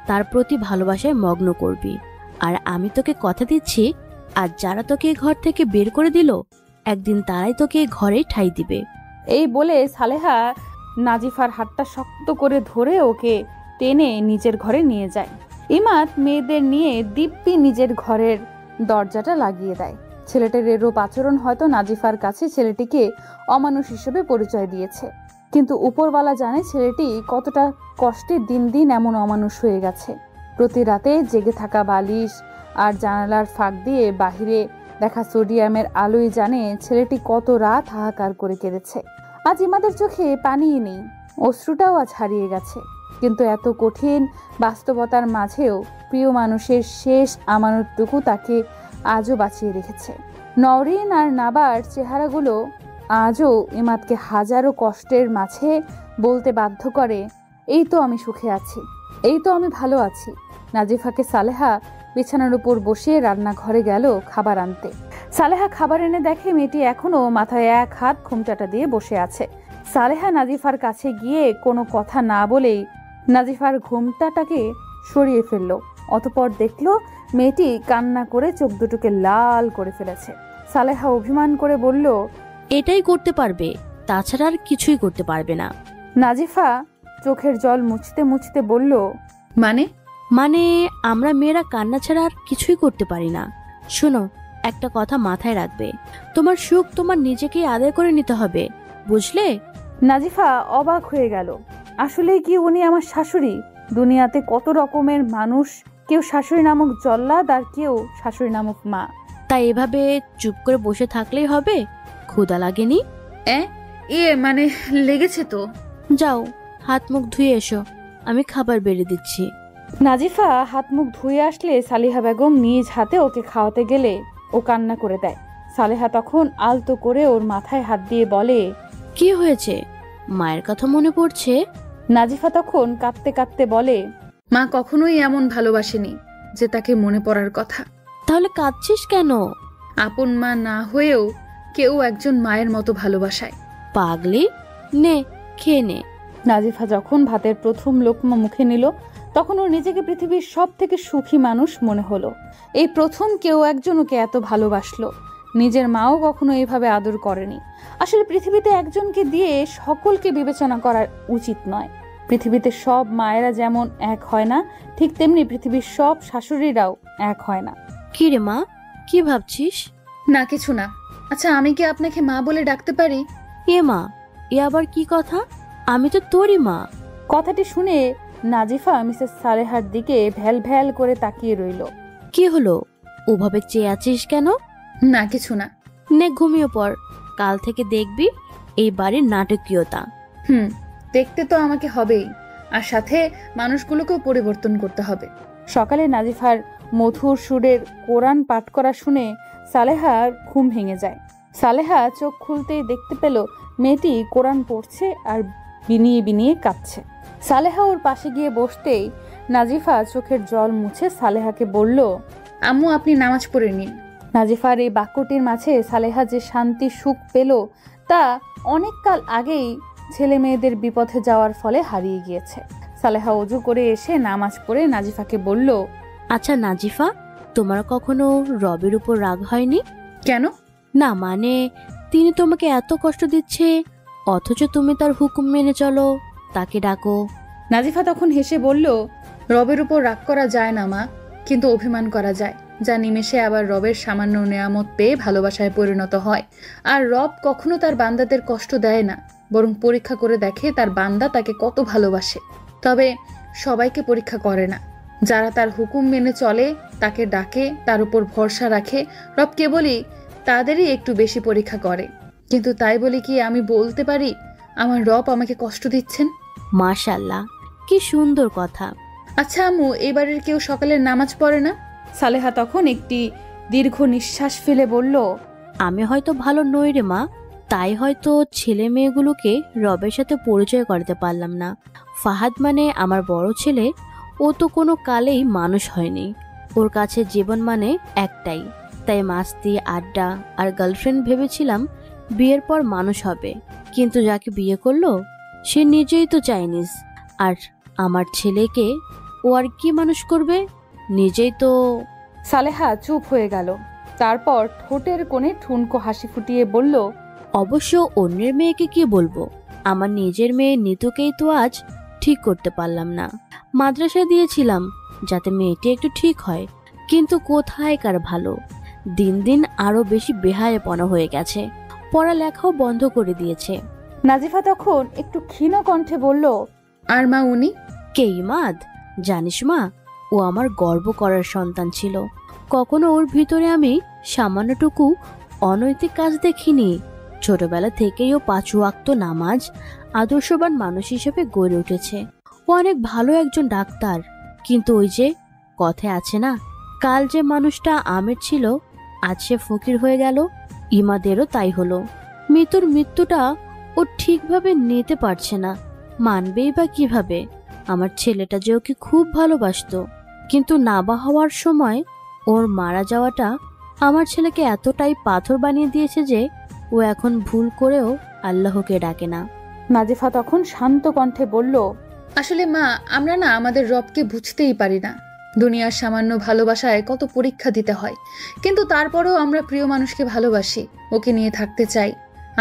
তার প্রতি ভালোবাসায় মগ্ন করবি। আর আমি তোকে কথা দিচ্ছি, আর যারা তোকে ঘর থেকে বের করে দিল একদিন তারাই তোকে ঘরে ঠাঁই দিবে। এই বলে সালেহা নাজিফার হাতটা শক্ত করে ধরে ওকে টেনে নিজের ঘরে নিয়ে যায়। ইমাদ মেয়েদের নিয়ে দিব্যি নিজের ঘরের দরজাটা লাগিয়ে দেয়। ছেলেটার এরূপ আচরণ হয়তো নাজিফার কাছে ছেলেটিকে অমানুষ হিসেবে পরিচয় দিয়েছে, কিন্তু উপরওয়ালা জানে ছেলেটি কতটা কষ্টে দিন দিন এমন অমানুষ হয়ে গেছে। প্রতি রাতে জেগে থাকা বালিশ আর জানালার ফাঁক দিয়ে বাহিরে দেখা সোডিয়ামের আলোই জানে ছেলেটি কত রাত হাহাকার করে কেঁদেছে। আজ ইমাদের চোখে পানিই নেই, অশ্রুটাও আজ হারিয়ে গেছে। কিন্তু এত কঠিন বাস্তবতার মাঝেও প্রিয় মানুষের শেষ আমানতটুকু তাকে আজও বাঁচিয়ে রেখেছে। নওরিন আর নাবার চেহারাগুলো আজও ইমাদকে হাজারো কষ্টের মাঝে বলতে বাধ্য করে, এই তো আমি সুখে আছি, এই তো আমি ভালো আছি। নাজিফাকে সালেহা বিছানার উপর বসিয়ে রান্নাঘরে গেল খাবার আনতে। সালেহা খাবার এনে দেখে মেয়েটি এখনো মাথায় এক হাত ঘুমটাটা দিয়ে বসে আছে। সালেহা নাজিফার কাছে গিয়ে কোনো কথা না বলেই নাজিফার ঘুমটাটাকে সরিয়ে ফেলল। অতঃপর দেখলো মেয়েটি কান্না করে চোখ দুটোকে লাল করে ফেলেছে। সালেহা অভিমান করে বলল, এটাই করতে পারবে, তাছাড়া আর কিছুই করতে পারবে না। নাজিফা চোখের জল মুছতে মুছতে বলল, মানে আমরা মেয়েরা কান্না ছাড়া আর কিছুই করতে পারি না। শোনো, একটা কথা মাথায় রাখবে, তোমার সুখ তোমার নিজেকেই আদায় করে নিতে হবে, বুঝলে? নাজিফা অবাক হয়ে গেল। আসলে কি উনি আমার শাশুড়ি? দুনিয়াতে কত রকমের মানুষ, কেউ শাশুড়ি নামক জল্লাদ আর কেউ শাশুড়ি নামক মা। তাই এভাবে চুপ করে বসে থাকলেই হবে? ক্ষুধা লাগেনি? মানে লেগেছে তো। যাও হাত মুখ ধুয়ে এসো, আমি খাবার বেড়ে দিচ্ছি। নাজিফা হাত মুখ ধুয়ে আসলে সালিহা বেগম নিজ হাতে ওকে খাওয়াতে গেলে ও কান্না করে দেয়। সালেহা তখন আলতো করে ওর মাথায় হাত দিয়ে বলে, কি হয়েছে? মায়ের কথা মনে পড়ছে? নাজিফা তখন কাঁদতে কাঁদতে বলে, মা কখনোই এমন ভালোবাসেনি যে তাকে মনে পড়ার কথা। তাহলে কাঁদছিস কেন? আপন মা না হয়েও কেউ একজন মায়ের মতো ভালোবাসায়। পাগলি, নে খেয়ে নে। নাজিফা যখন ভাতের প্রথম লোকমা মুখে নিল তখন ওর নিজেকে পৃথিবীর সব থেকে সুখী মানুষ মনে হলো। এই প্রথম কেউ একজন ওকে এত ভালোবাসলো। নিজের মাও কখনো এইভাবে আদর করেনি। আসলে পৃথিবীতে একজনকে দিয়ে সকলকে বিবেচনা করা উচিত নয়। পৃথিবীতে সব মায়েরা যেমন এক হয় না, ঠিক তেমনি পৃথিবীর সব শাশুড়িরাও এক হয় না। কি রে মা, কি ভাবছিস? না কিছু না। আচ্ছা, আমি কি আপনাকে মা বলে ডাকতে পারি? এ মা, এ আবার কি কথা? আমি তো তোরই মা। কথাটি শুনে নাজিফা মিসেস সালেহার দিকে ভ্যাল ভ্যাল করে তাকিয়ে রইল। কি হলো, ওভাবে চেয়ে আছিস কেন? না কিছু না। নে ঘুমিয়ে পড়, কাল থেকে দেখবি এই বাড়ির নাটকীয়তা। দেখতে তো আমাকে হবেই, আর সাথে মানুষগুলোকেও পরিবর্তন করতে হবে। সকালে নাজিফার মধুর সুরের কোরআন পাঠ করা শুনে সালেহার ঘুম ভেঙে যায়। সালেহা চোখ খুলতেই দেখতে পেল মেয়েটি কোরআন পড়ছে আর বিনিয়ে বিনিয়ে কাঁদছে। সালেহা ওর পাশে গিয়ে বসতেই নাজিফা চোখের জল মুছে সালেহাকে বলল, আম্মু আপনি নামাজ পড়ে নিন। নাজিফার এই বাক্যটির মাঝে সালেহা যে শান্তি সুখ পেল তা অনেক কাল আগেই ছেলে মেয়েদের বিপথে যাওয়ার ফলে হারিয়ে গিয়েছে। সালেহা ওযু করে এসে নামাজ পড়ে নাজিফাকে বলল, আচ্ছা নাজিফা, তোমার কখনো রবের উপর রাগ হয়নি? কেন? না মানে তিনি তোমাকে এত কষ্ট দিচ্ছে অথচ তুমি তার হুকুম মেনে চলো, তাকে ডাকো। নাজিফা তখন হেসে বলল, রবের উপর রাগ করা যায় না মা, কিন্তু অভিমান করা যায়, যা নিমেষে আবার রবের সামান্য নেয়ামত পেয়ে ভালোবাসায় পরিণত হয়। আর রব কখনো তার বান্দাদের কষ্ট দেয় না, বরং পরীক্ষা করে দেখে তার বান্দা তাকে কত ভালোবাসে। তবে সবাইকে পরীক্ষা করে না। যারা তার হুকুম মেনে চলে, তাকে ডাকে, তার উপর ভরসা রাখে, রব কেবলই তাদেরই একটু বেশি পরীক্ষা করে। কিন্তু তাই বলে কি আমি বলতে পারি আমার রব আমাকে কষ্ট দিচ্ছেন? মাশাআল্লাহ, কি সুন্দর কথা। আচ্ছা আম্মু, এবারের কেউ সকালের নামাজ পড়ে না? সালেহা তখন একটি দীর্ঘ নিঃশ্বাস ফেলে বলল, আমি হয়তো ভালো নই রে মা, তাই হয়তো ছেলে মেয়েগুলোকে রবের সাথে পরিচয় করাতে পারলাম না। ফাহাদ মানে আমার বড় ছেলে, ও তো কোনো কালেই মানুষ হয়নি। ওর কাছে জীবন মানে একটাই, তাই মাস্তি আড্ডা আর গার্লফ্রেন্ড ভেবেছিলাম বিয়ের পর মানুষ হবে। কিন্তু যাকে বিয়ে করলো সে নিজেই তো চাইনিজ। আর আমার ছেলেকে ও ও আর কি মানুষ করবে, নিজেই তো। সালেহা চুপ হয়ে গেল। তারপর ঠোঁটের কোণে ঠুনকো হাসি ফুটিয়ে বলল, অবশ্য অন্যের মেয়েকে কি বলবো, আমার নিজের মেয়ে নিতুকেই তো আজ ঠিক করতে পারলাম না। মাদ্রাসায় দিয়েছিলাম যাতে মেয়েটি একটু ঠিক হয়, কিন্তু কোথায় কার ভালো, দিন দিন আরো বেশি বেহায়াপনা হয়ে গেছে, পড়ালেখাও বন্ধ করে দিয়েছে। নাজিফা তখন একটু ক্ষীণ কণ্ঠে বলল, আর মা উনি? কে ইমাদ? জানিস মা, ও আমার গর্ব করার সন্তান ছিল। কখনো ওর ভিতরে আমি সামান্যটুকু অনৈতিক কাজ দেখিনি। ছোটবেলা থেকেই ও 5 ওয়াক্ত নামাজ আদর্শবান মানুষ হিসেবে গড়ে উঠেছে। ও অনেক ভালো একজন ডাক্তার, কিন্তু ওই যে কথায় আছে না, কাল যে মানুষটা আমের ছিল আজ সে ফকির হয়ে গেল। ইমাদেরও তাই হলো। মৃত্যুর মৃত্যুটা ও ঠিকভাবে নিতে পারছে না, মানবেই বা কিভাবে? আমার ছেলেটা যে ওকে খুব ভালোবাসতো, কিন্তু নাবা হওয়ার সময় ওর মারা যাওয়াটা আমার ছেলেকে এতটাই পাথর বানিয়ে দিয়েছে যে ও এখন ভুল করেও আল্লাহকে ডাকে না। নাজিফা তখন শান্ত কণ্ঠে বলল, আসলে মা, আমরা না আমাদের রবকে বুঝতেই পারি না। দুনিয়ার সামান্য ভালোবাসায় কত পরীক্ষা দিতে হয়, কিন্তু তারপরেও আমরা প্রিয় মানুষকে ভালোবাসি, ওকে নিয়ে থাকতে চাই।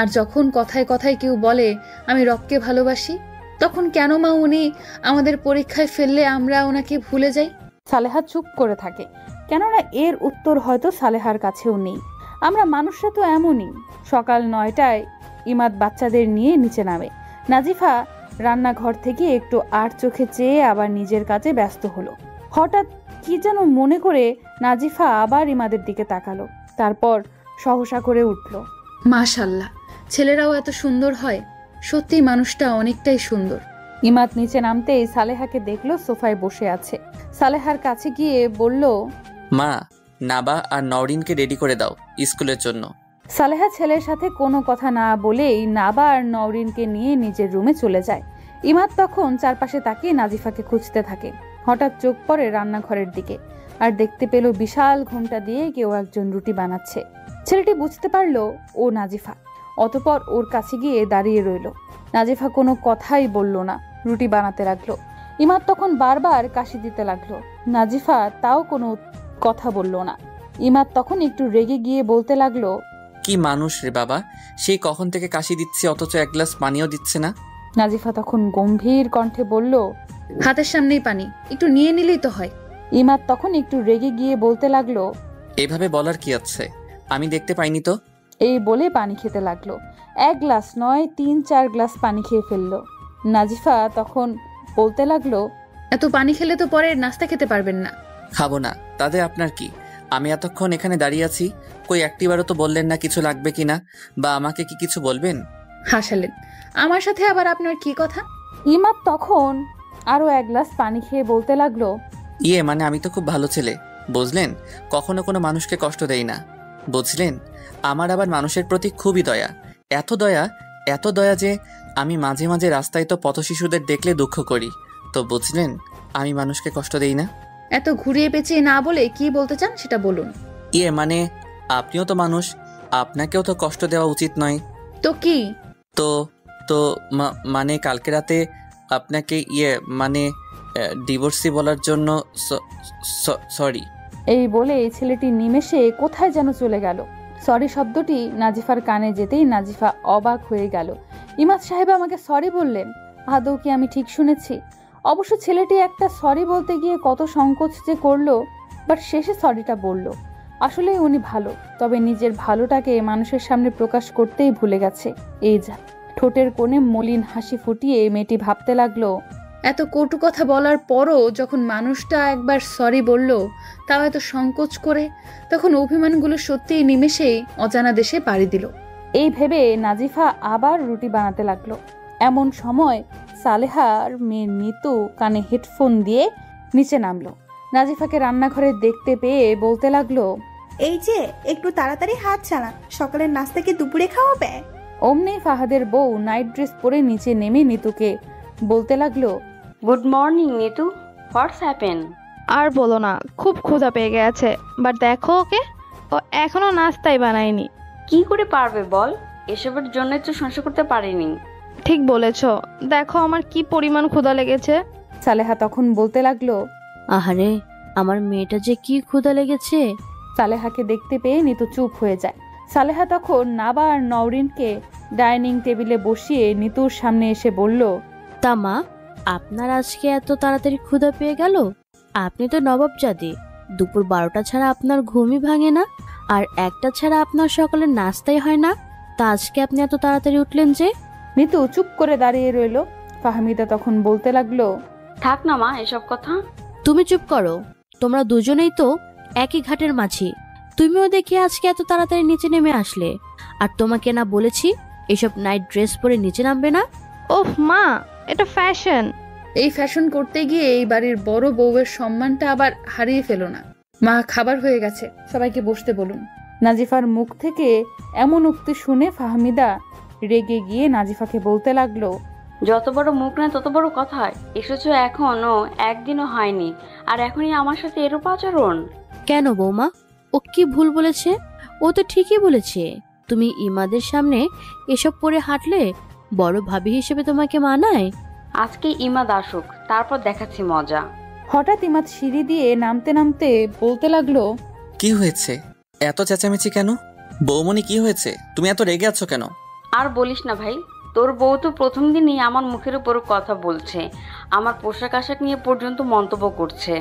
আর যখন কথায় কথায় কেউ বলে আমি রবকে ভালোবাসি, তখন কেন মা উনি আমাদের পরীক্ষায় ফেললে আমরা ওনাকে ভুলে যাই? সালেহা চুপ করে থাকে, কেননা এর উত্তর হয়তো সালেহার কাছেও নেই। আমরা মানুষরা তো এমনই। সকাল 9টায় ইমাদ বাচ্চাদের নিয়ে নিচে নামে। নাজিফা রান্নাঘর থেকে একটু আর চোখে চেয়ে আবার নিজের কাজে ব্যস্ত হলো। হঠাৎ কি যেন মনে করে নাজিফা আবার ইমাদের দিকে তাকালো, তারপর সহসা করে উঠল, মাশাআল্লাহ, ছেলেরাও এত সুন্দর হয়, সত্যি মানুষটা অনেকটাই সুন্দর। ইমাদ নিচে নামতেই সালেহাকে দেখলো সোফায় বসে আছে। সালেহার কাছে গিয়ে বলল, মা, নাবা আর নওরিনকে রেডি করে দাও স্কুলের জন্য। সালেহা ছেলের সাথে কোনো কথা না বলেই নাবা আর নওরিনকে নিয়ে নিজের রুমে চলে যায়। ইমাদ তখন চারপাশে তাকিয়ে নাজিফাকে খুঁজতে থাকে। হঠাৎ চোখ পড়ে রান্নাঘরের দিকে, আর দেখতে পেল বিশাল ঘোমটা দিয়ে কেউ একজন রুটি বানাচ্ছে। ছেলেটি বুঝতে পারলো ও নাজিফা, অতঃপর ওর কাছে গিয়ে দাঁড়িয়ে রইল। নাজিফা কোনো কথাই বলল না, রুটি বানাতে লাগলো। ইমাদ তখন বারবার কাশি দিতে লাগলো। নাজিফা তাও কোনো কথা বলল না। ইমাদ তখন একটু রেগে গিয়ে বলতে লাগলো, কি মানুষ রে বাবা, সেই কখন থেকে কাশি দিচ্ছে অথচ এক গ্লাস পানিও দিচ্ছে না। নাজিফা তখন গম্ভীর কণ্ঠে বলল, হাতের সামনেই পানি, একটু নিয়ে নিলেই তো হয়। ইমাদ তখন একটু রেগে গিয়ে বলতে লাগলো, এভাবে বলার কি আছে, আমি দেখতে পাইনি তো। এই বলে পানি খেতে লাগলো। 1 গ্লাস নয় 3-4 গ্লাস পানি খেয়ে ফেললো। নাজিফা তখন বলতে লাগলো, এত পানি খেলে তো পরে নাস্তা খেতে পারবেন না। খাবো না, তাতে আপনার কি? আমি এতক্ষণ এখানে দাঁড়িয়ে আছি, কই একটিবারও তো বললেন না কিছু লাগবে কিনা, বা আমাকে কি কিছু বলবেন? হাসালেন, আমার সাথে আবার আপনার কি কথা? ইমাদ তখন আরো 1 গ্লাস পানি খেয়ে বলতে লাগলো, মানে আমি তো খুব ভালো ছেলে, বুঝলেন, কখনো কোনো মানুষকে কষ্ট দেই না, বুঝলেন। আমার আবার মানুষের প্রতি খুবই দয়া, এত দয়া, এত দয়া যে আমি মাঝে মাঝে রাস্তায় তো পথ শিশুদের দেখলে দুঃখ করি, তো বুঝলেন আমি মানুষকে কষ্ট দেই না। এত ঘুরিয়ে পেঁচিয়ে না বলে কি বলতে চান সেটা বলুন। মানে আপনিও তো মানুষ, আপনাকেও তো কষ্ট দেওয়া উচিত নয়। তো কি? তো তো মানে কালকে রাতে আপনাকে মানে ডিভোর্সি বলার জন্য সরি। এই বলে ছেলেটি নিমেষে কোথায় যেন চলে গেল। সরি শব্দটি নাজিফার কানে যেতেই নাজিফা অবাক হয়ে গেল। ইমাদ সাহেব আমাকে সরি বললেন? আদৌ কি আমি ঠিক শুনেছি? অবশ্য ছেলেটি একটা সরি বলতে গিয়ে কত সংকোচ যে করলো, বাট শেষে সরিটা বলল। আসলে উনি ভালো, তবে নিজের ভালোটাকে মানুষের সামনে প্রকাশ করতেই ভুলে গেছে। এই যা। ঠোঁটের কোণে মলিন হাসি ফুটিয়ে মেয়েটি ভাবতে লাগলো, এত কটু কথা বলার পরও যখন মানুষটা একবার সরি বলল, তাও এত সংকোচ করে, তখন অভিমানগুলো সত্যিই নিমেষেই অজানা দেশে পাড়ি দিল। এই ভেবে নাজিফা আবার রুটি বানাতে লাগলো। এমন সময় সালেহার মেয়ে নিতু কানে হেডফোন দিয়ে নিচে নামলো। নাজিফাকে রান্নাঘরে দেখতে পেয়ে বলতে লাগলো, এই যে একটু তাড়াতাড়ি হাত চালা, সকালের নাস্তা কি দুপুরে খাওয়াবে? অমনি ফাহাদের বউ নাইট ড্রেস পরে নিচে নেমে নিতুকে বলতে লাগলো, good morning Nitu, what's happen? আর বলো না, খুব ক্ষুধা পেয়ে গেছে, বাট দেখো ওকে, ও এখনো নাস্তাই বানায়নি। কি করে পারবে বল, এসবের জন্যই তো সংসার করতে পারিনি। ঠিক বলেছ, দেখো আমার কি পরিমাণ ক্ষুধা লেগেছে। সালেহা তখন বলতে লাগলো, আহারে, আমার মেয়েটা যে কি ক্ষুধা লেগেছে। সালেহাকে দেখতে পেয়ে নিতু চুপ হয়ে যায়। সালেহা তখন নাবা আর নওরিনকে ডাইনিং টেবিলে বসিয়ে নিতুর সামনে এসে বলল, তা মা, আপনার আজকে এত তাড়াতাড়ি ক্ষুধা পেয়ে গেল? আপনি তো নবাবজাদি, দুপুর 12টা ছাড়া আপনার ঘুমই ভাঙে না, আর 1টা ছাড়া আপনার সকালের নাস্তাই হয় না। তা আজকে আপনি এত তাড়াতাড়ি উঠলেন যে? নিতু চুপ করে দাঁড়িয়ে রইল। ফাহমিদা তখন বলতে লাগলো, থাক না মা এসব কথা। তুমি চুপ করো, তোমরা দুজনেই তো একই ঘাটের মাঝি। তুমিও দেখি আজকে এত তাড়াতাড়ি নিচে নেমে আসলে, আর তোমাকে না বলেছি এসব নাইট ড্রেস পরে নিচে নামবে না? ওহ মা, এটা ফ্যাশন। এই ফ্যাশন করতে গিয়ে এই বাড়ির বড় বউয়ের সম্মানটা আবার হারিয়ে ফেলো না। মা, খাবার হয়ে গেছে, সবাইকে বসতে বলুন। নাজিফার মুখ থেকে এমন উক্তি শুনে ফাহমিদা রেগে গিয়ে নাজিফাকে বলতে লাগলো, যত বড় মুখ না তত বড় কথা। এসেছো এখনো একদিনও হয়নি, আর এখনই আমার সাথে এরূপ আচরণ। কেন বৌমা, ও কি ভুল বলেছে? ও তো ঠিকই বলেছে। তুমি ইমাদের সামনে এসব পরে হাঁটলে বড় ভাবি হিসেবে তোমাকে মানায়? আজকে ইমাদ আসুক, তারপর দেখাচ্ছি মজা। হঠাৎ ইমাদ সিঁড়ি দিয়ে নামতে নামতে বলতে লাগলো, কি হয়েছে? এত চেঁচামেচি কেন? বৌমনি, কি হয়েছে? তুমি এত রেগে আছো কেন? আর বলিস না ভাই, তোর বউ তো প্রথম দিনই আমার মুখের উপর কথা বলছে, আমার পোশাক আশাক নিয়ে পর্যন্ত মন্তব্য করছে।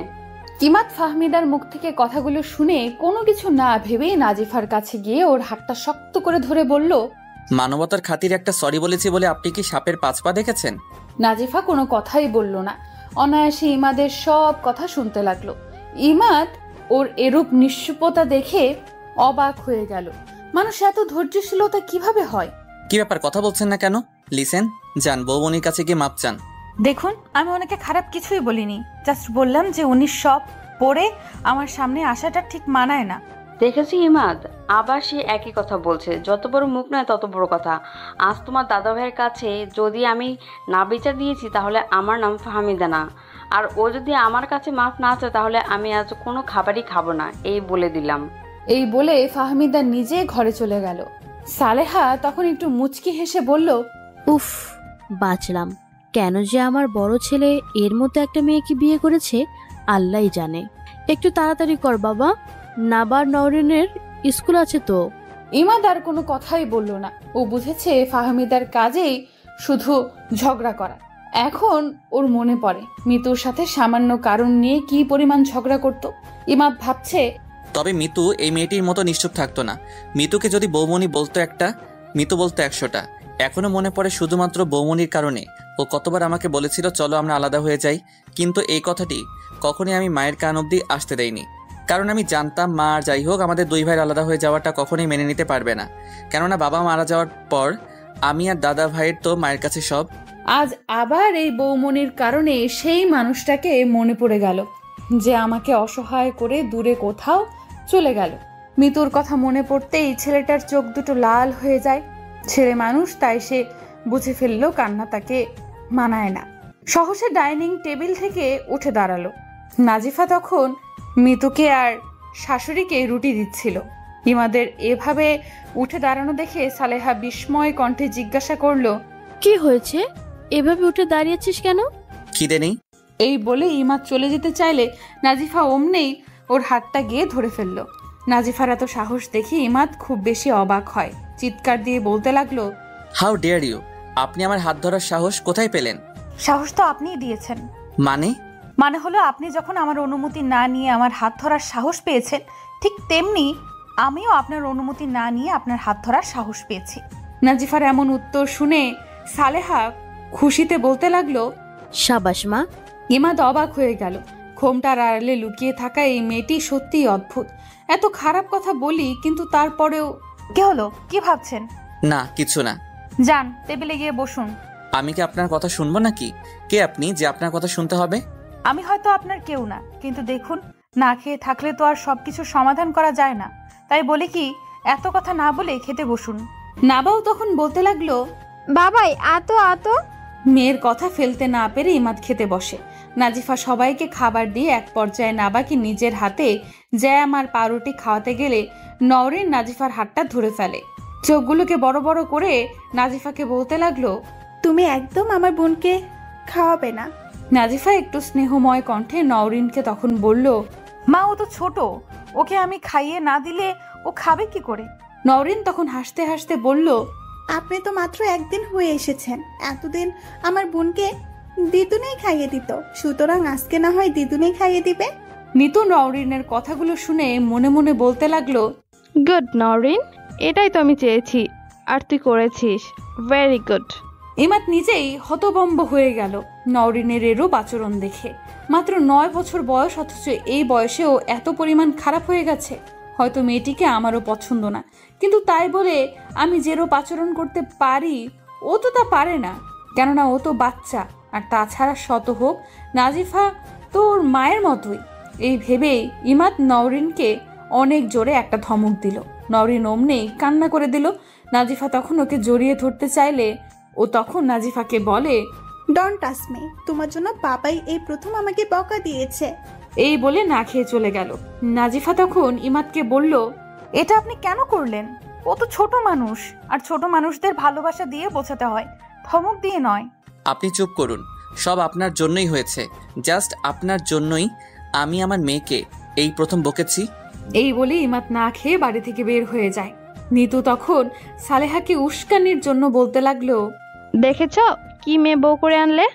ইমাদ ফাহমিদার মুখ থেকে কথাগুলো শুনে কোনো কিছু না ভেবেই নাজিফার কাছে গিয়ে ওর হাতটা শক্ত করে ধরে বলল, মানবতার খাতির একটা সরি বলেছি বলে আপনি কি সাপের 5 পা দেখেছেন? নাজিফা কোনো কথাই বলল না, অনায়াসে ইমাদের সব কথা শুনতে লাগলো। ইমাদ ওর এরূপ নিশ্চুপতা দেখে অবাক হয়ে গেল। মানুষ এত ধৈর্যশীলতা কিভাবে হয়? কি ব্যাপার, কথা বলছেন না কেন? লিসেন, যান বৌমনির কাছে গিয়ে মাপ চান। দেখুন, আমি ওনাকে খারাপ কিছুই বলিনি, জাস্ট বললাম যে উনি সব পরে আমার সামনে আসাটা ঠিক মানায় না। দেখেছি ইমাদ, আবার সে একই কথা বলছে। যত বড় মুখ নয় তত বড় কথা। আজ তোমার দাদা ভাইয়ের কাছে যদি আমি না বিচার দিয়েছি, তাহলে আমার নাম ফাহমিদা না। আর ও যদি আমার কাছে মাফ না চায়, তাহলে আমি আজ কোনো খাবারই খাবো না, এই বলে দিলাম। এই বলে ফাহমিদা নিজে ঘরে চলে গেল। সালেহা তখন একটু মুচকি হেসে বলল, উফ, বাঁচলাম। কেন যে আমার বড় ছেলে এর মতো একটা মেয়েকে বিয়ে করেছে আল্লাহই জানে। একটু তাড়াতাড়ি কর বাবা, নাবার নওরিনের স্কুল আছে তো। ইমাদ আর কোনো কথাই বলল না। ও বুঝেছে ফাহমিদার কাজেই শুধু ঝগড়া করা। এখন ওর মনে পড়ে মিতুর সাথে সামান্য কারণ নিয়ে কি পরিমাণ ঝগড়া করত। ইমাদ ভাবছে, তবে মিতু এই মেয়েটির মতো নিশ্চুপ থাকতো না। মিতুকে যদি বৌমনি বলতো একটা, মিতু বলতো 100টা। এখনো মনে পড়ে শুধুমাত্র বৌমনির কারণে ও কতবার আমাকে বলেছিল চলো আমরা আলাদা হয়ে যাই, কিন্তু এই কথাটি কখনই আমি মায়ের কান অবধি আসতে দেইনি। কারণ আমি জানতাম মা আর যাই হোক আমাদের 2 ভাইয়ের আলাদা হয়ে যাওয়াটা কখনোই মেনে নিতে পারবে না। কেননা বাবা মারা যাওয়ার পর আমি আর দাদা ভাইয়ের তো মায়ের কাছে সব। আজ আবার এই বৌমনির কারণে সেই মানুষটাকে মনে পড়ে গেল যে আমাকে অসহায় করে দূরে কোথাও চলে গেল। মিতুর কথা মনে পড়তেই ছেলেটার চোখ দুটো লাল হয়ে যায়। ছেলে মানুষ, তাই সে বুঝে ফেললো কান্না তাকে মানায় না। সহসা ডাইনিং টেবিল থেকে উঠে দাঁড়ালো। নাজিফা তখন মিতুকে আর শাশুড়িকে রুটি দিচ্ছিল। ইমাদের এভাবে উঠে দাঁড়ানো দেখে সালেহা বিস্ময় কণ্ঠে জিজ্ঞাসা করলো, কি হয়েছে? এভাবে উঠে দাঁড়িয়েছিস কেন? খিদে নেই? এই বলে ইমাদ চলে যেতে চাইলে নাজিফা অমনেই ওর হাতটা গিয়ে ধরে ফেললো। নাজিফার এত সাহস দেখে ইমাদ খুব বেশি অবাক হয়। চিৎকার দিয়ে বলতে লাগলো, হাউ ডেয়ার ইউ! আপনি আমার হাত ধরার সাহস কোথায় পেলেন? সাহস তো আপনিই দিয়েছেন। মানে হলো আপনি যখন আমার অনুমতি না নিয়ে আমার হাত ধরার সাহস পেয়েছেন, ঠিক তেমনি আমিও আপনার অনুমতি না নিয়ে আপনার হাত ধরার সাহস পেয়েছি। নাজিফার এমন উত্তর শুনে সালেহা খুশিতে বলতে লাগলো, সাবাস মা। ইমাদ অবাক হয়ে গেল। ঘোমটার আড়ালে লুকিয়ে থাকা এই মেয়েটি সত্যিই অদ্ভুত। এত খারাপ কথা বলি, কিন্তু তারপরেও। কি হলো, কি ভাবছেন? না, কিছু না। যান, টেবিলে গিয়ে বসুন। আমি কি আপনার কথা শুনবো নাকি? কে আপনি যে আপনার কথা শুনতে হবে? আমি হয়তো আপনার কেউ না, কিন্তু দেখুন, না খেয়ে থাকলে তো আর সবকিছু সমাধান করা যায় না। তাই বলি কি, এত কথা না বলে খেতে বসুন। নাবাও তখন বলতে লাগলো, বাবাই আতো আতো। মেয়ের কথা ফেলতে না পেরে ইমাদ খেতে বসে। নাজিফা সবাইকে খাবার দিয়ে এক পর্যায়ে নাবাকে নিজের হাতে জ্যাম আর পাউরুটি খাওয়াতে গেলে নওরিন নাজিফার হাতটা ধরে ফেলে। চোখগুলোকে বড় বড় করে নাজিফাকে বলতে লাগলো, তুমি একদম আমার বোনকে খাওয়াবে না। নাজিফা একটু স্নেহময় কণ্ঠে নওরিনকে তখন বলল, মা ও তো ছোট, ওকে আমি খাইয়ে না দিলে ও খাবে কি করে? নওরিন তখন হাসতে হাসতে বলল, আপনি তো মাত্র একদিন হয়ে এসেছেন, এতদিন আমার বোনকে দিদুনেই খাইয়ে দিত, সুতরাং আজকে না হয় দিদুনেই খাইয়ে দিবে। নিতু নওরিনের কথাগুলো শুনে মনে মনে বলতে লাগলো, গুড নরিন, এটাই তো আমি চেয়েছি, আর তুই করেছিস, ভেরি গুড। ইমাদ নিজেই হতভম্ব হয়ে গেল নওরিনের এরূপ আচরণ দেখে। মাত্র 9 বছর বয়স, অথচ এই বয়সেও এত পরিমাণ খারাপ হয়ে গেছে। হয়তো মেয়েটিকে আমারও পছন্দ না, কিন্তু তাই বলে আমি যেরূপ আচরণ করতে পারি ও তো তা পারে না, কেননা ও তো বাচ্চা। আর তাছাড়া শত হোক নাজিফা তো ওর মায়ের মতোই। এই ভেবেই ইমাদ নওরিনকে অনেক জোরে একটা ধমক দিল। নওরিন অমনেই কান্না করে দিল। নাজিফা তখন ওকে জড়িয়ে ধরতে চাইলে ও তখন নাজিফাকে বলে, ডন্ট টাচ মি, তোমার জন্য বাবাই এই প্রথম আমাকে বকা দিয়েছে। এই বলে না খেয়ে চলে গেল। নাজিফা তখন ইমাদকে বলল, এটা আপনি কেন করলেন? ও তো ছোট মানুষ, আর ছোট মানুষদের ভালোবাসা দিয়ে বোঝাতে হয়, ধমক দিয়ে নয়। আপনি চুপ করুন, সব আপনার জন্যই হয়েছে, জাস্ট আপনার জন্যই আমি আমার মেয়েকে এই প্রথম বকেছি। এই বলে ইমাদ না খেয়ে বাড়ি থেকে বের হয়ে যায়। নিতু তখন সালেহাকে উস্কানির জন্য বলতে লাগলো, দেখেছ কি মেয়ে বউ করে আনলে?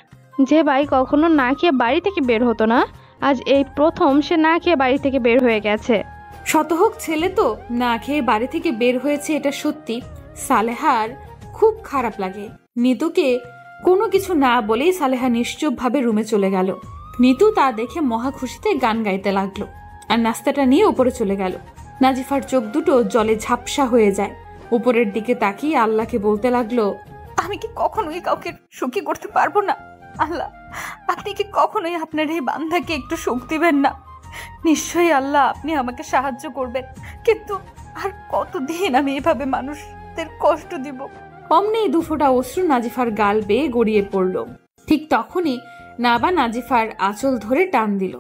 যে ভাই কখনো না খেয়ে বাড়ি থেকে বের হতো না, আজ এই প্রথম সে না খেয়ে বাড়ি থেকে বের হয়ে গেছে। শতহোক ছেলে তো না খেয়ে বাড়ি থেকে বের হয়েছে, এটা সত্যি। সালেহার খুব খারাপ লাগে। নিতুকে কোনো কিছু না বলেই সালেহা নিশ্চুপভাবে রুমে চলে গেল। নিতু তা দেখে মহা খুশিতে গান গাইতে লাগলো আর নাস্তাটা নিয়ে উপরে চলে গেল। নাজিফার চোখ দুটো জলে ঝাপসা হয়ে যায়। উপরের দিকে তাকিয়ে আল্লাহকে বলতে লাগলো, আমি কি কখনোই কাউকে সুখী করতে পারবো না? আল্লাহ, আপনি কি কখনোই আপনার এই বান্ধাকে একটু সুখ দিবেন না? নিশ্চয়ই আল্লাহ আপনি আমাকে সাহায্য করবেন, কিন্তু আর কতদিন আমি এভাবে মানুষদের কষ্ট দিব? অমনি দুফোঁটা অশ্রু নাজিফার গাল বেয়ে গড়িয়ে পড়ল। ঠিক তখনই নাবা নাজিফার আঁচল ধরে টান দিল।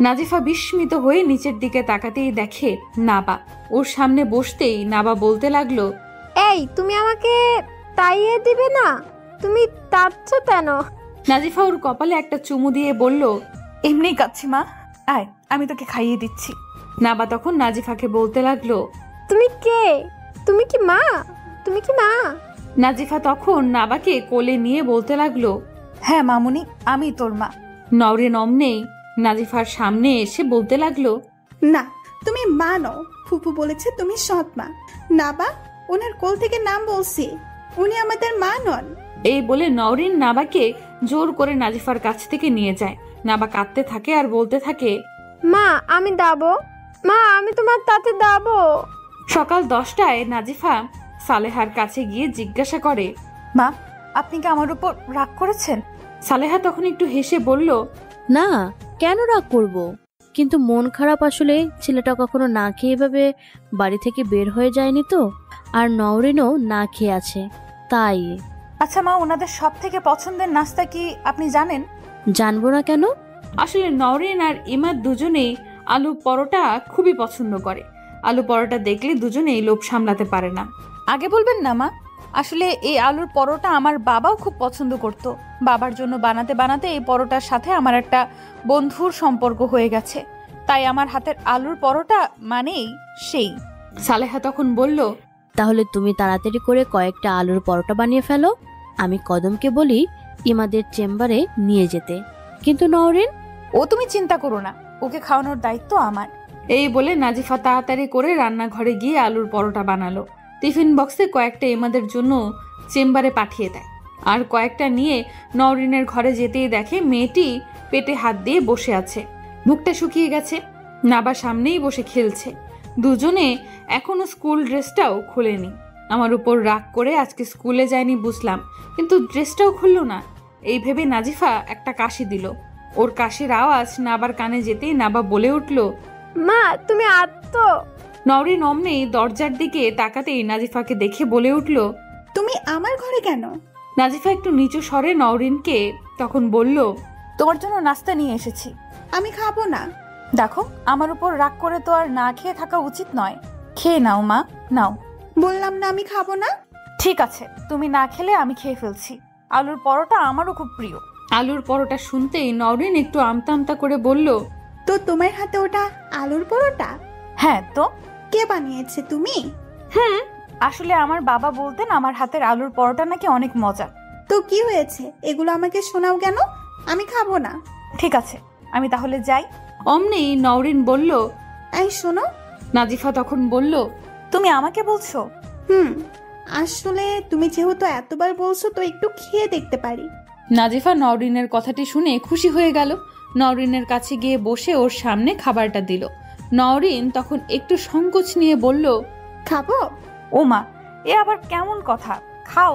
নাজিফা বিস্মিত হয়ে নিচের দিকে তাকাতেই দেখে নাবা। ওর সামনে বসতেই নাবা বলতে লাগলো, এই তুমি আমাকে তাইয়ে দিবে না? তুমি তাচ্ছ কেন? নাজিফা ওর কপালে একটা চুমু দিয়ে বলল, এমনি কাচ্ছি মা, আয় আমি তোকে খাইয়ে দিচ্ছি। নাবা তখন নাজিফাকে বলতে লাগলো, তুমি কে? তুমি কি মা? তুমি কি মা? নাজিফা তখন নাবাকে কোলে নিয়ে বলতে লাগলো, হ্যাঁ মামুনি, আমি তোর মা। নওরিন অমনেই নাজিফার সামনে এসে বলতে লাগলো, না, তুমি মা নও, ফুপু বলেছে তুমি সৎ মা। না বা, ওনার কোল থেকে নাম বলছি, উনি আমাদের মা নন। এই বলে নওরিন নাবাকে জোর করে নাজিফার কাছ থেকে নিয়ে যায়। নাবা কাঁদতে থাকে আর বলতে থাকে, মা আমি দাবো, মা আমি তোমার তাতে দাবো। সকাল 10টায় নাজিফা সালেহার কাছে গিয়ে জিজ্ঞাসা করে, মা আপনি কি আমার উপর রাগ করেছেন? সালেহা তখন একটু হেসে বলল, না, কেন রাগ করব? কিন্তু মন খারাপ, আসলে ছেলেটা কখনো না খেয়ে এভাবে বাড়ি থেকে বের হয়ে যায়নি তো, আর নওরিনও না খেয়ে আছে তাই। আচ্ছা মা, ওনাদের সব থেকে পছন্দের নাস্তা কি আপনি জানেন? জানবো না কেন? আসলে নওরিন আর ইমাদ দুজনেই আলু পরোটা খুবই পছন্দ করে। আলু পরোটা দেখলে দুজনেই লোভ সামলাতে পারে না। আগে বলবেন না মা, আসলে এই আলুর পরোটা আমার বাবাও খুব পছন্দ করত। বাবার জন্য বানাতে বানাতে এই পরোটার সাথে আমার একটা বন্ধুর সম্পর্ক হয়ে গেছে, তাই আমার হাতের আলুর পরোটা মানেই সেই। সালেহা তখন বলল, তাহলে তুমি তাড়াতাড়ি করে কয়েকটা আলুর পরোটা বানিয়ে ফেলো, আমি কদমকে বলি ইমাদের চেম্বারে নিয়ে যেতে। কিন্তু নওরিন? ও তুমি চিন্তা করো না, ওকে খাওয়ানোর দায়িত্ব আমার। এই বলে নাজিফা তাড়াতাড়ি করে রান্নাঘরে গিয়ে আলুর পরোটা বানালো। টিফিন বক্সে কয়েকটা ইমাদের জন্য চেম্বারে পাঠিয়ে দেয়, আর কয়েকটা নিয়ে নওরিনের ঘরে যেতেই দেখে মেয়েটি পেটে হাত দিয়ে বসে আছে, মুখটা শুকিয়ে গেছে। নাবা সামনেই বসে খেলছে। দুজনে এখনো স্কুল ড্রেসটাও খোলেনি। আমার উপর রাগ করে আজকে স্কুলে যায়নি বুঝলাম, কিন্তু ড্রেসটাও খুললো না। এই ভেবে নাজিফা একটা কাশি দিল। ওর কাশির আওয়াজ নাবার কানে যেতেই নাবা বলে উঠল, মা তুমি আত্ম। নওরিন অমনেই দরজার দিকে তাকাতেই নাজিফাকে দেখে বলে উঠল, তুমি আমার ঘরে কেন? নাজিফা একটু নিচু স্বরে নওরিনকে তখন বলল, তোমার জন্য নাস্তা নিয়ে এসেছি। আমি খাবো না। দেখো, আমার উপর রাগ করে তো আর না খেয়ে থাকা উচিত নয়। খেয়ে নাও মা, নাও। বললাম না আমি খাবো না। ঠিক আছে, তুমি না খেলে আমি খেয়ে ফেলছি। আলুর পরোটা আমারও খুব প্রিয়। আলুর পরোটা শুনতেই নওরিন একটু আমতা আমতা করে বলল, তো তোমার হাতে ওটা আলুর পরোটা? হ্যাঁ তো। কে বানিয়েছে, তুমি? আসলে আমার বাবা বলতেন আমার হাতের আলুর পরোটা নাকি অনেক মজা। তো কি হয়েছে, এগুলো আমাকে শোনাও কেন? আমি খাবো না। ঠিক আছে, আমি তাহলে যাই। অমনি নওরিন বলল। এই শোনো। নাজিফা তখন বলল, তুমি আমাকে বলছো? আসলে তুমি যেহেতু এতবার বলছো তো একটু খেয়ে দেখতে পারি। নাজিফা নওরিনের কথাটি শুনে খুশি হয়ে গেল। নওরিনের কাছে গিয়ে বসে ওর সামনে খাবারটা দিল। নওরিন তখন একটু সংকোচ নিয়ে বলল, খাবো? ও মা, এ আবার কেমন কথা, খাও।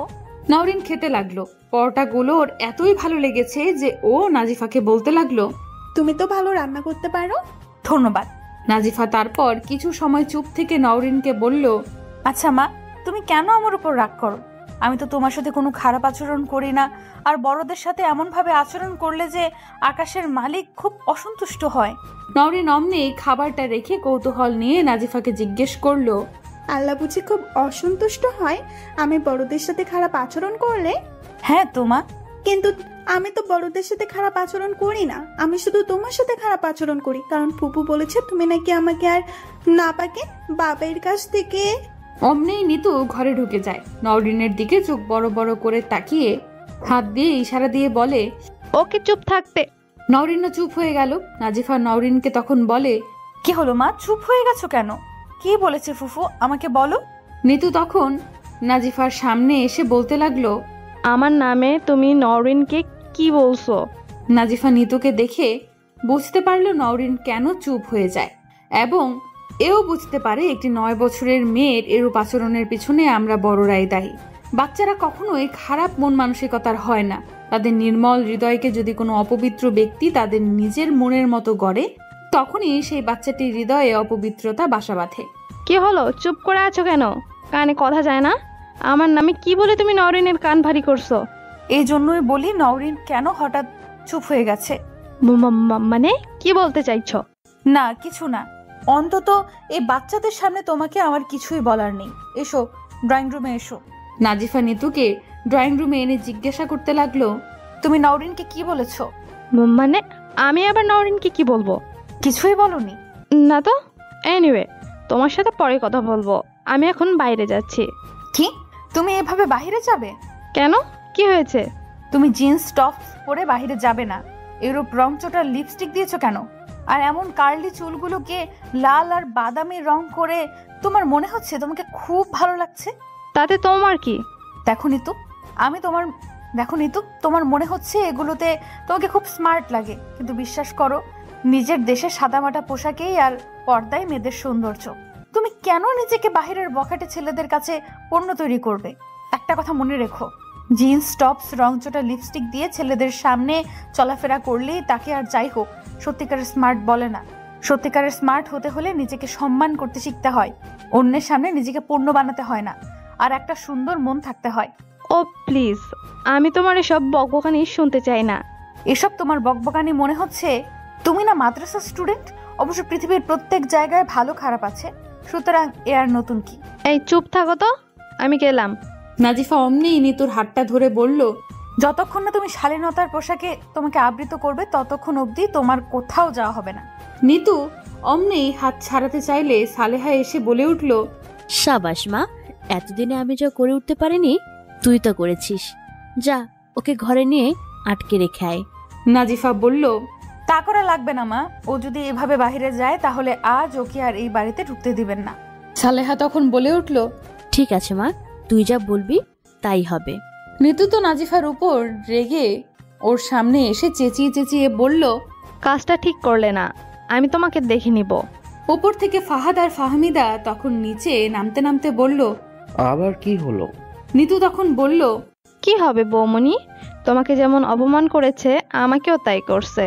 নওরিন খেতে লাগলো। পরোটাগুলো ওর এতই ভালো লেগেছে যে ও নাজিফাকে বলতে লাগলো, তুমি তো ভালো রান্না করতে পারো। ধন্যবাদ। নাজিফা তারপর কিছু সময় চুপ থেকে নওরিনকে বলল, আচ্ছা মা, তুমি কেন আমার উপর রাগ করো? আমি তো তোমার সাথে কোনো খারাপ আচরণ করি না। আর বড়দের সাথে এমন ভাবে আচরণ করলে যে আকাশের মালিক খুব অসন্তুষ্ট হয়। নওরিন অমনি খাবারটা রেখে কৌতূহল নিয়ে নাজিফাকে জিজ্ঞেস করলো, আল্লাহ বুঝি খুব অসন্তুষ্ট হয় আমি বড়দের সাথে খারাপ আচরণ করলে? হ্যাঁ তো মা। কিন্তু আমি তো বড়দের সাথে খারাপ আচরণ করি না, আমি শুধু তোমার সাথে খারাপ আচরণ করি, কারণ ফুপু বলেছে তুমি নাকি আমাকে আর না পাকে বাবার কাছ থেকে। অমনি নিতু ঘরে ঢুকে যায়। নওরিনের দিকে চোখ বড় বড় করে তাকিয়ে হাত দিয়ে ইশারা দিয়ে বলে, ওকে চুপ থাকতে। নওরিনও চুপ হয়ে গেল। নাজিফা নওরিনকে তখন বলে, কি হলো মা, চুপ হয়ে গেছো কেন? কি বলেছে ফুফু, আমাকে বলো। নিতু তখন নাজিফার সামনে এসে বলতে লাগলো, আমার নামে তুমি নওরিনকে কি বলছো? নাজিফা নিতুকে দেখে বুঝতে পারলো নওরিন কেন চুপ হয়ে যায়, এবং এও বুঝতে পারে একটি 9 বছরের মেয়ের এরূপ আচরণের পিছনে আমরা বড়রাই দায়ী। বাচ্চারা কখনোই খারাপ মন মানসিকতার হয় না। তাদের নির্মল হৃদয়কে যদি কোনো অপবিত্র ব্যক্তি তাদের নিজের মনের মতো গড়ে, তখনই সেই বাচ্চাটির হৃদয়ে অপবিত্রতা বাসা বাঁধে। কি হলো, চুপ করে আছো কেন? কানে কথা যায় না? আমার নামে কি বলে তুমি নওরিনের কান ভারী করছো? এই জন্যই বলি নওরিন কেন হঠাৎ চুপ হয়ে গেছে। মানে কি বলতে চাইছো? না কিছু না, অন্তত এই বাচ্চাদের সামনে তোমাকে আমার কিছুই বলার নেই। এসো ড্রয়িং রুমে এসো। নাজিফা নিতুকে ড্রয়িং রুমে এনে জিজ্ঞাসা করতে লাগলো, তুমি নওরিনকে কি বলেছো? মানে আমি আবার নওরিনকে কি বলবো? কিছুই বলনি? না তো। এনিওয়ে, তোমার সাথে পরে কথা বলবো, আমি এখন বাইরে যাচ্ছি। কি, তুমি এভাবে বাইরে যাবে? কেন, কি হয়েছে? তুমি জিন্স টপ পরে বাইরে যাবে না। এরূপ রংচটা লিপস্টিক দিয়েছো কেন? আর এমন কার্লি চুলগুলোকে লাল আর বাদামি রং করে তোমার মনে হচ্ছে তোমাকে খুব ভালো লাগছে। তাতে তোমার কি? দেখো নিতু, তোমার মনে হচ্ছে এগুলোতে তোমাকে খুব স্মার্ট লাগে, কিন্তু বিশ্বাস করো, নিজের দেশের সাদামাটা পোশাকেই আর পর্দায় মেয়েদের সৌন্দর্য। তুমি কেন নিজেকে বাহিরের বখাটে ছেলেদের কাছে পণ্য তৈরি করবে? একটা কথা মনে রেখো, জিন্স টপস রংচটা লিপস্টিক দিয়ে ছেলেদের সামনে চলাফেরা করলেই তাকে আর যাই হোক সত্যিকারের স্মার্ট বলে না। সত্যিকারের স্মার্ট হতে হলে নিজেকে সম্মান করতে শিখতে হয়, অন্যের সামনে নিজেকে পণ্য বানাতে হয় না, আর একটা সুন্দর মন থাকতে হয়। ও প্লিজ, আমি তোমার এসব বকবকানি শুনতে চাই না। এসব তোমার বকবকানি মনে হচ্ছে? তুমি না মাদ্রাসা স্টুডেন্ট? অবশ্য পৃথিবীর প্রত্যেক জায়গায় ভালো খারাপ আছে, সুতরাং এ আর নতুন কি। এই চুপ থাকো তো, আমি গেলাম। নাজিফা অমনি নিতুর হাতটা ধরে বলল, যতক্ষণ না তুমি শালীনতার পোশাকে তোমাকে আবৃত করবে ততক্ষণ অবধি তোমার কোথাও যাওয়া হবে না। নিতু অমনি হাত ছাড়াতে চাইলে সালেহা এসে বলে উঠল, সাবাস মা, এতদিনে আমি যা করে উঠতে পারিনি তুই তো করেছিস। যা, ওকে ঘরে নিয়ে আটকে রেখে আয়। নাজিফা বলল, তা করা লাগবে না মা, ও যদি এভাবে বাইরে যায় তাহলে আজ ওকে আর এই বাড়িতে ঢুকতে দিবেন না। সালেহা তখন বলে উঠল, ঠিক আছে মা, তুই যা বলবি তাই হবে। নিতু তো নাজিফার উপর রেগে ওর সামনে এসে চেঁচিয়ে চেঁচিয়ে বলল, কাজটা ঠিক করলে না, আমি তোমাকে দেখে নিব। উপর থেকে ফাহাদ আর ফাহমিদা তখন নিচে নামতে নামতে বলল, আবার কি হলো? নিতু তখন বলল, কি হবে বৌমনি, তোমাকে যেমন অপমান করেছে আমাকেও তাই করছে,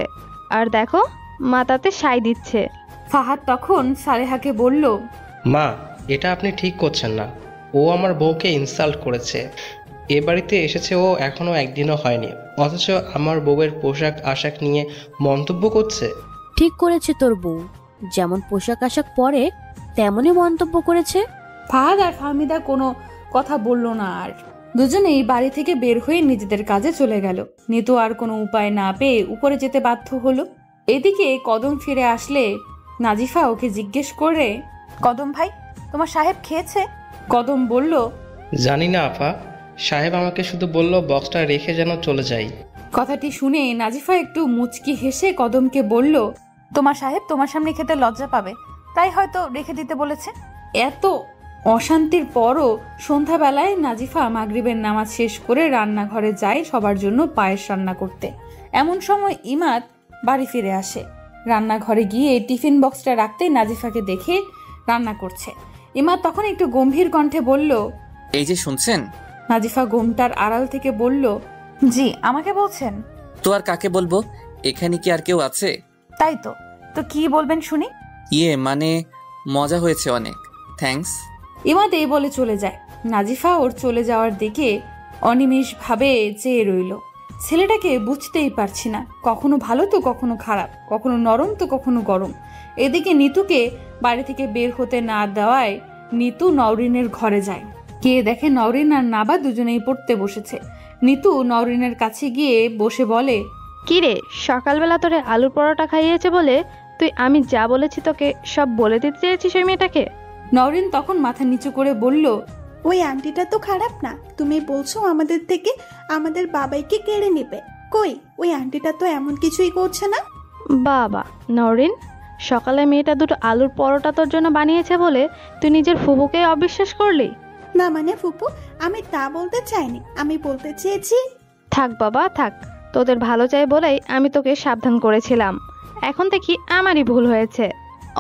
আর দেখো মাথাতে সাই দিচ্ছে। ফাহাদ তখন সালেহাকে বলল, মা, এটা আপনি ঠিক করছেন না। ও আমার বউকে ইনসাল্ট করেছে। এ বাড়িতে এসেছে ও এখনো একদিনও হয়নি, অথচ আমার বউয়ের পোশাক আশাক নিয়ে মন্তব্য করছে। ঠিক করেছে তোর বউ, যেমন পোশাক আশাক পরে তেমনই মন্তব্য করেছে। ফাহাদ আর ফাহমিদা কোনো কথা বলল না। আর দুজনেই বাড়ি থেকে বের হয়ে নিজেদের কাজে চলে গেল। নিতু আর কোনো উপায় না পেয়ে উপরে যেতে বাধ্য হলো। এদিকে কদম ফিরে আসলে নাজিফা ওকে জিজ্ঞেস করে, কদম ভাই, তোমার সাহেব খেয়েছে? কদম বলল, জানি না আপা, সাহেব আমাকে শুধু বলল বক্সটা রেখে যেন চলে যাই। কথাটি শুনে নাজিফা একটু মুচকি হেসে কদমকে বলল, তোমার সাহেব তোমার সামনে খেতে লজ্জা পাবে, তাই হয়তো রেখে দিতে বলেছে। এত অশান্তির পরও সন্ধ্যাবেলায় নাজিফা মাগরিবের নামাজ শেষ করে রান্নাঘরে যায় সবার জন্য পায়েস রান্না করতে। এমন সময় ইমাদ বাড়ি ফিরে আসে। রান্নাঘরে গিয়ে টিফিন বক্সটা রাখতে নাজিফাকে দেখে রান্না করছে। ইমাদ তখন একটু গম্ভীর কণ্ঠে বলল, এই যে শুনছেন? নাজিফা ঘোমটার আড়াল থেকে বলল, জি, আমাকে বলছেন? তো আর কাকে বলবো, এখানে কি আর কেউ আছে? তাই তো। তো কি বলবেন শুনি? মানে মজা হয়েছে অনেক, থ্যাঙ্কস। ইমাদ এই বলে চলে যায়। নাজিফা ওর চলে যাওয়ার দিকে অনিমেষ ভাবে চেয়ে রইল। ছেলেটাকে বুঝতেই পারছি না, কখনো ভালো তো কখনো খারাপ, কখনো নরম তো কখনো গরম। এদিকে নিতুকে বাড়ি থেকে বের হতে না দেওয়ায় নিতু নওরিনের ঘরে যায়। গিয়ে দেখে নওরিন আর নাবা দুজনেই পড়তে বসেছে। নিতু নওরিনের কাছে গিয়ে বসে বলে, কি রে, সকালবেলা তোরে আলুর পরোটা খাইয়েছে বলে তুই আমি যা বলেছি তোকে সব বলে দিতে চেয়েছিস ওই মেয়েটাকে? নওরিন তখন মাথা নিচু করে বলল, ওই আন্টিটা তো খারাপ না, তুমি বলছো আমাদের থেকে আমাদের বাবাইকে কেড়ে নেবে। কই, ওই আন্টিটা তো এমন কিছুই করছে না। বাবা নওরিন, সকালে মেয়েটা দুটো আলুর পরোটা তোর জন্য বানিয়েছে বলে তুই নিজের ফুফুকে অবিশ্বাস করলি? না মানে ফুপু, আমি তা বলতে চাইনি, আমি বলতে চেয়েছি। থাক বাবা থাক, তোদের ভালো চাই বলেই আমি তোকে সাবধান করেছিলাম। এখন দেখি আমারই ভুল হয়েছে।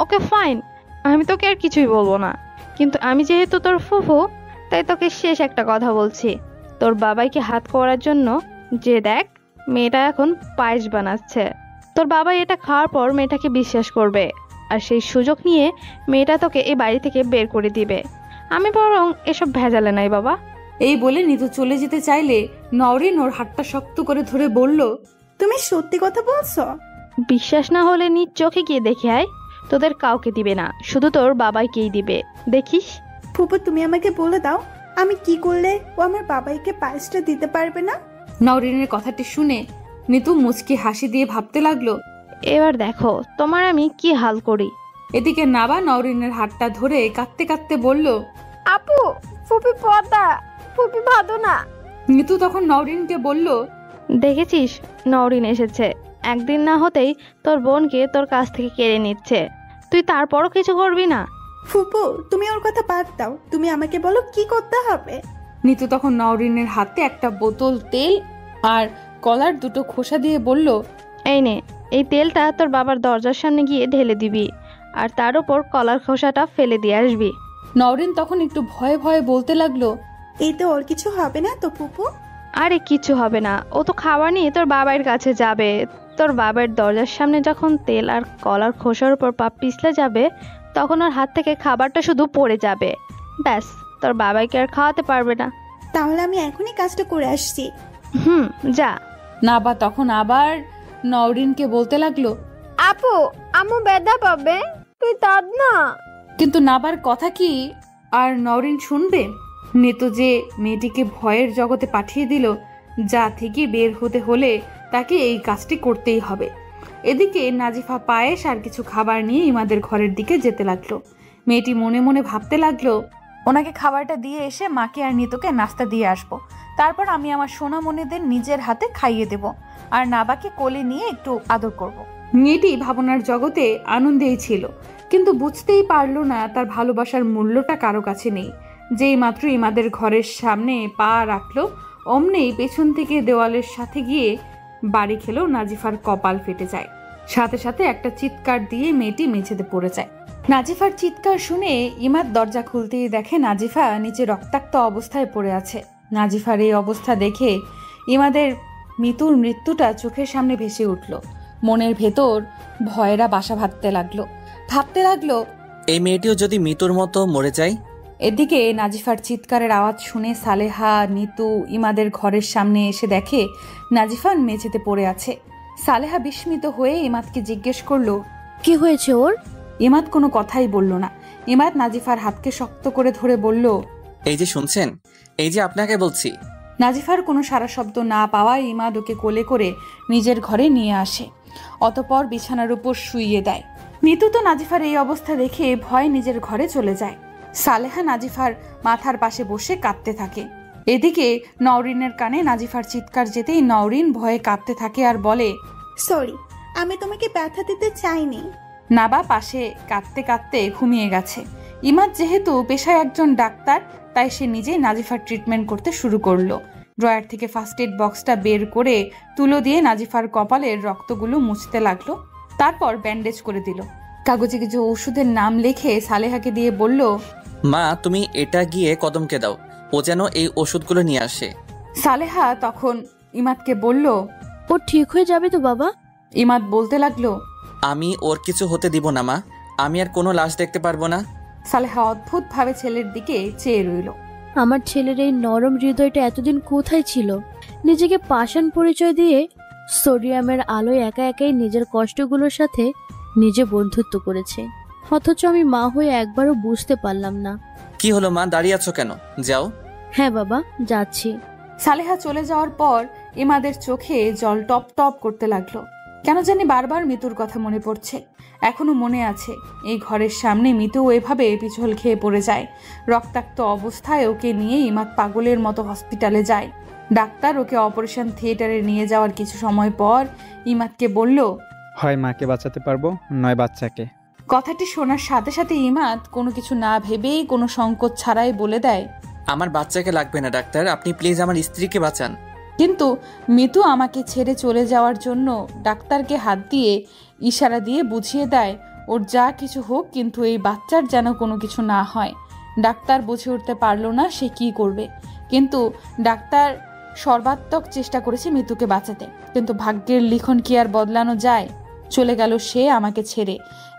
ওকে ফাইন, আমি তোকে আর কিছুই বলবো না, কিন্তু আমি যেহেতু তোর ফুফু তাই তোকে শেষ একটা কথা বলছি। তোর বাবাইকে হাত করার জন্য যে দেখ মেয়েটা এখন পায়েস বানাচ্ছে। তোর বাবা এটা খাওয়ার পর মেয়েটাকে বিশ্বাস করবে, আর সেই সুযোগ নিয়ে মেয়েটা তোকে এই বাড়ি থেকে বের করে দিবে। আমি বরং এসব ভেজালে নাই বাবা। এই বলে নিতু চলে যেতে চাইলে নওরিন ওর হাতটা শক্ত করে ধরে বলল, তুমি সত্যি কথা বলছো? বিশ্বাস না হলে নিজ চোখে গিয়ে দেখে আয়, তোদের কাউকে দিবে না, শুধু তোর বাবাইকেই দিবে, দেখিস। ফুপু তুমি আমাকে বলে দাও, আমি কি করলে ও আমার বাবাইকে পায়েসটা দিতে পারবে না? নওরিনের কথাটি শুনে নিতু মুচকি হাসি দিয়ে ভাবতে লাগলো, এবার দেখো তোমার আমি কি হাল করি। এদিকে নাবা নওরিনের হাতটা ধরে কাঁদতে কাঁদতে বলল, আপু, ফুপি পদা, ফুপি ভাদো না। নিতু তখন নওরিনকে বলল, দেখেছিস নওরিন এসেছে, একদিন না হতেই তোর বোনকে তোর কাছ থেকে কেড়ে নিচ্ছে, তুই তারপরও কিছু করবি না? ফুপু তুমি ওর কথা বাদ দাও, তুমি আমাকে বলো কি করতে হবে। নিতু তখন নওরিনের হাতে একটা বোতল তেল আর কলার দুটো খোসা দিয়ে বলল, এই নে, এই তেলটা তোর বাবার দরজার সামনে গিয়ে ঢেলে দিবি, আর তার উপর কলার খোসাটা ফেলে দিয়ে আসবি। নওরিন তখন একটু ভয়ে ভয়ে বলতে লাগলো, এতে ওর কিছু হবে না তো ফুপু? আরে কিছু হবে না, ও তো খাবার নিয়ে তোর বাবার কাছে যাবে। তোর বাবার দরজার সামনে যখন তেল আর কলার খোসার উপর পা পিছলে যাবে তখন ওর হাত থেকে খাবারটা শুধু পড়ে যাবে, ব্যাস তোর বাবাকে আর খাওয়াতে পারবে না। তাহলে আমি এখনই কাজটা করে আসছি। যা। নাবা তখন আবার নওরিনকে বলতে লাগলো, আপু, আম্মু বেদা পাবে, তুই তাদ না। কিন্তু নাবার কথা কি আর নওরিন শুনবে? নিতু যে মেয়েটিকে ভয়ের জগতে পাঠিয়ে দিল, যা থেকে বের হতে হলে তাকে এই কাজটি করতেই হবে। এদিকে নাজিফা পায়েস আর কিছু খাবার নিয়ে ইমাদের ঘরের দিকে যেতে লাগলো। মেয়েটি মনে মনে ভাবতে লাগলো, ওনাকে খাবারটা দিয়ে এসে মাকে আর নিতুকে নাস্তা দিয়ে আসবো, তারপর আমি আমার সোনামণিদের নিজের হাতে খাইয়ে দেব, আর নাবাকে কোলে নিয়ে একটু আদর করব। মেয়েটি ভাবনার জগতে আনন্দেই ছিল, কিন্তু বুঝতেই পারলো না তার ভালোবাসার মূল্যটা কারো কাছে নেই। যেই মাত্র ইমাদের ঘরের সামনে পা রাখলো অমনেই পেছন থেকে দেওয়ালের সাথে গিয়ে বাড়ি খেলো নাজিফার কপাল ফেটে যায়। সাথে সাথে একটা চিৎকার দিয়ে মেয়েটি মেঝেতে পড়ে যায়। নাজিফার চিৎকার শুনে ইমাদ দরজা খুলতেই দেখে নাজিফা নিচে রক্তাক্ত অবস্থায় পড়ে আছে। নাজিফার এই অবস্থা দেখে ইমাদের মিতুর মৃত্যুটা চোখের সামনে ভেসে উঠল। মনের ভেতর ভয়েরা বাসা ভাবতে লাগলো এই মেয়েটিও যদি মিতুর মতো মরে যায়। এদিকে নাজিফার চিৎকারের আওয়াজ শুনে সালেহা, নিতু ইমাদের ঘরের সামনে এসে দেখে নাজিফা মেঝেতে পড়ে আছে। সালেহা বিস্মিত হয়ে ইমাদকে জিজ্ঞেস করলো, কি হয়েছে ওর? ইমাদ কোনো কথাই বলল না। ইমাদ নাজিফার হাতকে শক্ত করে ধরে বলল, এই যে শুনছেন, এই যে আপনাকে বলছি। নাজিফার কোনো সারা শব্দ না পাওয়ায় ইমাদ ওকে কোলে করে নিজের ঘরে নিয়ে আসে, অতপর বিছানার উপর শুইয়ে দেয়। মিতু তো নাজিফার এই অবস্থা দেখে ভয় নিজের ঘরে চলে যায়। সালেহা নাজিফার মাথার পাশে বসে কাঁদতে থাকে। এদিকে নওরিনের কানে নাজিফার চিৎকার যেতেই নওরিন ভয়ে কাঁদতে থাকে আর বলে, সরি, আমি তোমাকে ব্যথা দিতে চাইনি। নাবা পাশে কাঁদতে কাঁদতে ঘুমিয়ে গেছে। ইমাদ যেহেতু পেশায় একজন ডাক্তার, তাই সে নিজেই নাজিফার ট্রিটমেন্ট করতে শুরু করলো। ড্রয়ার থেকে ফার্স্ট এড বক্সটা বের করে তুলো দিয়ে নাজিফার কপালের রক্তগুলো মুছতে লাগলো, তারপর ব্যান্ডেজ করে দিল। কাগজে কিছু ওষুধের নাম লিখে সালেহাকে দিয়ে বলল, মা তুমি এটা গিয়ে কদমকে দাও, ও যেন এই ওষুধগুলো নিয়ে আসে। সালেহা তখন ইমাদকে বলল, ও ঠিক হয়ে যাবে তো বাবা? ইমাদ বলতে লাগলো, আমি ওর কিছু হতে দিব না মা, আমি আর কোনো লাশ দেখতে পারবো না। সালেহা অদ্ভুতভাবে ছেলের দিকে চেয়ে রইল। আমার ছেলের এই নরম হৃদয়টা এতদিন কোথায় ছিল? নিজেকে পাষাণ পরিচয় দিয়ে সোডিয়ামের আলোয় একা একাই নিজের কষ্টগুলোর সাথে নিজে বন্ধুত্ব করেছে, অথচ আমি মা হয়ে একবারও বুঝতে পারলাম না। কি হলো মা, দাঁড়িয়ে আছো কেন? যাও। হ্যাঁ বাবা, যাচ্ছি। সালেহা চলে যাওয়ার পর ইমাদের চোখে জল টপ টপ করতে লাগলো। কেন জানি বারবার মিতুর কথা মনে পড়ছে। এখনো মনে আছে এই ঘরের সামনে মিতু এভাবে পিছল খেয়ে পড়ে যায়। রক্তাক্ত অবস্থায় ওকে নিয়ে ইমাদ পাগলের মতো হসপিটালে যায়। ডাক্তার ওকে অপারেশন থিয়েটারে নিয়ে যাওয়ার কিছু সময় পর ইমাদকে বলল, হয় মাকে বাঁচাতে পারবো, নয় বাচ্চাকে। কথাটি শোনার সাথে সাথে ইমাদ কোনো কিছু না ভেবেই কোনো সংকোচ ছাড়াই বলে দেয়, আমার বাচ্চাকে লাগবে না ডাক্তার, আপনি প্লিজ আমার স্ত্রীকে বাঁচান। কিন্তু মিতু আমাকে ছেড়ে চলে যাওয়ার জন্য ডাক্তারকে হাত দিয়ে ইশারা দিয়ে বুঝিয়ে দেয় ওর যা কিছু হোক, কিন্তু এই বাচ্চার যেন কোনো কিছু না হয়। ডাক্তার বুঝে উঠতে পারলো না সে কি করবে, কিন্তু ডাক্তার সর্বাত্মক চেষ্টা করেছে মিতুকে বাঁচাতে। কিন্তু ভাগ্যের লিখন কি আর বদলানো যায়? চলে গেল সে আমাকে ছেড়ে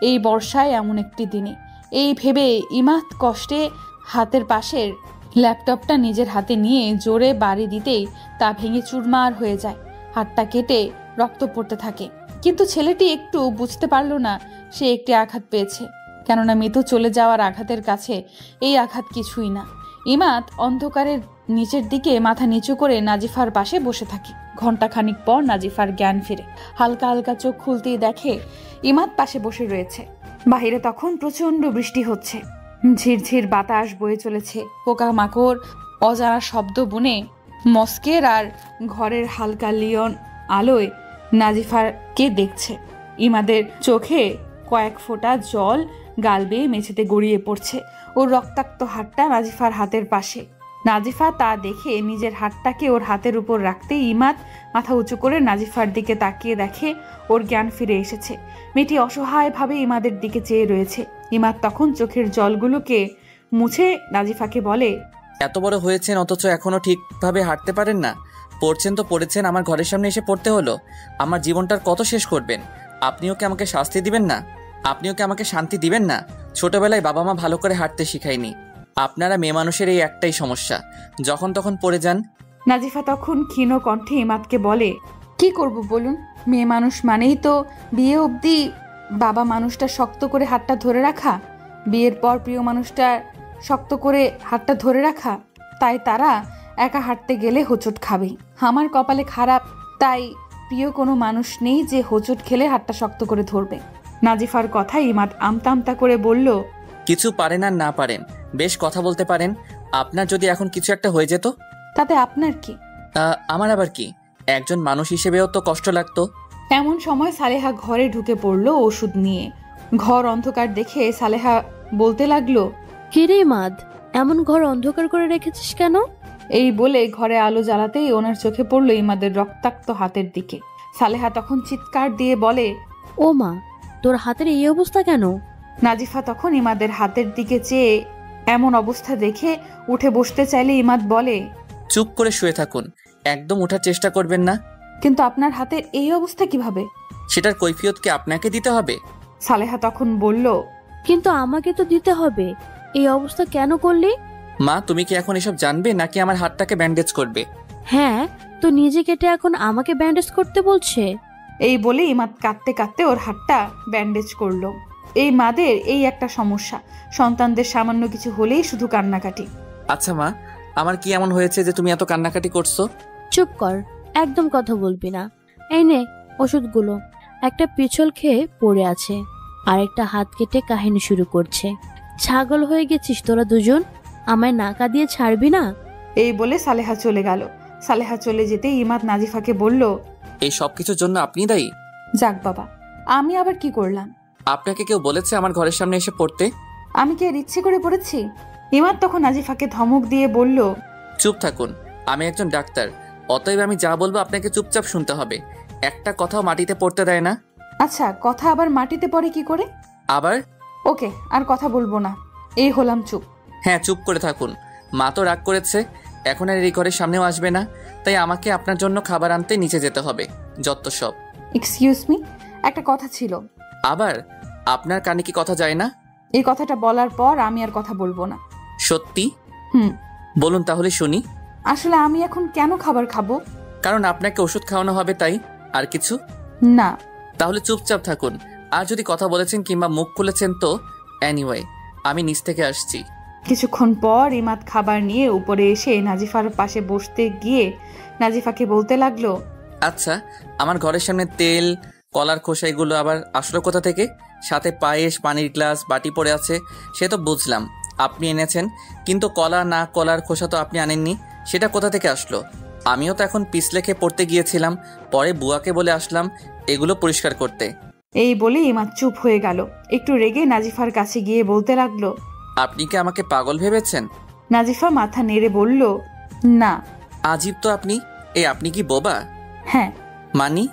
এই বর্ষায় এমন একটি দিনে। এই ভেবে ইমাদ কষ্টে হাতের পাশের ল্যাপটপটা নিজের হাতে নিয়ে জোরে বাড়ি দিতেই তা ভেঙে চুরমার হয়ে যায়। হাতটা কেটে রক্ত পড়তে থাকে। কিন্তু ছেলেটি একটু বুঝতে পারল না সে একটি আঘাত পেয়েছে, কেননা মিতু চলে যাওয়ার আঘাতের কাছে এই আঘাত কিছুই না। ইমাদ অন্ধকারের নিচের দিকে মাথা নিচু করে নাজিফার পাশে বসে থাকে। ঘণ্টাখানিক পর নাজিফার জ্ঞান ফিরে। হালকা হালকা চোখ খুলতেই দেখে ইমাদ পাশে বসে রয়েছে। বাহিরে তখন প্রচন্ড বৃষ্টি হচ্ছে। ঝিরঝির বাতাস বয়ে চলেছে। পোকামাকড় অজানা শব্দ বুনে মস্কের আর ঘরের হালকা লিয়ন আলোয় নাজিফারকে দেখছে। ইমাদের চোখে কয়েক ফোঁটা জল গাল বেয়ে মেঝেতে গড়িয়ে পড়ছে। ওর রক্তাক্ত হাতটা নাজিফার হাতের পাশে। নাজিফা তা দেখে নিজের হাতটাকে ওর হাতের উপর রাখতেই ইমাদ মাথা উঁচু করে নাজিফার দিকে তাকিয়ে দেখে ওর জ্ঞান ফিরে এসেছে। মেয়েটি অসহায়ভাবে ইমাদের দিকে চেয়ে রয়েছে। ইমাদ তখন চোখের জলগুলোকে মুছে নাজিফাকে বলে, এত বড় হয়েছেন অথচ এখনো ঠিকভাবে হাঁটতে পারেন না। পড়ছেন তো পড়েছেন, আমার ঘরের সামনে এসে পড়তে হলো। আমার জীবনটার কত শেষ করবেন? আপনিও কি আমাকে শাস্তি দিবেন না? আপনিও কি আমাকে শান্তি দিবেন না? ছোটবেলায় বাবা মা ভালো করে হাঁটতে শিখায়নি। আপনারা মেয়ে মানুষের এই একটাই সমস্যা, যখন তখন পড়ে যান। নাজিফা তখন ক্ষীণ কণ্ঠে ইমাদকে বলে, কি করব বলুন? মেয়ে মানুষ মানেই তো বিয়ে অবধি বাবা মানুষটা শক্ত করে হাতটা ধরে রাখা, বিয়ের পর প্রিয় মানুষটা শক্ত করে হাতটা ধরে রাখা। তাই তারা একা হাঁটতে গেলে হোঁচট খাবেই। আমার কপালে খারাপ, তাই প্রিয় কোনো মানুষ নেই যে হোঁচট খেলে হাতটা শক্ত করে ধরবে। নাজিফার কথায় ইমাদ আমতা আমতা করে বলল, কিছু পারেন আর না পারেন, বেশ কথা বলতে পারেন। আপনার যদি এখন কিছু একটা হয়ে যেত, তাতে আপনার কি? আমার আবার কি? একজন মানুষ হিসেবেও তো কষ্ট লাগতো। এমন সময় সালেহা ঘরে ঢুকে পড়লো ওষুধ নিয়ে। ঘর অন্ধকার দেখে সালেহা বলতে লাগলো, কিরে মাদ, এমন ঘর অন্ধকার করে রেখেছিস কেন? এই বলে ঘরে আলো জ্বালাতেই ওনার চোখে পড়লো ইমাদের রক্তাক্ত হাতের দিকে। সালেহা তখন চিৎকার দিয়ে বলে, ও মা, তোর হাতের এই অবস্থা কেন? নাজিফা তখন ইমাদের হাতের দিকে চেয়ে এমন অবস্থা দেখে উঠে বসতে চাইলে ইমাদ বলে, চুপ করে শুয়ে থাকুন, একদম ওঠার চেষ্টা করবেন না। কিন্তু আপনার হাতের এই অবস্থা কিভাবে? সেটার কৈফিয়ত কি আপনাকে দিতে হবে? সালেহা তখন বলল, কিন্তু আমাকে তো দিতে হবে। এই অবস্থা কেন করলি? মা তুমি কি এখন এসব জানবে নাকি আমার হাতটাকে ব্যান্ডেজ করবে? হ্যাঁ, তো নিজে কেটে এখন আমাকে ব্যান্ডেজ করতে বলছে। এই বলে ইমাদ কাঁদতে কাঁদতে ওর হাতটা ব্যান্ডেজ করলো। এই মাদের এই একটা সমস্যা, সন্তানদের সামান্য কিছু হলেই শুধু কান্নাকাটি। আচ্ছা মা, আমার কি এমন হয়েছে যে তুমি এত কান্নাকাটি করছো? চুপ কর, একদম কথা বলবি না। এই নে ওষুধগুলো। একটা পিছল খেয়ে পড়ে আছে, আর একটা হাত কেটে কাহিনী শুরু করছে। ছাগল হয়ে গেছিস তোরা দুজন, আমায় নাকা দিয়ে ছাড়বি না? এই বলে সালেহা চলে গেল। সালেহা চলে যেতে ইমাদ নাজিফাকে বলল, এই সব কিছুর জন্য আপনি দায়ী? যাক বাবা, আমি আবার কি করলাম? আপনাকে কেউ বলেছে আমার ঘরের সামনে এসে পড়তে? আমি কি আর ইচ্ছে করে পড়েছি? ইমাদ তখন নাজিফাকে ধমক দিয়ে বলল, চুপ থাকুন, আমি একজন ডাক্তার, অতএব আমি যা বলবো আপনাকে চুপচাপ শুনতে হবে। একটা কথাও মাটিতে পড়তে দেয় না। আচ্ছা, কথা আবার মাটিতে পড়ে কি করে? আবার? ওকে, আর কথা বলবো না, এই হলাম চুপ। হ্যাঁ, চুপ করে থাকুন। মা তো রাগ করেছে, এখন আর এই ঘরের সামনেও আসবে না, তাই আমাকে আপনার জন্য খাবার আনতে নিচে যেতে হবে। যত সব। এক্সকিউজ মি, একটা কথা ছিল। আবার? আপনার কানে কি কথা যায় না? এই কথাটা বলার পর আমি আর কথা বলবো না। সত্যি? হুম। বলুন তাহলে শুনি। আসলে আমি এখন কেন খাবার খাবো? কারণ আপনাকে ওষুধ খাওয়ানো হবে তাই। আর কিছু না। তাহলে চুপচাপ থাকুন। আর যদি কথা বলেছেন কিংবা মুখ খুলেছেন তো এনিওয়ে, আমি নিচ থেকে আসছি। কিছুক্ষণ পর ইমাদ খাবার নিয়ে উপরে এসে নাজিফার পাশে বসতে গিয়ে নাজিফাকে বলতে লাগলো, আচ্ছা, আমার ঘরের সামনে তেল, কলার খোসা এগুলো আবার আসলো কোথা থেকে? সাথে পায়েস, পানির গ্লাস, বাটি পড়ে আছে, সে তো বুঝলাম আপনি এনেছেন, কিন্তু কলা না কলার খোসা তো আপনি আনেননি, সেটা কোথা থেকে আসলো? আমিও তো এখন পিছলেখে পড়তে গিয়েছিলাম, পরে বুয়াকে বলে আসলাম এগুলো পরিষ্কার করতে। এই বলে ইমাদ চুপ হয়ে গেল। একটু রেগে নাজিফার কাছে গিয়ে বলতে লাগলো, আপনি কি আমাকে পাগল ভেবেছেন? নাজিফা মাথা নেড়ে বলল, না। আজীব তো আপনি। আপনি কি বোবা? হ্যাঁ। মানি,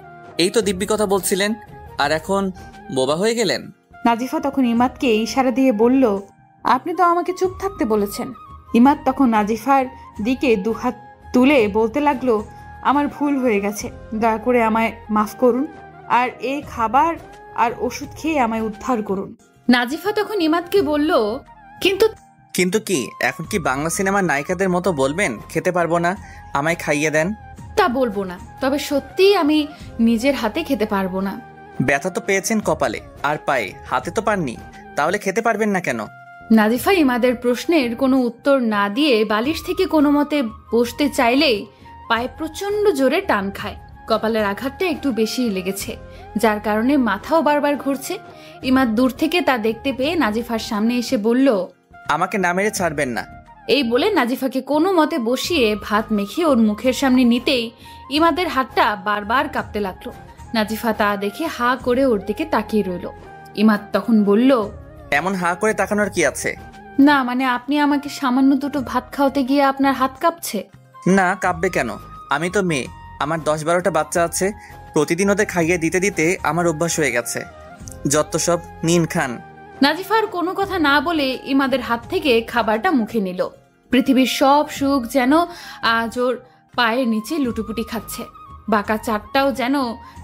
এই তো দিব্যি কথা বলছিলেন, আর এখন বোবা হয়ে গেলেন? নাজিফা তখন ইমাদকে ইশারা দিয়ে বলল, আপনি তো আমাকে চুপ থাকতে বলেছেন। ইমাদ তখন নাজিফার দিকে দুহাত তুলে বলতে লাগলো, আমার ভুল হয়ে গেছে, দয়া করে আমায় মাফ করুন, আর এই খাবার আর ওষুধ খেয়ে আমায় উদ্ধার করুন। নাজিফা তখন ইমাদকে বলল, কিন্তু কি এখন কি বাংলা সিনেমার নায়িকাদের মতো বলবেন খেতে পারবো না, আমায় খাইয়ে দেন? তা বলবো না, তবে সত্যিই আমি নিজের হাতে খেতে পারবো না। ব্যথা তো পেয়েছেন কপালে আর পায়ে, হাতে তো পাননি, তাহলে খেতে পারবেন না কেন? নাজিফা ইমাদের প্রশ্নের কোনো উত্তর না দিয়ে বালিশ থেকে কোনো মতে বসতে চাইলেই পায়ে প্রচন্ড জোরে টান খায়। কপালের আঘাতটা একটু বেশিই লেগেছে, যার কারণে মাথাও বারবার ঘুরছে। ইমাদ দূর থেকে তা দেখতে পেয়ে নাজিফার সামনে এসে বলল, আমাকে না মেরে ছাড়বেন না। এই বলে নাজিফাকে কোনো মতে বসিয়ে ভাত মেখে ওর মুখের সামনে নিতেই ইমাদের হাতটা বারবার কাঁপতে লাগলো। নাজিফা তা দেখে হা করে ওর দিকে তাকিয়ে রইল। ইমাদ তখন বলল, এমন হা করে তাকানোর কি আছে? না মানে আপনি আমাকে সামান্য দুটো ভাত খাওয়াতে গিয়ে আপনার হাত কাঁপছে? না, কাঁপবে কেন? আমি তো মেয়ে, আমার 10-12টা বাচ্চা আছে, প্রতিদিন ওদের খাইয়ে দিতে দিতে আমার অভ্যাস হয়ে গেছে। যত সব, নিন খান। নাজিফার কোনো কথা না বলে ইমাদের হাত থেকে খাবারটা মুখে নিল। পৃথিবীর সব সুখ যেন আজ ওর পায়ের নিচে লুটুপুটি খাচ্ছে। বাঁকা চারটাও যেন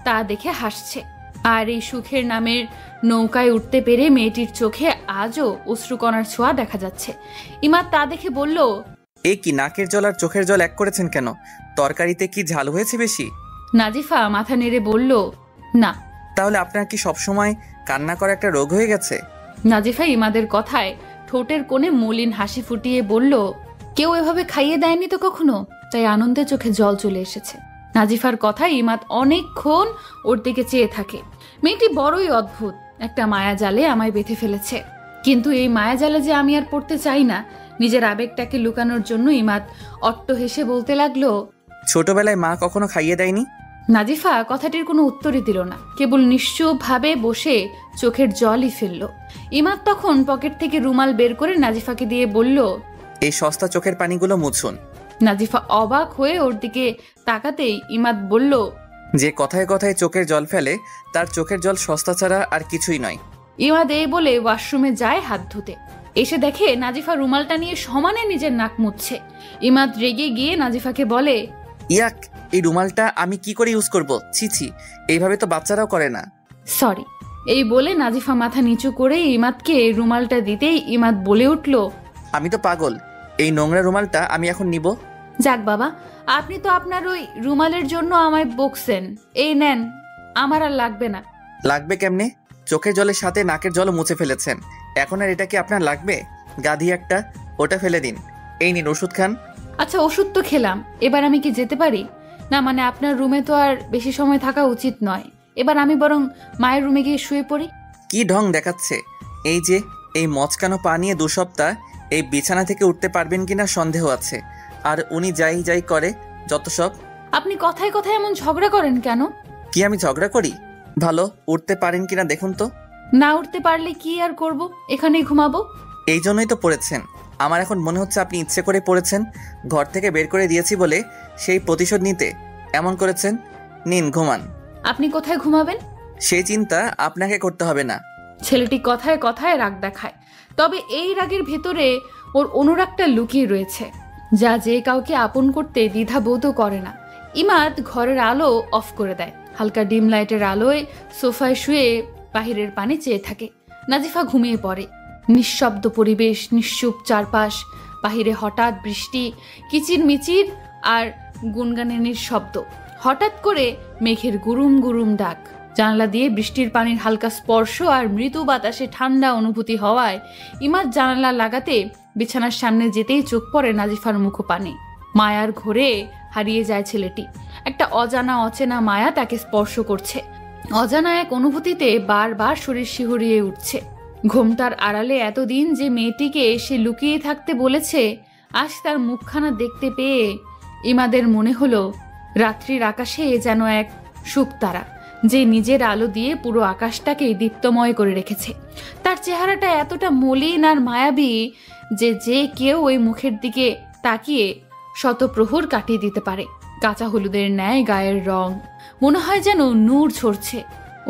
তা দেখে হাসছে। আর এই সুখের নামের নৌকায় উঠতে পেরে মেয়েটির চোখে আজও অশ্রুকণার ছোঁয়া দেখা যাচ্ছে। ইমাদ তা দেখে বলল, এ কি, নাকের জল আর চোখের জল এক করেছেন কেন? তরকারিতে কি ঝাল হয়েছে বেশি? নাজিফা মাথা নেড়ে বলল, না। তাহলে আপনার কি সবসময় কান্না করা একটা রোগ হয়ে গেছে? নাজিফা ইমাদের কথায় ঠোঁটের কোণে মলিন হাসি ফুটিয়ে বলল, কেউ এভাবে খাইয়ে দেয়নি তো কখনো, তাই আনন্দে চোখে জল চলে এসেছে। নাজিফার কথায় ইমাদ অনেকক্ষণ ওর দিকে চেয়ে থাকে। মেয়েটি বড়ই অদ্ভুত, একটা মায়াজালে আমায় বেঁধে ফেলেছে, কিন্তু এই মায়াজালে যে আমি আর পড়তে চাই না। নিজের আবেগটাকে লুকানোর জন্য ইমাদ অট্ট হেসে বলতে লাগলো, ছোটবেলায় মা কখনো খাইয়ে দেয়নি? নাজিফা কথাটির কোনো উত্তরই দিল না, কেবল নিশ্চুপভাবে বসে চোখের জলই ফেলল। ইমাদ তখন পকেট থেকে রুমাল বের করে নাজিফাকে দিয়ে বলল, এই সস্তা চোখের পানিগুলো মুছুন। নাজিফা অবাক হয়ে ওর দিকে তাকাতেই ইমাদ বলল, যে কথায় কথায় চোখের জল ফেলে তার চোখের জল সস্তা ছাড়া আর কিছুই নয়। ইমাদ এই বলে ওয়াশরুমে যায় হাত ধুতে। এসে দেখে নাজিফা রুমালটা নিয়ে সমানে নিজের নাক মুছছে। ইমাদ রেগে গিয়ে নাজিফাকে বলে, ইয়াক, এই রুমালটা আমি কি করে ইউজ করব? ছি ছি, এইভাবে তো বাচ্চারাও করে না। সরি। এই বলে নাজিফা মাথা নিচু করে ইমাদকে রুমালটা দিতেই ইমাদ বলে উঠল, আমি তো পাগল, এই নোংরা রুমালটা আমি এখন নিব? যাক বাবা, আপনি তো আপনার ওই রুমালের জন্য আমায় বকছেন, এই নেন, আমার আর লাগবে না। লাগবে কেমনে? চোখের জলের সাথে নাকের জলও মুছে ফেলেছেন, এখন আর এটা কি আপনার লাগবে? গাধি একটা, ওটা ফেলে দিন। এই নিন ওষুধ খান। আচ্ছা ওষুধ তো খেলাম, এবার আমি কি যেতে পারি? না মানে আপনার রুমে তো আর বেশি সময় থাকা উচিত নয়, এবার আমি বরং মায়ের রুমে গিয়ে শুয়ে পড়ি। কি ঢং দেখাচ্ছে! এই যে এই মচকানো পা নিয়ে 2 সপ্তাহ এই বিছানা থেকে উঠতে পারবেন কিনা সন্দেহ আছে। আর উনি যাই করে যত সব। আপনি কথায় কথায় এমন ঝগড়া করেন কেন? কি আমি ঝগড়া করি? ভালো উঠতে পারেন কিনা দেখুন তো। না উঠতে পারলে কি আর করব, এখানেই ঘুমাবো। এই জন্যই তো পড়েছেন। আমার এখন মনে হচ্ছে আপনি ইচ্ছে করে পড়েছেন, ঘর থেকে বের করে দিয়েছি বলে সেই প্রতিশোধ নিতে এমন করেছেন। নিন ঘুমান। আপনি কোথায় ঘুমাবেন? সেই চিন্তা আপনাকে করতে হবে না। ছেলেটি কথায় কথায় রাগ দেখায়, তবে এই রাগের ভেতরে ওর অনুরাগটা লুকিয়ে রয়েছে, যা যে কাউকে আপন করতে দ্বিধাবোধও করে না। ইমাদ ঘরের আলো অফ করে দেয়। হালকা ডিম লাইটের আলোয় সোফায় শুয়ে বাহিরের পানে চেয়ে থাকে। নাজিফা ঘুমিয়ে পড়ে। নিঃশব্দ পরিবেশ, নিশ্চুপ চারপাশ। বাহিরে হঠাৎ বৃষ্টি, কিচিরমিচির আর গুনগানের শব্দ। হঠাৎ করে মেঘের গুরুম গুরুম ডাক। জানালা দিয়ে বৃষ্টির পানির হালকা স্পর্শ আর মৃদু বাতাসে ঠান্ডা অনুভূতি হওয়ায় ইমাদ জানালা লাগাতে বিছানার সামনে যেতেই চোখ পড়ে নাজিফার মুখপানে। মায়ার ঘোরে হারিয়ে যায় ছেলেটি। একটা অজানা অচেনা মায়া তাকে স্পর্শ করছে। অজানা এক অনুভূতিতে বারবার শরীর শিহরিয়ে উঠছে। ঘোমটার আড়ালে এতদিন যে মেয়েটিকে সে লুকিয়ে থাকতে বলেছে, আজ তার মুখখানা দেখতে পেয়ে ইমাদের মনে হলো রাত্রির আকাশে যেন এক শুকতারা, যে নিজের আলো দিয়ে পুরো আকাশটাকে দীপ্তময় করে রেখেছে। তার চেহারাটা এতটা মলিন আর মায়াবী যে যে কেউ ওই মুখের দিকে তাকিয়ে শতপ্রহর কাটিয়ে দিতে পারে। কাঁচা হলুদের ন্যায় গায়ের রং, মনে হয় যেন নূর ঝরছে।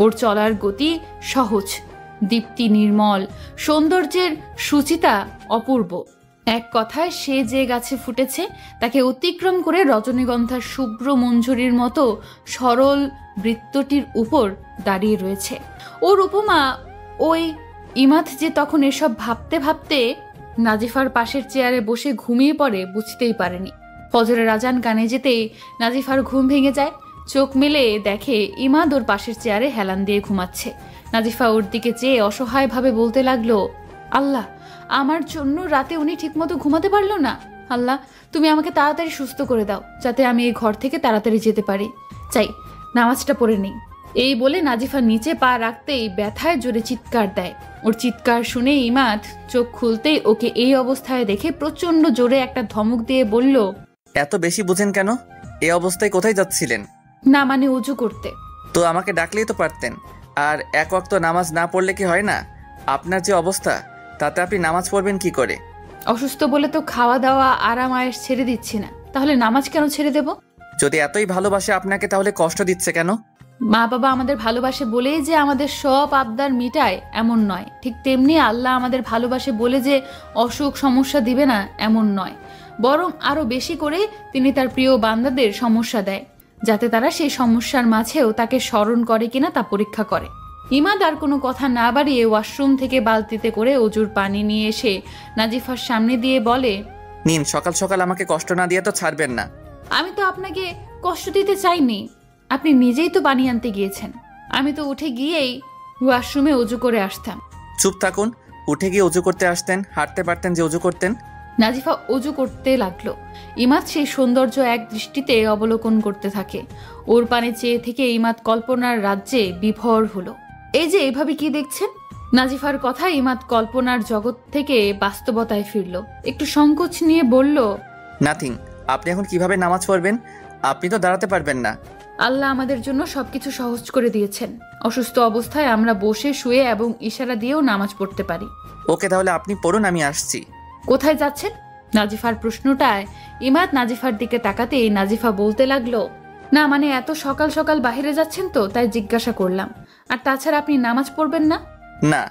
ওর চলার গতি সহজ, দীপ্তি নির্মল, সৌন্দর্যের সুচিতা অপূর্ব। এক কথায় সে যে গাছে ফুটেছে তাকে অতিক্রম করে রজনীগন্ধার শুভ্র মঞ্জুরির মতো সরল বৃত্তটির উপর দাঁড়িয়ে রয়েছে। ওর উপমা ওই ইমাদ যে তখন এসব ভাবতে ভাবতে নাজিফার পাশের চেয়ারে বসে ঘুমিয়ে পড়ে বুঝতেই পারেনি। ফজরের আজান কানে যেতেই নাজিফার ঘুম ভেঙে যায়। চোখ মেলে দেখে ইমাদ ওর পাশের চেয়ারে হেলান দিয়ে ঘুমাচ্ছে। নাজিফা ওর দিকে চেয়ে অসহায়ভাবে বলতে লাগলো, আল্লাহ, আমার জন্য রাতে উনি ঠিকমতো ঘুমাতে পারলো না। আল্লাহ, তুমি আমাকে তাড়াতাড়ি সুস্থ করে দাও, যাতে আমি এই ঘর থেকে তাড়াতাড়ি যেতে পারি। চাই নামাজটা পড়ে নেই। এই বলে নাজিফা নিচে পা রাখতেই ব্যথায় জোরে চিৎকার দেয়। ওর চিৎকার শুনে ইমাদ চোখ খুলতেই ওকে এই অবস্থায় দেখে প্রচন্ড জোরে একটা ধমক দিয়ে বলল, এত বেশি বুঝেন কেন? এই অবস্থায় কোথায় যাচ্ছিলেন? না মানে উজু করতে। তো আমাকে ডাকলেই তো পারতেন। আর এক ওয়াক্ত নামাজ না পড়লে কি হয় না? আপনার যে অবস্থা তাতে আপনি নামাজ পড়বেন কি করে? অসুস্থ বলে তো খাওয়া দাওয়া আরাম আয়েশ ছেড়ে দিচ্ছি না, তাহলে নামাজ কেন ছেড়ে দেব? যদি এতই ভালোবাসে আপনাকে তাহলে কষ্ট দিচ্ছে কেন? মা বাবা আমাদের ভালোবাসে বলেই যে আমাদের সব আবদার মিটায় এমন নয়, ঠিক তেমনি আল্লাহ আমাদের ভালোবাসে বলে যে অসুখ সমস্যা দিবে না এমন নয়, বরং আরো বেশি করে তিনি তার প্রিয় বান্দাদের সমস্যা দেয়, যাতে তারা সেই সমস্যার মাঝেও তাকে স্মরণ করে কিনা তা পরীক্ষা করে। ইমাদ আর কোনো কথা না বাড়িয়ে ওয়াশরুম থেকে বালতিতে করে অজুর পানি নিয়ে এসে নাজিফার সামনে দিয়ে বলে, নিন, সকাল সকাল আমাকে কষ্ট না দিয়ে তো ছাড়বেন না। আমি তো আপনাকে কষ্ট দিতে চাইনি, আপনি নিজেই তো বানিয়ে আনতে গিয়েছেন। আমি তো উঠে গিয়েই ওয়াশরুমে অজু করে আসতাম। চুপ থাকুন। উঠে গিয়ে অজু করতে আসতেন, হাঁটতে পারতেন যে অজু করতেন। নাজিফা অজু করতে লাগলো। ইমাদ সেই সৌন্দর্য এক দৃষ্টিতে অবলোকন করতে থাকে। ওর পানে চেয়ে থেকে ইমাদ কল্পনার রাজ্যে বিভোর হলো। এই যে এভাবে কি দেখছেন? নাজিফার কথা ইমাদ কল্পনার জগৎ থেকে বাস্তবতায় ফিরল। একটু সংকোচ নিয়ে বলল, নাথিং। আপনি এখন কিভাবে নামাজ পড়বেন? আপনি তো দাঁড়াতে পারবেন না। আল্লাহ আমাদের জন্য সবকিছু সহজ করে দিয়েছেন। অসুস্থ অবস্থায় আমরা বসে শুয়ে এবং ইশারা দিয়েও নামাজ পড়তে পারি। ওকে, তাহলে আপনি পড়ুন, আমি আসছি। কোথায় যাচ্ছেন? নাজিফার প্রশ্নটায় ইমাদ নাজিফার দিকে তাকাতেই নাজিফা বলতে লাগলো, না মানে এত সকাল সকাল বাইরে যাচ্ছেন তো তাই জিজ্ঞাসা করলাম। আর তাছাড়া আপনি নামাজ পড়বেন না? না।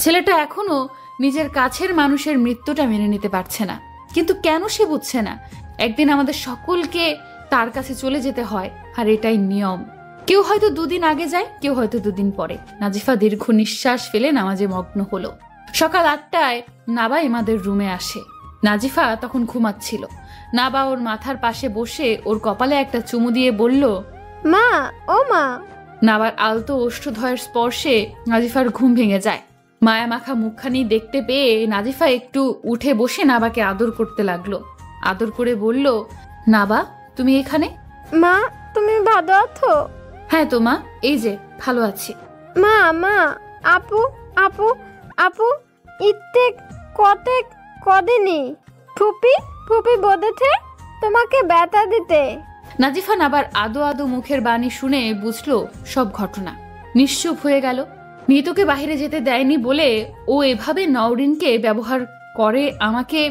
ছেলেটা এখনো নিজের কাছের মানুষের মৃত্যুটা মেনে নিতে পারছে না, কিন্তু কেন সে বুঝছে না একদিন আমাদের সকলকে তার কাছে চলে যেতে হয়, আর এটাই নিয়ম। কেউ হয়তো 2 দিন আগে যায়, কেউ হয়তো 2 দিন পরে। নাজিফা দীর্ঘ নিঃশ্বাস ফেলে নামাজে মগ্ন হলো। সকাল 8টায় নাবা ইমাদের রুমে আসে। নাজিফা তখন ঘুমাচ্ছিল। নাবা ওর মাথার পাশে বসে ওর কপালে একটা চুমু দিয়ে বলল, মা, ও মা। নাবার আলতো ওষ্ঠধয়ের স্পর্শে নাজিফার ঘুম ভেঙে যায়। মায়ামাখা মুখখানি দেখতে পেয়ে নাজিফা একটু উঠে বসে নাবাকে আদর করতে লাগলো। আদর করে বলল, নাবা তুমি এখানে? মা তুমি ভালো আছো? হ্যাঁ তো মা, এই যে ভালো আছি। মা মা আপু আপু আপু ইতে কতে কদিনই ফুপি ফুপি বলেছে তোমাকে ব্যথা দিতে। নাজিফা নাবার আদো আদো মুখের বাণী শুনে বুঝলো সব ঘটনা। নিশ্চুপ হয়ে গেল। নিতুকে বাইরে যেতে দেয়নি বলে ও এভাবে নওরিনকে ব্যবহার করে আমাকে।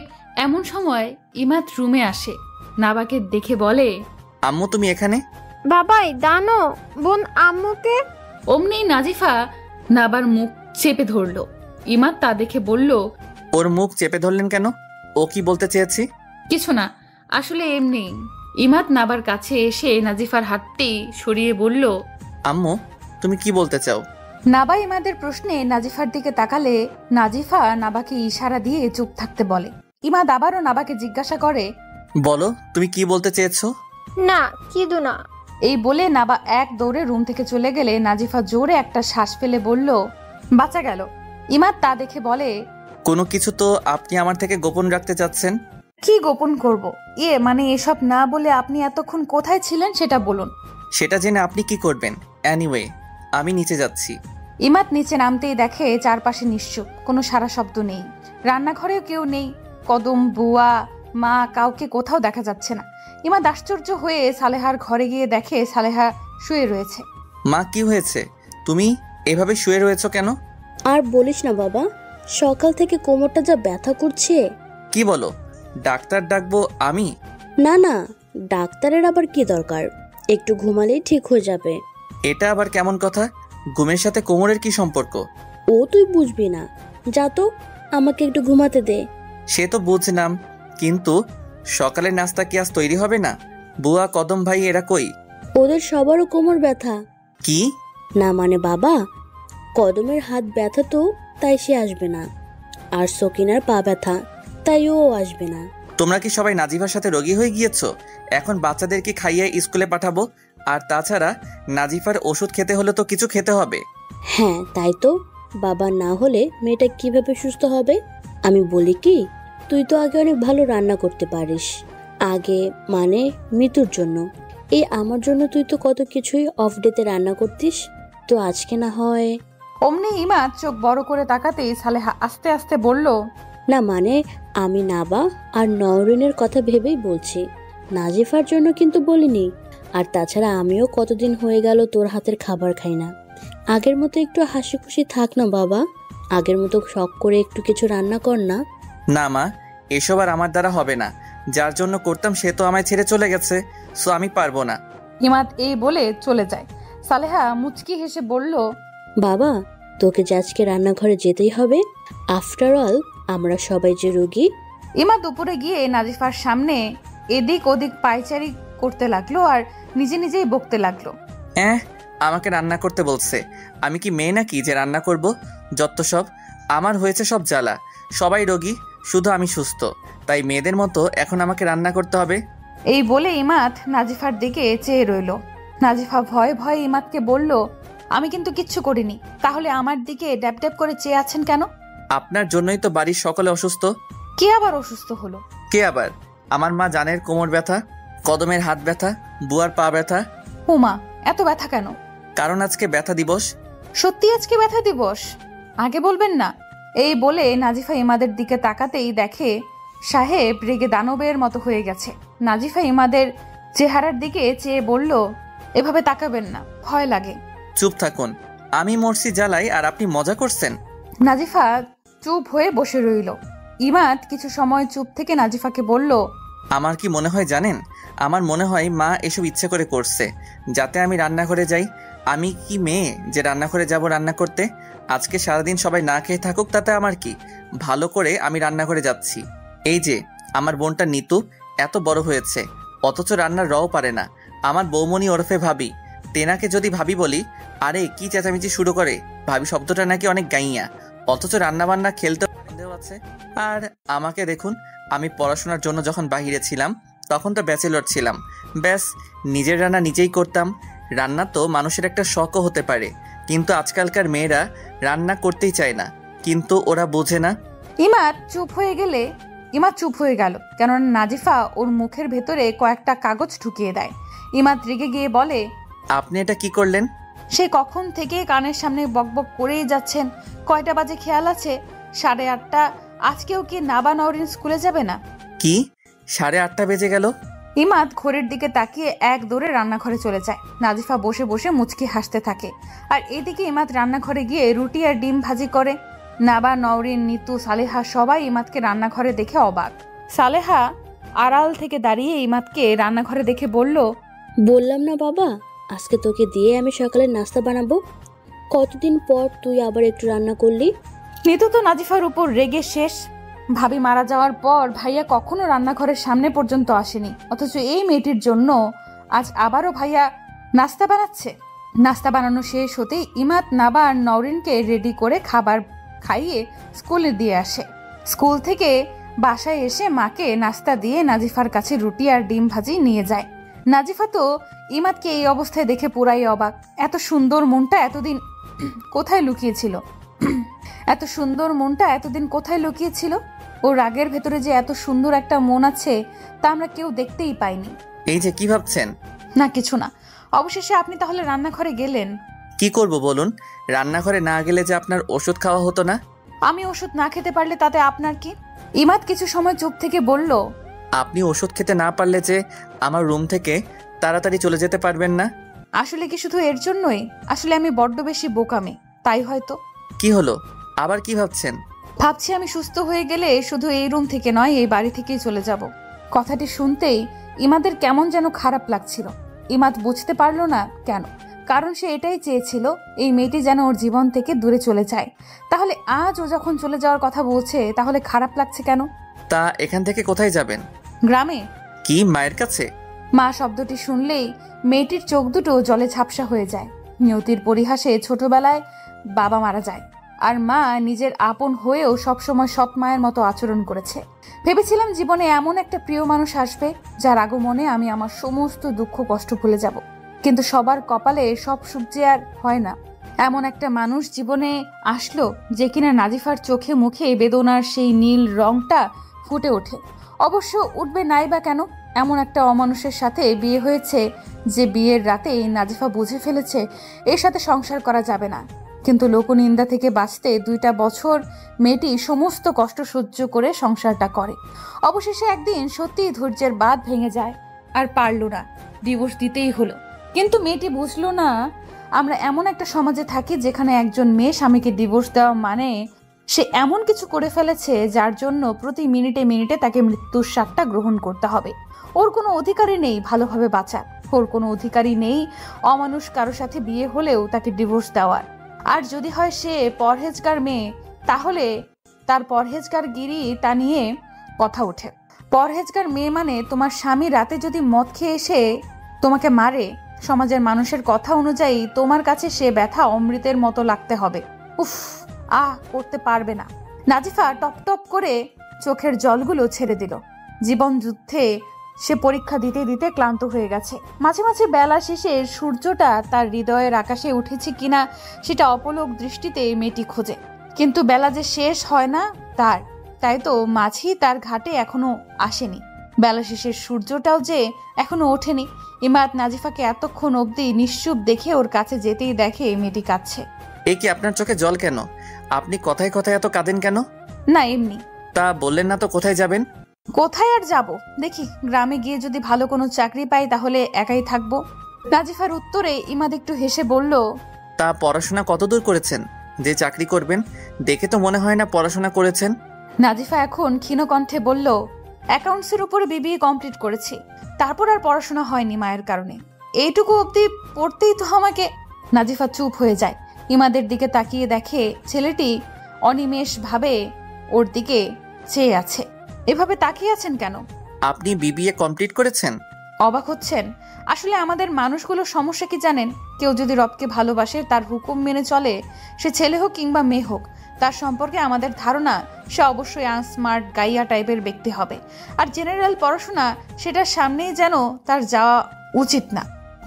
এমন সময় ইমাত রুমে আসে, নাবাকে দেখে বলে, আম্মু তুমি এখানে? বাবাই দানো বোন আম্মুকে। অমনি নাজিফা নাবার মুখ চেপে ধরলো। ইমাত তা দেখে বলল, ওর মুখ চেপে ধরলেন কেন? ও কি বলতে চেয়েছি? কিছু না, আসলে এমনি। ইমাত নাবার কাছে এসে নাজিফার হাতটি সরিয়ে বলল, আম্মু তুমি কি বলতে চাও? নাবা ইমাদের প্রশ্নে নাজিফার দিকে তাকালে নাজিফা নাবাকে ইশারা দিয়ে চুপ থাকতে বলে। ইমাদ আবারও নাবাকে জিজ্ঞাসা করে, বলো তুমি কি বলতে চেয়েছো? না কিদু না। এই বলে নাবা এক দৌড়ে রুম থেকে চলে গেলে নাজিফা জোরে একটা শ্বাস ফেলে বলল, বাঁচা গেল। ইমাদ তা দেখে বলে, কোনো কিছু তো আপনি আমার থেকে গোপন রাখতে চাচ্ছেন। কি গোপন করব? মানে এসব না বলে আপনি এতক্ষণ কোথায় ছিলেন সেটা বলুন। সেটা জেনে আপনি কি করবেন? এনিওয়ে আমি নিচে যাচ্ছি। ইমাদ নিচে নামতেই দেখে চারপাশে নিশ্চুপ, কোনো সারা শব্দ নেই। রান্নাঘরেও কেউ নেই। কদম, বুয়া, মা কাউকে কোথাও দেখা যাচ্ছে না। ইমাদ আশ্চর্য হয়ে সালেহার ঘরে গিয়ে দেখে সালেহা শুয়ে রয়েছে। মা কি হয়েছে? তুমি এভাবে শুয়ে রয়েছো কেন? আর বলিস না বাবা, সকাল থেকে কোমরটা যা ব্যথা করছে। কি বলো? ডাক্তার ডাকবো আমি? না না, ডাক্তারের আবার কি দরকার, একটু ঘুমালেই ঠিক হয়ে যাবে। এটা আবার কেমন কথা? ঘুমের সাথে কোমরের কি সম্পর্ক? ও তুই বুঝবি না, যা তো আমাকে একটু ঘুমাতে দে। সে তো বুঝলাম, কিন্তু সকালের নাস্তা কি আজ তৈরি হবে না? বুয়া, কদম ভাই এরা কই? ওদের সবারও কোমর ব্যথা। কি না মানে বাবা, কদমের হাত ব্যথা তো তাই সে আসবে না, আর সকিনার পা ব্যথা তাই ও আসবে না। তোমরা কি সবাই নাজিফার সাথে রোগী হয়ে গিয়েছো? এখন বাচ্চাদেরকে খাইয়ে স্কুলে পাঠাবো, আর তাছাড়া নাজিফার ওষুধ খেতে হলে তো কিছু খেতে হবে। হ্যাঁ তাই তো, বাবা না হলে মেয়েটা কিভাবে সুস্থ হবে? আমি বলি কি, তুই তো আগে অনেক ভালো রান্না করতে পারিস। আগে মানে মৃত্যুর জন্য, এই আমার জন্য তুই তো কত কিছুই অফ ডেতে রান্না করতিস, তো আজকে না হয়। অমনি ইমাদ চোখ বড় করে তাকাতেই সালেহা আস্তে আস্তে বলল, না মানে আমি নাবা আর নওরিনের কথা ভেবেই বলছি, নাজিফার জন্য কিন্তু বলিনি। আর তাছাড়া আমিও কতদিন হয়ে গেল তোর হাতের খাবার খাই না। আগের মতো একটু হাসি খুশি থাক না বাবা, আগের মতো শখ করে একটু কিছু রান্না কর না। না মা, এসব আর আমার দ্বারা হবে না। যার জন্য করতাম সে তো আমায় ছেড়ে চলে গেছে, সো আমি পারবো না। ইমাদ এই বলে চলে যায়। সালেহা মুচকি হেসে বলল, বাবা তোকে যে আজকে রান্নাঘরে যেতেই হবে, আফটার অল আমরা সবাই যে রোগী। ইমাদ উপরে গিয়ে নাজিফার সামনে এদিক ওদিক পায়চারি করতে লাগলো আর নিজে নিজেই বকতে লাগলো, আমাকে রান্না করতে বলছে? আমি কি মেয়ে নাকি যে রান্না করব? যত সব, আমার হয়েছে সব জ্বালা। সবাই রোগী, শুধু আমি সুস্থ, তাই মেয়েদের মতো এখন আমাকে রান্না করতে হবে। এই বলে ইমাদ নাজিফার দিকে চেয়ে রইল। নাজিফা ভয়ে ভয়ে ইমাদকে বলল, আমি কিন্তু কিচ্ছু করিনি, তাহলে আমার দিকে ড্যাপ ড্যাপ করে চেয়ে আছেন কেন? আপনার জন্যই তো বাড়ির সকলে অসুস্থ। কে আবার অসুস্থ হলো? কে আবার? আমার মা জানের কোমর ব্যথা, কদমের হাত ব্যথা, বুয়ার পা ব্যথা। উমা, এত ব্যথা কেন? কারণ আজকে ব্যথা দিবস। সত্যি আজকে ব্যথা দিবস? আগে বলবেন না। এই বলে নাজিফা ইমাদের দিকে তাকাতেই দেখে সাহেব রেগে দানবের মতো হয়ে গেছে। নাজিফা ইমাদের চেহারার দিকে চেয়ে বলল, এভাবে তাকাবেন না, ভয় লাগে। চুপ থাকুন, আমি মরছি জ্বালাই আর আপনি মজা করছেন। নাজিফা চুপ হয়ে বসে রইল। ইমাদ কিছু সময় চুপ থেকে নাজিফাকে বলল, আমার কি মনে হয় জানেন? আমার মনে হয় মা এসব ইচ্ছে করে করছে, যাতে আমি রান্নাঘরে যাই। আমি কি মেয়ে যে রান্নাঘরে যাব রান্না করতে? আজকে সারাদিন সবাই না খেয়ে থাকুক, তাতে আমার কি? ভালো করে আমি রান্নাঘরে যাচ্ছি। এই যে আমার বোনটা নিতু এত বড় হয়েছে, অথচ রান্নার রও পারে না। আমার বৌমনি ওরফে ভাবি, তেনাকে যদি ভাবি বলি, আরে কি চেঁচামেচি শুরু করে। ভাবি শব্দটা নাকি অনেক গাইয়া, অথচ রান্নাবান্না খেলতে সন্দেহ আছে। আর আমাকে দেখুন, আমি পড়াশোনার জন্য যখন বাহিরে ছিলাম তখন তো ব্যাচেলর ছিলাম, ব্যাস নিজের রান্না নিজেই করতাম। রান্না তো মানুষের একটা শখও হতে পারে, কিন্তু আজকালকার মেয়েরা রান্না করতেই চায় না। কিন্তু ওরা বোঝে না। ইমাদ চুপ হয়ে গেল, কেননা নাজিফা ওর মুখের ভেতরে কয়েকটা কাগজ ঢুকিয়ে দেয়। ইমাদ রেগে গিয়ে বলে, আপনি এটা কি করলেন? সে কখন থেকে কানের সামনে বকবক করেই যাচ্ছেন। কয়টা বাজে খেয়াল আছে? 8:30। আজকেও কি নাবা নওরিন স্কুলে যাবে না? কি 8:30 বেজে গেল? ইমাদ ঘড়ির দিকে তাকিয়ে এক দৌড়ে রান্নাঘরে চলে যায়। নাজিফা বসে বসে মুচকি হাসতে থাকে, আর এদিকে ইমাদ রান্নাঘরে গিয়ে রুটি আর ডিম ভাজি করে। নাবা, নওরিন, নিতু, সালেহা সবাই ইমাদকে রান্নাঘরে দেখে অবাক। সালেহা আড়াল থেকে দাঁড়িয়ে ইমাদকে রান্নাঘরে দেখে বলল, বললাম না বাবা, আজকে তোকে দিয়ে আমি সকালে নাস্তা বানাবো। কতদিন পর তুই আবার একটু রান্না করলি। নিতু তো নাজিফার উপর রেগে শেষ। ভাবি মারা যাওয়ার পর ভাইয়া কখনো রান্নাঘরের সামনে পর্যন্ত আসেনি, অথচ এই মেয়েটির জন্য আজ আবারও ভাইয়া নাস্তা বানাচ্ছে। নাস্তা বানানো শেষ হতেই ইমাদ নাবা আর নওরিনকে রেডি করে খাবার খাইয়ে স্কুলে দিয়ে আসে। স্কুল থেকে বাসায় এসে মাকে নাস্তা দিয়ে নাজিফার কাছে রুটি আর ডিম ভাজি নিয়ে যায়। নাজিফা তো ইমাদকে এই অবস্থায় দেখে পুরাই অবাক। এত সুন্দর মনটা এতদিন কোথায় লুকিয়েছিল? ওর রাগের ভেতরে যে এত সুন্দর একটা মন আছে তা আমরা কেউ দেখতেই পাইনি। এই যে কি ভাবছেন? না, কিছু না। অবশেষে আপনি তাহলে রান্নাঘরে গেলেন। কি করব বলুন? রান্নাঘরে না গেলে যে আপনার ওষুধ খাওয়া হতো না। আমি ওষুধ না খেতে পারলে তাতে আপনার কি? ইমাদ কিছু সময় চুপ থেকে বলল, আপনি ওষুধ খেতে না পারলে যে আমার রুম থেকে তাড়াতাড়ি চলে যেতে পারবেন না। আসলে কি শুধু এর জন্যই? আসলে আমি বড্ড বেশি বোকামি, তাই হয়তো। কি হলো? আবার কি ভাবছেন? ভাবছি আমি সুস্থ হয়ে গেলে শুধু এই রুম থেকে নয়, এই বাড়ি থেকেই চলে যাব। কথাটি শুনতেই ইমাদের কেমন যেন খারাপ লাগছিল। ইমাদ বুঝতে পারলো না কেন, কারণ সে এটাই চেয়েছিল এই মেয়েটি যেন ওর জীবন থেকে দূরে চলে যায়। তাহলে আজ ও যখন চলে যাওয়ার কথা বলছে, তাহলে খারাপ লাগছে কেন? তা এখান থেকে কোথায় যাবেন? গ্রামে। কি মায়ের কাছে? মা শব্দটি শুনলেই মেয়েটির চোখ দুটো জলে ঝাপসা হয়ে যায়। নিয়তির পরিহাসে ছোটবেলায় বাবা মারা যায়, আর মা নিজের আপন হয়েও সবসময় সৎ মায়ের মতো আচরণ করেছে। ভেবেছিলাম জীবনে এমন একটা প্রিয় মানুষ আসবে যার আগমনে আমি আমার সমস্ত দুঃখ কষ্ট ভুলে যাব, কিন্তু সবার কপালে সব সুখ যে আর হয় না। এমন একটা মানুষ জীবনে আসলো যে কিনা নাজিফার চোখে মুখে বেদনার সেই নীল রংটা ফুটে ওঠে। অবশ্য উঠবে নাই বা কেন? এমন একটা অমানুষের সাথে বিয়ে হয়েছে যে বিয়ের রাতেই নাজিফা বুঝে ফেলেছে এর সাথে সংসার করা যাবে না। কিন্তু লোকনিন্দা থেকে বাঁচতে 2টা বছর মেয়েটি সমস্ত কষ্ট সহ্য করে সংসারটা করে। অবশেষে একদিন সত্যিই ধৈর্যের বাঁধ ভেঙে যায়, আর পারল না, ডিভোর্স দিতেই হলো। কিন্তু মেয়েটি বুঝলো না আমরা এমন একটা সমাজে থাকি যেখানে একজন মেয়ে স্বামীকে ডিভোর্স দেওয়া মানে সে এমন কিছু করে ফেলেছে যার জন্য প্রতি মিনিটে মিনিটে তাকে মৃত্যুর স্বাদটা গ্রহণ করতে হবে। ওর কোনো অধিকারই নেই ভালোভাবে বাঁচার, ওর কোনো অধিকারই নেই অমানুষ কারো সাথে বিয়ে হলেও তাকে ডিভোর্স দেওয়ার। আর যদি হয় সে পরহেজগার মেয়ে, তাহলে তার পরহেজগারগিরি তা নিয়ে কথা ওঠে। পরহেজগার মেয়ে মানে তোমার স্বামী রাতে যদি মদ খেয়ে এসে তোমাকে মারে, সমাজের মানুষের কথা অনুযায়ী তোমার কাছে সে ব্যথা অমৃতের মতো লাগতে হবে। উফ, করতে পারবে না। নাজিফা টপ টপ করে চোখের জলগুলো ছেড়ে দিল। জীবন যুদ্ধে সে পরীক্ষা দিতে দিতে ক্লান্ত হয়ে গেছে। মাঝে মাঝে বেলা শেষে সূর্যটা তার হৃদয়ের আকাশে উঠেছে কিনা সেটা অপলক দৃষ্টিতে মেয়েটি খোঁজে, কিন্তু বেলা যে শেষ হয় না তাই তো মাঝি তার ঘাটে এখনো আসেনি। বেলা শেষের সূর্যটাও যে এখনো ওঠেনি। ইমাদ নাজিফাকে এতক্ষণ অবধি নিশ্চুপ দেখে ওর কাছে যেতেই দেখে মেয়েটি কাঁদছে। এই কি আপনার চোখে জল কেন? আপনি কথায় কথায় এত কাঁদেন কেন? না, এমনি। তা বললেন না তো কোথায় যাবেন? কোথায় আর যাব, দেখি গ্রামে গিয়ে যদি ভালো কোনো চাকরি পাই তাহলে একাই থাকবো। নাজিফার উত্তরে ইমাদ একটু হেসে বলল, তা পড়াশোনা কতদূর করেছেন যে চাকরি করবেন? দেখে তো মনে হয় না পড়াশোনা করেছেন। নাজিফা এখন ক্ষীণ কণ্ঠে বলল, অ্যাকাউন্টসের উপরে বিবিএ কমপ্লিট করেছি, তারপর আর পড়াশোনা হয়নি মায়ের কারণে। এইটুকু অবধি পড়তেই তো আমাকে। নাজিফা চুপ হয়ে যায়। ইমাদের দিকে তাকিয়ে দেখে ছেলেটি অনিমেষ ভাবে ওর দিকে চেয়ে আছে। এভাবে তাকিয়ে আছেন কেন? আপনি বিবিএ কমপ্লিট করেছেন? অবাক হচ্ছেন? আসলে আমাদের মানুষগুলোর সমস্যা কি জানেন? কেউ যদি রবকে ভালোবাসে, তার হুকুম মেনে চলে, সে ছেলে হোক কিংবা মেয়ে হোক, তার সম্পর্কে আমাদের ধারণা সে অবশ্যই আনস্মার্ট গাইয়া টাইপের ব্যক্তি হবে। আর জেনারেল পড়াশোনা সেটার সামনেই যেন তার যাওয়া উচিত না।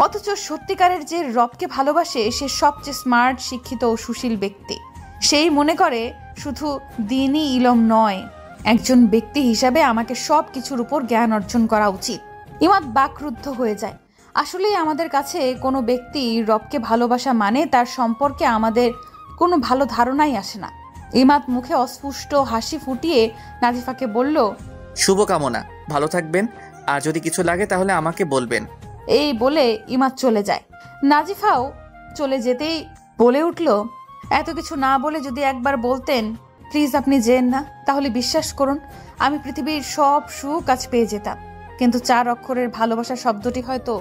অথচ সত্যিকারের যে রবকে ভালোবাসে সে সবচেয়ে স্মার্ট, শিক্ষিত ও সুশীল ব্যক্তি। সেই মনে করে শুধু দিনই ইলম নয়, একজন ব্যক্তি হিসাবে আমাকে সব কিছুর উপর জ্ঞান অর্জন করা উচিত। ইমাদ বাকরুদ্ধ হয়ে যায়। আসলেই আমাদের কাছে কোনো ব্যক্তি রবকে ভালোবাসা মানে তার সম্পর্কে আমাদের কোনো ভালো ধারণাই আসে না। ইমাদ মুখে অস্ফুষ্ট হাসি ফুটিয়ে নাজিফাকে বলল, শুভকামনা, ভালো থাকবেন, আর যদি কিছু লাগে তাহলে আমাকে বলবেন। এই বলে ইমাদ চলে যায়। নাজিফাও চলে যেতেই বলে উঠল, এত কিছু না বলে যদি একবার বলতেন প্লিজ আপনি যেন না, তাহলে বিশ্বাস করুন আমি পৃথিবীর সব সুখ আজ পেয়ে যেতাম, কিন্তু 4 অক্ষরের ভালোবাসা শব্দটি হয়তো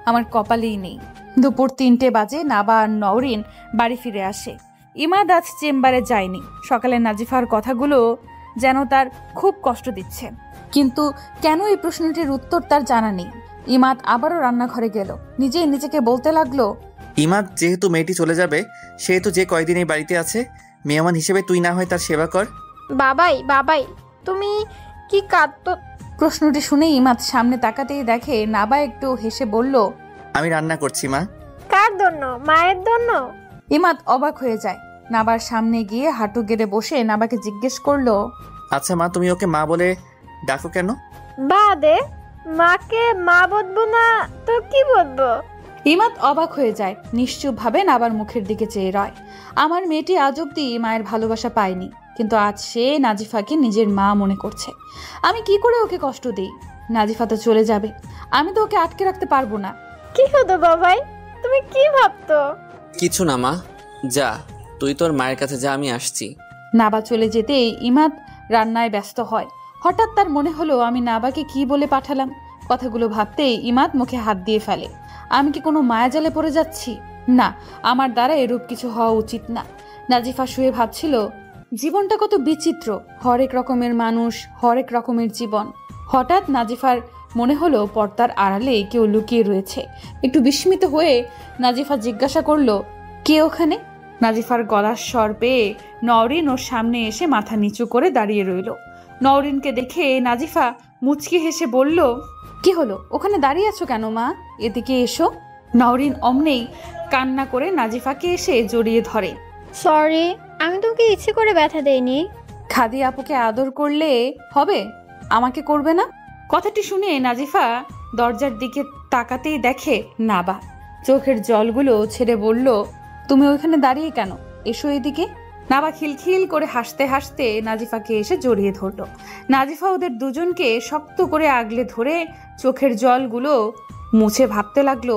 আমার কপালেই নেই। দুপুর 3টে বাজে নাবা আর নওরিন বাড়ি ফিরে আসে। ইমাদ আজ চেম্বারে যায়নি। সকালে নাজিফার কথাগুলো যেন তার খুব কষ্ট দিচ্ছে, কিন্তু কেন এই প্রশ্নটির উত্তর তার জানা নেই। ইমাদ আবারও রান্নাঘরে গেল। নিজেই নিজেকে বলতে লাগলো, ইমাদ, যেহেতু মেয়েটি চলে যাবে, সেহেতু যে কয়দিন এই বাড়িতে আছে মেহমান হিসেবে তুই না হয় তার সেবা কর। বাবাই বাবাই তুমি কি কাঁদতো? প্রশ্নটি শুনে ইমাদ সামনে তাকাতেই দেখে নাবা একটু হেসে বলল, আমি রান্না করছি মা। কার জন্য? মায়ের জন্য? ইমাদ অবাক হয়ে যায়। নাবার সামনে গিয়ে হাঁটু গেড়ে বসে নাবাকে জিজ্ঞেস করলো, আচ্ছা মা, তুমি ওকে মা বলে ডাকো কেন? বাদে মাকে মা বলবো না তো কি বলবো? ইমাদ অবাক হয়ে যায়। নিশ্চুপ ভাবে নাবার মুখের দিকে চেয়ে রয়। আমার মেয়েটি আজ অব্দি মায়ের ভালোবাসা পায়নি, কিন্তু আজ সে নাজিফাকে নিজের মা মনে করছে। আমি কি করে ওকে কষ্ট দিই? নাজিফা তো চলে যাবে, আমি তো ওকে আটকে রাখতে পারবো না। কি হতো বাবাই, তুমি কি ভাবতো? কিছু না মা, যা তুই তোর মায়ের কাছে যা, আমি আসছি। নাবা চলে যেতেই ইমাদ রান্নায় ব্যস্ত হয়। হঠাৎ তার মনে হলো আমি নাবাকে কি বলে পাঠালাম। কথাগুলো ভাবতেই ইমাদ মুখে হাত দিয়ে ফেলে। আমি কি কোনো মায়াজালে পড়ে যাচ্ছি? না, আমার দ্বারা এরূপ কিছু হওয়া উচিত না। নাজিফা শুয়ে ভাবছিল, জীবনটা কত বিচিত্র, হরেক রকমের মানুষ, হরেক রকমের জীবন। হঠাৎ নাজিফার মনে হলো পর্দার আড়ালে কেউ লুকিয়ে রয়েছে। একটু বিস্মিত হয়ে নাজিফা জিজ্ঞাসা করলো, কে ওখানে? নাজিফার গলার স্বর পেয়ে নওরিন ওর সামনে এসে মাথা নিচু করে দাঁড়িয়ে রইল। নওরিনকে দেখে নাজিফা মুচকি হেসে বলল, কি হলো, ওখানে দাঁড়িয়ে আছো কেন মা? এদিকে এসো। নওরিন অমনেই কান্না করে নাজিফাকে এসে জড়িয়ে ধরে। সরি, আমি তোকে ইচ্ছে করে ব্যথা দেইনি। খাদি আপুকে আদর করলে হবে, আমাকে করবে না? কথাটি শুনে নাজিফা দরজার দিকে তাকাতেই দেখে নাবা। চোখের জলগুলো ছেড়ে বলল, তুমি ওইখানে দাঁড়িয়ে কেন? এসো এদিকে। নাবা খিলখিল করে হাসতে হাসতে নাজিফাকে এসে জড়িয়ে ধরল। নাজিফা ওদের দুজনকে শক্ত করে আগলে ধরে চোখের জলগুলো মুছে ভাবতে লাগলো,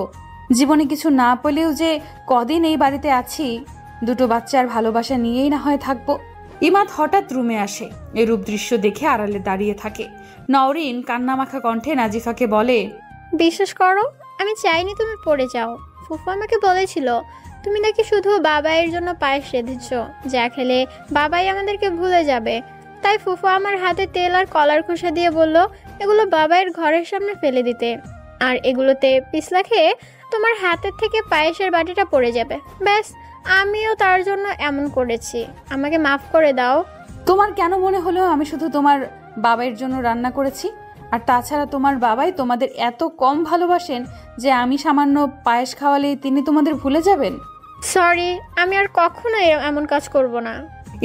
জীবনে কিছু না পেলেও যে কদিন এই বাড়িতে আছি, দুটো বাচ্চার ভালোবাসা নিয়েই না হয় থাকবো। ইমাদ হঠাৎ রুমে আসে। এরূপ দৃশ্য দেখে আড়ালে দাঁড়িয়ে থাকে। নওরিন কান্নামাখা কণ্ঠে নাজিফাকে বলে, বিশ্বাস করো, আমি চাইনি তুমি পড়ে যাও। ফুফু আমাকে বলেছিল তুমি নাকি শুধু বাবাইয়ের জন্য পায়েস রেঁধেছ, যা খেলে বাবাই আমাদেরকে ভুলে যাবে। তাই ফুফু আমার হাতে তেল আর কলার খোসা দিয়ে বলল এগুলো বাবাইয়ের ঘরের সামনে ফেলে দিতে, আর এগুলোতে পিছলা খেয়ে তোমার হাতের থেকে পায়েসের বাটিটা পড়ে যাবে। ব্যাস, আমিও তার জন্য এমন করেছি, আমাকে মাফ করে দাও। তোমার কেন মনে হলো আমি শুধু তোমার বাবাইয়ের জন্য রান্না করেছি? আর তাছাড়া তোমার বাবাই তোমাদের এত কম ভালোবাসেন যে আমি সামান্য পায়েস খাওয়ালেই তিনি তোমাদের ভুলে যাবেন? সরি, আমি আর কখনো এমন কাজ করব না।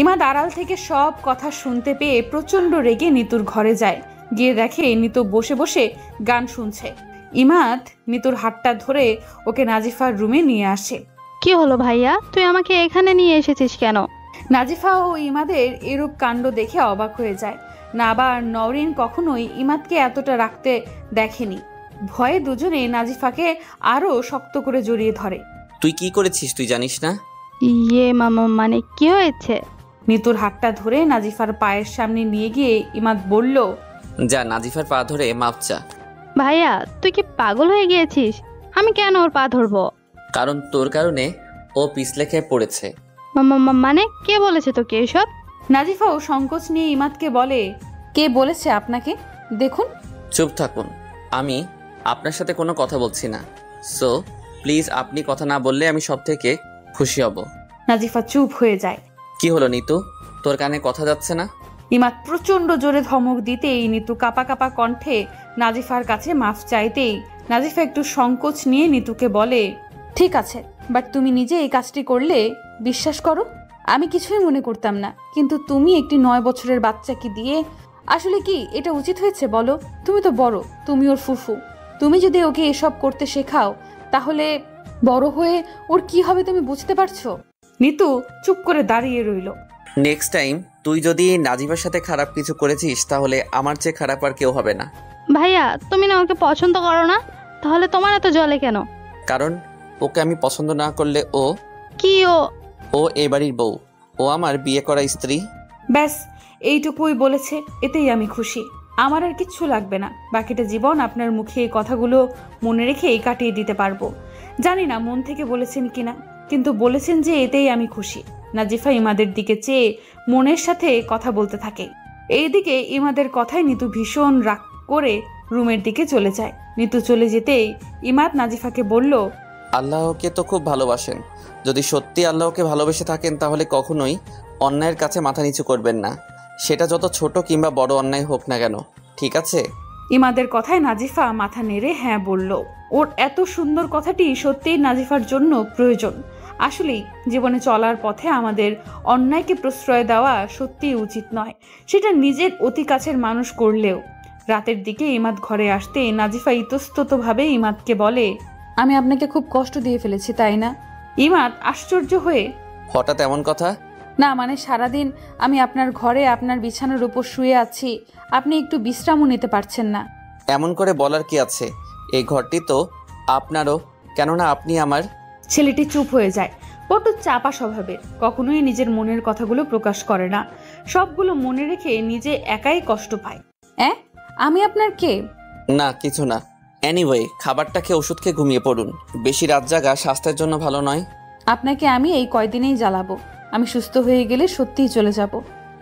ইমাদ আড়াল থেকে সব কথা শুনতে পেয়ে প্রচন্ড রেগে নিতুর ঘরে যায়। গিয়ে দেখে নিতু বসে বসে গান শুনছে। ইমাদ নিতুর হাতটা ধরে ওকে নাজিফার রুমে নিয়ে আসে। কি হলো ভাইয়া, তুই আমাকে এখানে নিয়ে এসেছিস কেন? নাজিফা ও ইমাদের এরূপ কাণ্ড দেখে অবাক হয়ে যায়। নাবা আর নওরিন কখনোই ইমাদকে এতটা রাখতে দেখেনি। ভয়ে দুজনে নাজিফাকে আরো শক্ত করে জড়িয়ে ধরে। তুই কি করেছিস তুই জানিস না? ইয়ে মামা, মানে কি হয়েছে? নিতুর হাতটা ধরে নাজিফার পায়ের সামনে নিয়ে গিয়ে ইমাদ বলল, যা নাজিফার পা ধরে মাপ চা। ভাইয়া, তুই কি পাগল হয়ে গিয়েছিস? আমি কেন ওর পা ধরবো? কারণ তোর কারণে ও পিছলে খেয়ে পড়েছে। মানে কে বলেছে তোকে এসব? নাজিফাও সংকোচ নিয়ে ইমাদকে বলে, কে বলেছে আপনাকে? দেখুন। চুপ থাকুন, আমি আপনার সাথে কোনো কথা বলছি না। সো প্লিজ আপনি কথা না বললে আমি সব থেকে খুশি হব। নাজিফা চুপ হয়ে যায়। কি হলো নিতু, তোর কানে কথা যাচ্ছে না? ইমাদ প্রচন্ড জোরে ধমক দিতেই নিতু কাপা কাপা কণ্ঠে নাজিফার কাছে মাফ চাইতেই নাজিফা একটু সংকোচ নিয়ে নিতুকে বলে, ঠিক আছে, বাট তুমি নিজে এই কাজটি করলে, বিশ্বাস করো। আমি কিছুই মনে করতাম না, কিন্তু তুমি একটি 9 বছরের বাচ্চাকে দিয়ে আসলে কি এটা উচিত হয়েছে বলো? তুমি তো বড়, তুমি ওর ফুফু। তুমি যদি ওকে এসব করতে শেখাও তাহলে বড় হয়ে ওর কি হবে তুমি বুঝতে পারছো? নিতু চুপ করে দাঁড়িয়ে রইল। নেক্সট টাইম তুই যদি নাজিফার সাথে খারাপ কিছু করেছিস তাহলে আমার চেয়ে খারাপ আর কেউ হবে না। ভাইয়া তুমি না ওকে পছন্দ করো না? তাহলে তোমার এত জলে কেন? কারণ ওকে আমি পছন্দ না করলে কি ও এ বাড়ির বউ, ও আমার বিয়ে করা স্ত্রী। ব্যাস এইটুকুই বলেছে, এতেই আমি খুশি। আমার আর কিচ্ছু লাগবে না। বাকিটা জীবন আপনার মুখে এই কথাগুলো মনে রেখেই কাটিয়ে দিতে পারবো। জানি না মন থেকে বলেছেন কিনা, কিন্তু বলেছেন যে এতেই আমি খুশি। নাজিফা ইমাদের দিকে চেয়ে মনের সাথে কথা বলতে থাকে। এইদিকে ইমাদের কথায় নিতু ভীষণ রাগ করে রুমের দিকে চলে যায়। নিতু চলে যেতেই ইমাদ নাজিফাকে বলল, আল্লাহকে তো খুব ভালোবাসেন, যদি সত্যি আল্লাহকে ভালোবেসে থাকেন তাহলে কখনোই অন্যায়ের কাছে মাথা নিচু করবেন না, সেটা যত ছোট কিংবা বড় অন্যায় হোক না কেন, ঠিক আছে? ইমাদের কথায় নাজিফা মাথা নেড়ে হ্যাঁ বলল। ওর এত সুন্দর কথাটি সত্যিই নাজিফার জন্য প্রয়োজন। আসলেই জীবনে চলার পথে আমাদের অন্যায়কে প্রশ্রয় দেওয়া সত্যিই উচিত নয়, সেটা নিজের অতি কাছের মানুষ করলেও। রাতের দিকে ইমাদ ঘরে আসতে নাজিফা ইতস্ততভাবে ইমাদকে বলে, আমি আপনাকে খুব কষ্ট দিয়ে ফেলেছি তাই না? ইমাদ আশ্চর্য হয়ে, হঠাৎ এমন কথা? না মানে সারাদিন আমি আপনার ঘরে আপনার বিছানার উপর শুয়ে আছি, আপনি একটু বিশ্রামও নিতে পারছেন না। এমন করে বলার কি আছে, এই ঘরটি তো আপনারও, কেননা আপনি আমার। ছেলেটি চুপ হয়ে যায়। বড্ড চাপা স্বভাবের, কখনোই নিজের মনের কথাগুলো প্রকাশ করে না, সবগুলো মনে রেখে নিজে একাই কষ্ট পায়। আমি আপনার কে? না কিছু না। এনিওয়ে, খাবারটা খেয়ে ওষুধ খেয়ে ঘুমিয়ে পড়ুন, বেশি রাত জাগা স্বাস্থ্যের জন্য ভালো নয়। আপনাকে আমি এই কয়দিনেই জ্বালাবো, আমি সুস্থ হয়ে গেলে সত্যিই চলে যাব।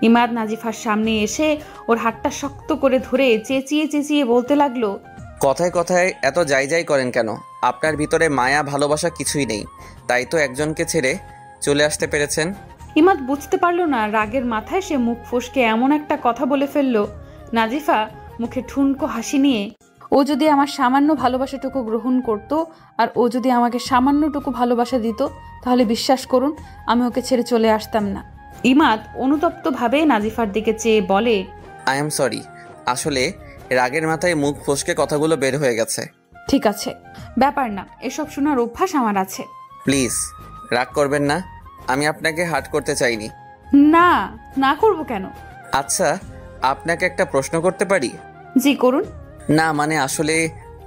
ইমাদ নাজিফার সামনে এসে ওর হাতটা শক্ত করে ধরে চেঁচিয়ে চেঁচিয়ে বলতে লাগলো, কথায় কথায় এত যাই যাই করেন কেন? আপনার ভিতরে মায়া ভালোবাসা কিছুই নেই, তাই তো একজনকে ছেড়ে চলে আসতে পেরেছেন। ইমাদ বুঝতে পারলো না রাগের মাথায় সে মুখ ফসকে এমন একটা কথা বলে ফেললো। নাজিফা মুখে ঠুনকো হাসি নিয়ে, ও যদি আমার সামান্য ভালোবাসাটুকু গ্রহণ করতো আর ও যদি আমাকে সামান্যটুকু ভালোবাসা দিত তাহলে বিশ্বাস করুন আমি ওকে ছেড়ে চলে আসতাম না। ইমাদ অনুতপ্তভাবে নাজিফার দিকে চেয়ে বলে, আই এম সরি, আসলে রাগের মাথায় মুখ ফসকে কথাগুলো বের হয়ে গেছে। ঠিক আছে, ব্যাপার না, এসব শোনার অভ্যাস আমার আছে। প্লিজ রাগ করবেন না, আমি আপনাকে হার্ট করতে চাইনি। না না করবো কেন? আচ্ছা আপনাকে একটা প্রশ্ন করতে পারি? জি করুন। না মানে আসলে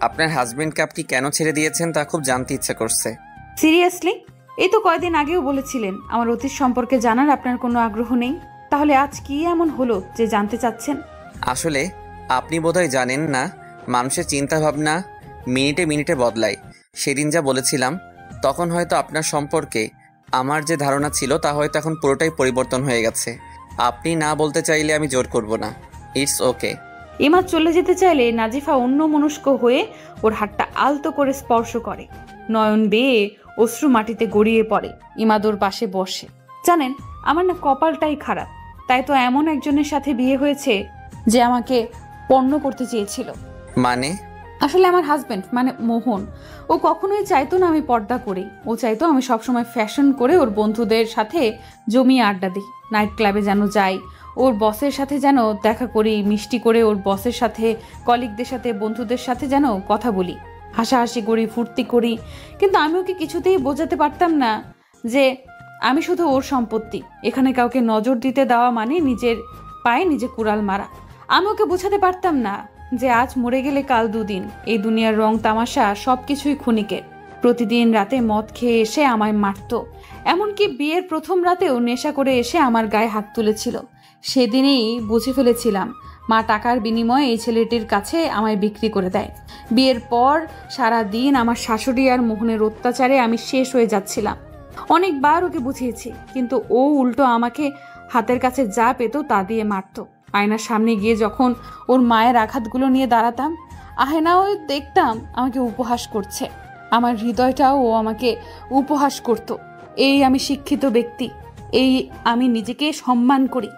আপনার হাজবেন্ডকে আপনি কেন ছেড়ে দিয়েছেন তা খুব জানতে ইচ্ছে করছে। সিরিয়াসলি? এই তো কয়দিন আগেও বলেছিলেন আমার অতীত সম্পর্কে জানার আপনার কোনো আগ্রহ নেই, তাহলে আজ কি এমন হলো যে জানতে চাচ্ছেন? আসলে আপনি বোধহয় জানেন না, মানুষের চিন্তা ভাবনা মিনিটে মিনিটে বদলায়। সেদিন যা বলেছিলাম তখন হয়তো আপনার সম্পর্কে আমার যে ধারণা ছিল তা হয়তো এখন পুরোটাই পরিবর্তন হয়ে গেছে। আপনি না বলতে চাইলে আমি জোর করব না, ইটস ওকে। ইমাদ চলে যেতে চাইলে নাজিফা অন্যমনস্ক হয়ে ওর হাতটা আলতো করে স্পর্শ করে। নয়ন বেয়ে অশ্রু মাটিতে গড়িয়ে পড়ে। ইমাদ ওর পাশে বসে। জানেন আমার না কপালটাই খারাপ, তাই তো এমন একজনের সাথে বিয়ে হয়েছে যে আমাকে পণ্য করতে চেয়েছিল। মানে? আসলে আমার হাজবেন্ড মানে মোহন, ও কখনোই চাইতো না আমি পর্দা করি। ও চাইতো আমি সবসময় ফ্যাশন করে ওর বন্ধুদের সাথে জমিয়ে আড্ডা দিই, নাইট ক্লাবে যেন যাই, ওর বসের সাথে যেন দেখা করি, মিষ্টি করে ওর বসের সাথে, কলিগদের সাথে, বন্ধুদের সাথে যেন কথা বলি, হাসাহাসি করি, ফুর্তি করি। কিন্তু আমি ওকে কিছুতেই বোঝাতে পারতাম না যে আমি শুধু ওর সম্পত্তি। এখানে কাউকে নজর দিতে দেওয়া মানে নিজের পায়ে নিজে কুড়াল মারা। আমি ওকে বোঝাতে পারতাম না যে আজ মরে গেলে কাল দুদিন। এই দুনিয়ার রং তামাশা সবকিছুই ক্ষণিকের। প্রতিদিন রাতে মদ খেয়ে এসে আমায় মারত, এমনকি বিয়ের প্রথম রাতেও নেশা করে এসে আমার গায়ে হাত তুলেছিল। সেদিনেই বুঝে ফেলেছিলাম মা টাকার বিনিময়ে এই ছেলেটির কাছে আমায় বিক্রি করে দেয়। বিয়ের পর সারা দিন আমার শাশুড়ি আর মোহনের অত্যাচারে আমি শেষ হয়ে যাচ্ছিলাম। অনেকবার ওকে বুঝিয়েছি, কিন্তু ও উল্টো আমাকে হাতের কাছে যা পেত তা দিয়ে মারত। আয়নার সামনে গিয়ে যখন ওর মায়ের আঘাতগুলো নিয়ে দাঁড়াতাম, আয়নাও দেখতাম আমাকে উপহাস করছে। আমার হৃদয়টাও ও আমাকে উপহাস করত। এই আমি শিক্ষিত ব্যক্তি, এই আমি নিজেকে সম্মান করি,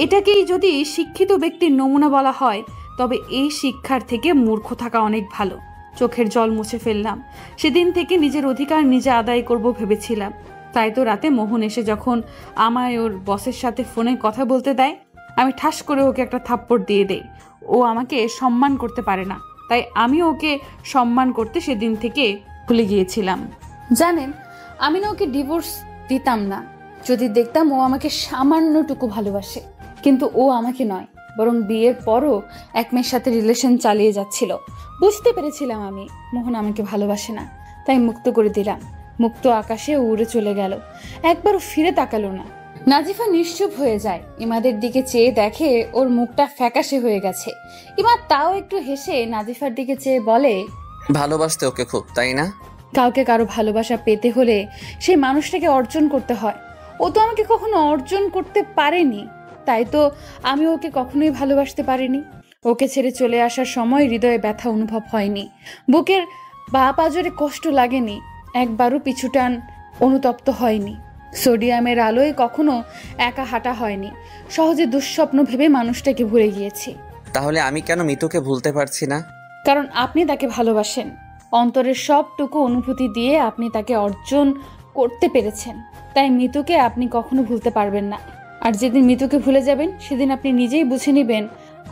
এটাকেই যদি শিক্ষিত ব্যক্তির নমুনা বলা হয় তবে এই শিক্ষার থেকে মূর্খ থাকা অনেক ভালো। চোখের জল মুছে ফেললাম। সেদিন থেকে নিজের অধিকার নিজে আদায় করব ভেবেছিলাম, তাই তো রাতে মোহন এসে যখন আমায় ওর বসের সাথে ফোনে কথা বলতে দেয়, আমি ঠাস করে ওকে একটা থাপ্পড় দিয়ে দেই। ও আমাকে সম্মান করতে পারে না, তাই আমি ওকে সম্মান করতে সেদিন থেকে ভুলে গিয়েছিলাম। জানেন, আমি না ওকে ডিভোর্স দিতাম না যদি দেখতাম ও আমাকে সামান্যটুকু ভালোবাসে, কিন্তু ও আমাকে নয়, বরং বিয়ের পরও এক মেয়ের সাথে রিলেশন চালিয়ে যাচ্ছিল। বুঝতে পেরেছিলাম আমি মোহন আমাকে ভালোবাসে না, তাই মুক্ত করে দিলাম। মুক্ত আকাশে উড়ে চলে গেল, একবারও ফিরে তাকালো না। নাজিফা নিশ্চুপ হয়ে যায়, ইমাদের দিকে চেয়ে দেখে ওর মুখটা ফ্যাকাশে হয়ে গেছে। ইমাদ তাও একটু হেসে নাজিফার দিকে চেয়ে বলে, ভালোবাসতে ওকে খুব, তাই না? কাউকে কারো ভালোবাসা পেতে হলে সেই মানুষটাকে অর্জন করতে হয়। ও তো আমাকে কখনো অর্জন করতে পারেনি, তাই তো আমি ওকে কখনোই ভালোবাসতে পারিনি। ওকে ছেড়ে চলে আসার সময় হৃদয়ে ব্যথা অনুভব হয়নি, বুকের বা পাজরে কষ্ট লাগেনি, একবারও পিছুটান অনুতপ্ত হয়নি। সোডিয়ামের আলোয় কখনো একা হাঁটা হয়নি, সহজে দুঃস্বপ্ন ভেবে মানুষটাকে ভুলে গিয়েছি। তাহলে আমি কেন মিতুকে ভুলতে পারছি না? কারণ আপনি তাকে ভালোবাসেন, অন্তরের সবটুকু অনুভূতি দিয়ে আপনি তাকে অর্জন করতে পেরেছেন, তাই মিতুকে আপনি কখনো ভুলতে পারবেন না। আর যেদিন মিতুকে ভুলে যাবেন সেদিন আপনি নিজেই বুঝে নেবেন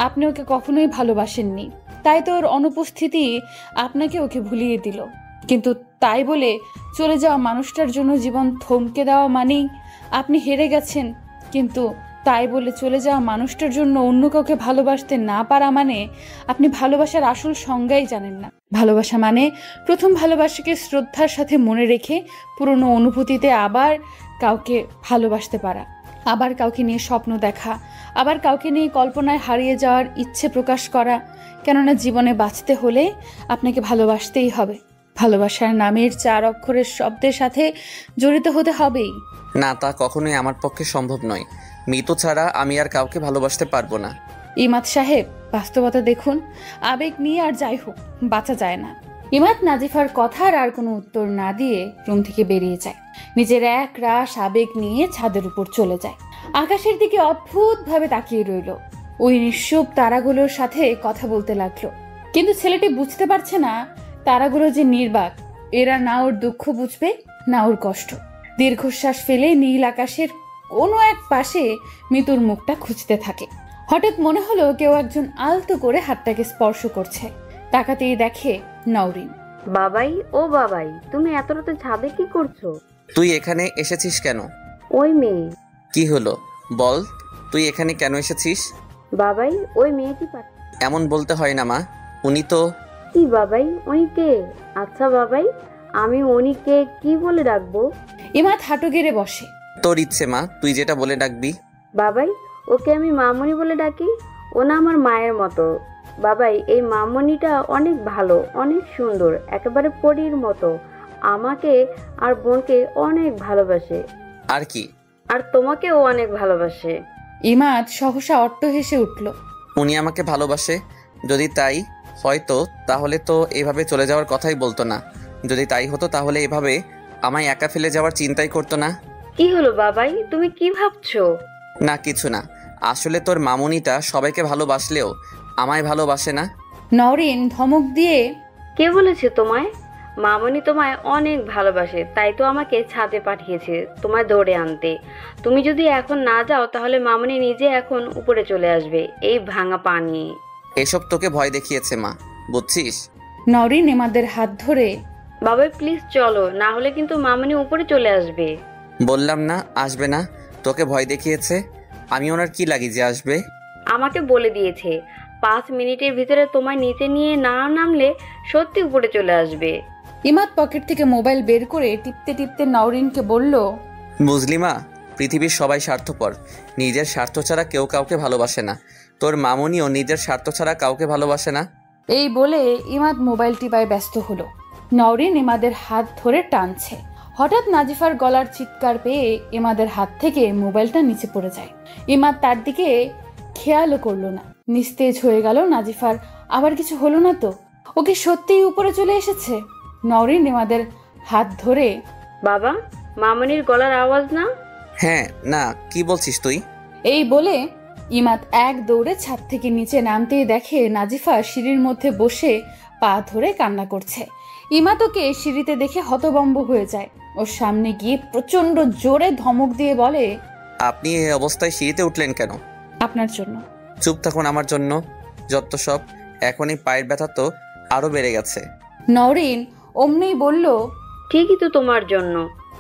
আপনি ওকে কখনোই ভালোবাসেননি, তাই তো ওর অনুপস্থিতি আপনাকে ওকে ভুলিয়ে দিল। কিন্তু তাই বলে চলে যাওয়া মানুষটার জন্য জীবন থমকে দেওয়া মানেই আপনি হেরে গেছেন, কিন্তু তাই বলে চলে যাওয়া মানুষটার জন্য অন্য কাউকে ভালোবাসতে না পারা মানে আপনি ভালোবাসার আসল সংজ্ঞাই জানেন না। ভালোবাসা মানে প্রথম ভালোবাসাকে শ্রদ্ধার সাথে মনে রেখে পুরনো অনুভূতিতে আবার কাউকে ভালোবাসতে পারা, আবার কাউকে নিয়ে স্বপ্ন দেখা, আবার কাউকে নিয়ে কল্পনায় হারিয়ে যাওয়ার ইচ্ছে প্রকাশ করা। কেননা জীবনে বাঁচতে হলে আপনাকে ভালোবাসতেই হবে, ভালোবাসার নামের 4 অক্ষরের শব্দের সাথে জড়িত হতে হবেই। না, তা কখনোই আমার পক্ষে সম্ভব নয়। মিতু ছাড়া আমি আর কাউকে ভালোবাসতে পারবো না। ইমাদ সাহেব, বাস্তবতা দেখুন, আবেগ নিয়ে আর যাই হোক বাঁচা যায় না। ইমাদ নাজিফার কথার আর কোনো উত্তর না দিয়ে রুম থেকে বেরিয়ে যায়, নিজের এক রাশ আবেগ নিয়ে ছাদের উপর চলে যায়। আকাশের দিকে অদ্ভুতভাবে তাকিয়ে রইল, ওই নিঃসব তারাগুলোর সাথে কথা বলতে লাগলো। কিন্তু ছেলেটি বুঝতে পারছে না তারাগুলো যে নির্বাক, এরা না ওর দুঃখ বুঝবে না ওর কষ্ট। দীর্ঘশ্বাস ফেলে নীল আকাশের কোনো এক পাশে মিতুর মুখটা খুঁজতে থাকে। হঠাৎ মনে হলো কেউ একজন আলতো করে হাতটাকে স্পর্শ করছে, তাকাতেই দেখে নওরিন। বাবাই, ও বাবাই, তুমি এত রাতে ছাদে কি করছো? তুই এখানে এসেছিস কেন? ওই মেয়ে। কি হলো বল, তুই এখানে কেন এসেছিস? বাবাই, ওই মেয়েটি এমন বলতে হয় না মা, উনি তো। কি বাবাই, উনি কে? আচ্ছা বাবাই, আমি উনিকে কি বলে ডাকবো? ইমাদ হাঁটু গেড়ে বসে। তোর ইচ্ছে মা, তুই যেটা বলে ডাকবি। বাবাই, ওকে আমি মামনি বলে ডাকি, ও না আমার মায়ের মতো। বাবাই, এই মামনিটা অনেক ভালো, অনেক সুন্দর, একেবারে পরীর মতো। আমাকে আর বোনকে অনেক ভালোবাসে। আর কি? আর তোমাকেও অনেক ভালোবাসে। ইমাদ সহসা অট্ট হেসে উঠল। উনি আমাকে ভালোবাসে? যদি তাই হয়তো তাহলে তো এভাবে চলে যাওয়ার কথাই বলতো না। যদি তাই হতো তাহলে এভাবে আমায় একা ফেলে যাওয়ার চিন্তাই করতো না। কি হলো বাবাই, তুমি কি ভাবছো? না, কিছু না। আসলে তোর মামুনিটা সবাইকে ভালোবাসলেও আমায় ভালোবাসে না। নওরিন ধমক দিয়ে, কে বলেছে তোমায়? মামনি তোমায় অনেক ভালোবাসে, তাই তো আমাকে ছাদে পাঠিয়েছে তোমায় ধরে আনতে। তুমি যদি এখন না যাও তাহলে মামনি নিজে এখন উপরে চলে আসবে এই ভাঙা পা নিয়ে। এসব তোকে ভয় দেখিয়েছে মা, বুঝছিস? নওরিন ইমাদের হাত ধরে, বাবাই প্লিজ চলো, না হলে কিন্তু মামনি উপরে চলে আসবে। বললাম না আসবে না, তোকে ভয় দেখিয়েছে। আমি ওনার কি লাগি যে আসবে? আমাকে বলে দিয়েছে 5 মিনিটের ভিতরে তোমায় নিচে নিয়ে না নামলে সত্যি উপরে চলে আসবে। ইমাদ পকেট থেকে মোবাইল বের করে টিপতে টিপতে নওরিনকে বলল, বুঝলি মা, পৃথিবীর সবাই স্বার্থপর, নিজের স্বার্থ ছাড়া কেউ কাউকে ভালোবাসে না। তোর মামুনিও নিজের স্বার্থ ছাড়া কাউকে ভালোবাসে না। এই বলে ইমাদ মোবাইল টিপায় ব্যস্ত হলো। নওরিন ইমাদের হাত ধরে টানছে। হঠাৎ নাজিফার গলার চিৎকার পেয়ে ইমাদের হাত থেকে মোবাইলটা নিচে পড়ে যায়। ইমাদ তার দিকে খেয়ালও করলো না। নিস্তেজ হয়ে গেল নাজিফার আবার কিছু হলো না তো, ওকে সত্যিই উপরে চলে এসেছে। নওরিন ইমাদের হাত ধরে, বাবা, মামনির গলার আওয়াজ না? হ্যাঁ, না, কি বলছিস তুই? এই বলে ইমাদ এক দৌড়ে ছাদ থেকে নিচে নামতেই দেখে নাজিফা সিঁড়ির মধ্যে বসে পা ধরে কান্না করছে। ইমাদ ওকে সিঁড়িতে দেখে হতভম্ব হয়ে যায়। ওর সামনে গিয়ে প্রচন্ড জোরে ধমক দিয়ে বলে, আপনি এই অবস্থায় সিঁড়িতে উঠলেন কেন? আপনার জন্য। চুপ থাকুন, আমার জন্য যত সব। এখন এই পায়ের ব্যথা তো আরো বেড়ে গেছে। নওরিন অমনি বলল, ঠিকই তো তোমার জন্য।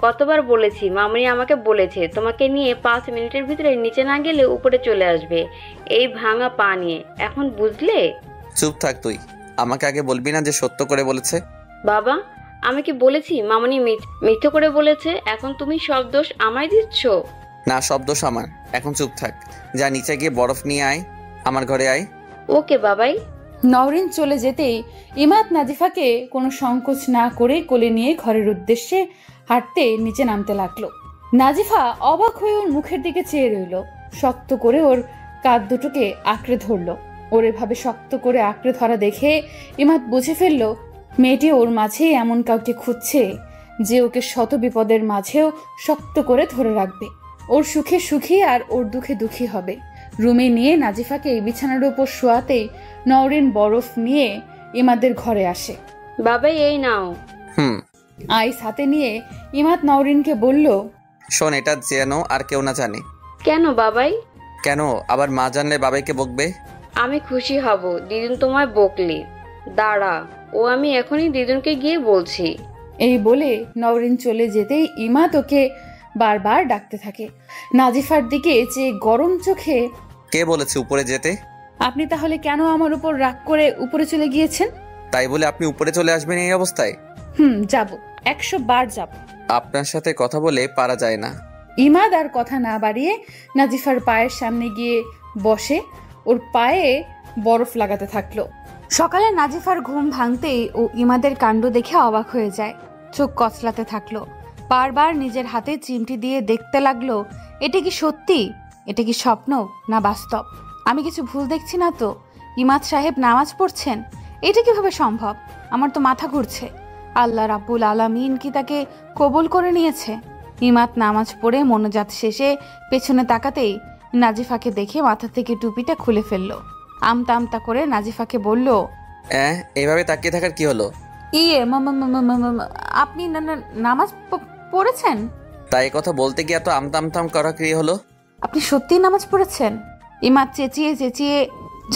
কতবার বলেছি, মামনি আমাকে বলেছে তোমাকে নিয়ে 5 মিনিটের ভিতরে নিচে না গেলে উপরে চলে আসবে এই ভাঙা পা নিয়ে। এখন বুঝলে? চুপ থাক তুই। আমাকে আগে বলবি না যে সত্য করে বলেছে? বাবা, আমি কি বলেছি মামনি মিথ্যে করে বলেছে? এখন তুমি সব দোষ আমায় দিচ্ছ? না, সব দোষ আমার। এখন চুপ থাক। যা নিচে গিয়ে বরফ নিয়ে আয়, আমার ঘরে আয়। ওকে বাবাই। নওরিন চলে যেতেই ইমাদ নাজিফাকে কোনো সংকোচ না করে কোলে নিয়ে ঘরের উদ্দেশ্যে হাঁটতে নিচে নামতে লাগলো। নাজিফা অবাক হয়ে ওর মুখের দিকে চেয়ে রইল। শক্ত করে ওর কাঁধ দুটোকে আঁকড়ে ধরলো। ওর এভাবে শক্ত করে আঁকড়ে ধরা দেখে ইমাদ বুঝে ফেললো মেয়েটি ওর মাঝে এমন কাউকে খুঁজছে যে ওকে শত বিপদের মাঝেও শক্ত করে ধরে রাখবে, ওর সুখে সুখী আর ওর দুঃখে দুঃখী হবে। রুমে নিয়ে নাজিফাকে বিছানার উপর শোয়াতেই নওরিন বরফ নিয়ে ইমাদের ঘরে আসে। বাবাই এই নাও। আইস হাতে নিয়ে ইমাদ নওরিনকে বলল, শোন, এটা যেন আর কেউ না জানে। কেন বাবাই? কেন? আবার মা জানলে বাবাইকে বকবে। আমি খুশি হব দিদুন তোমায় বকলি। দাঁড়া, ও আমি এখনই দিদুনকে গিয়ে বলছি। এই বলে নওরিন চলে যেতেই ইমাদ ওকে বারবার ডাকতে থাকে। নাজিফার দিকে চেয়ে গরম চোখে, কে বলেছে উপরে যেতে? আপনি তাহলে কেন আমার উপর রাগ করে উপরে চলে গিয়েছেন? তাই বলে আপনি উপরে চলে আসবেন এই অবস্থায়? যাব, 100 বার যাব। আপনার সাথে কথা বলে পারা যায় না। ইমাদ আর কথা না বাড়িয়ে নাজিফার পায়ের সামনে গিয়ে বসে ওর পায়ে বরফ লাগাতে থাকলো। সকালে নাজিফার ঘুম ভাঙতেই ও ইমাদের কাণ্ড দেখে অবাক হয়ে যায়। চোখ কচলাতে থাকলো। বারবার নিজের হাতে চিমটি দিয়ে দেখতে লাগলো, এটা কি সত্যি? এটা কি স্বপ্ন না বাস্তব? আমি কিছু ভুল দেখছি না তো? ইমাদ সাহেব নামাজ পড়ছেন, এটা কিভাবে সম্ভব? আমার তো মাথা ঘুরছে। আল্লাহ রাব্বুল আলামিন কি তাকে কবুল করে নিয়েছে? ইমাদ নামাজ পড়ে মোনাজাত শেষে পেছনে তাকাতেই নাজিফাকে দেখে মাথা থেকে টুপিটা খুলে ফেললো। আমতা আমতা করে নাজিফাকে বলল, এইভাবে তাকিয়ে থাকার কি হলো? আপনি নামাজ পড়েছেন? তাই কথা বলতে গিয়ে এত আমতাম করা কি হলো? আপনি সত্যিই নামাজ পড়েছেন? ইমাদ চেঁচিয়ে চেঁচিয়ে,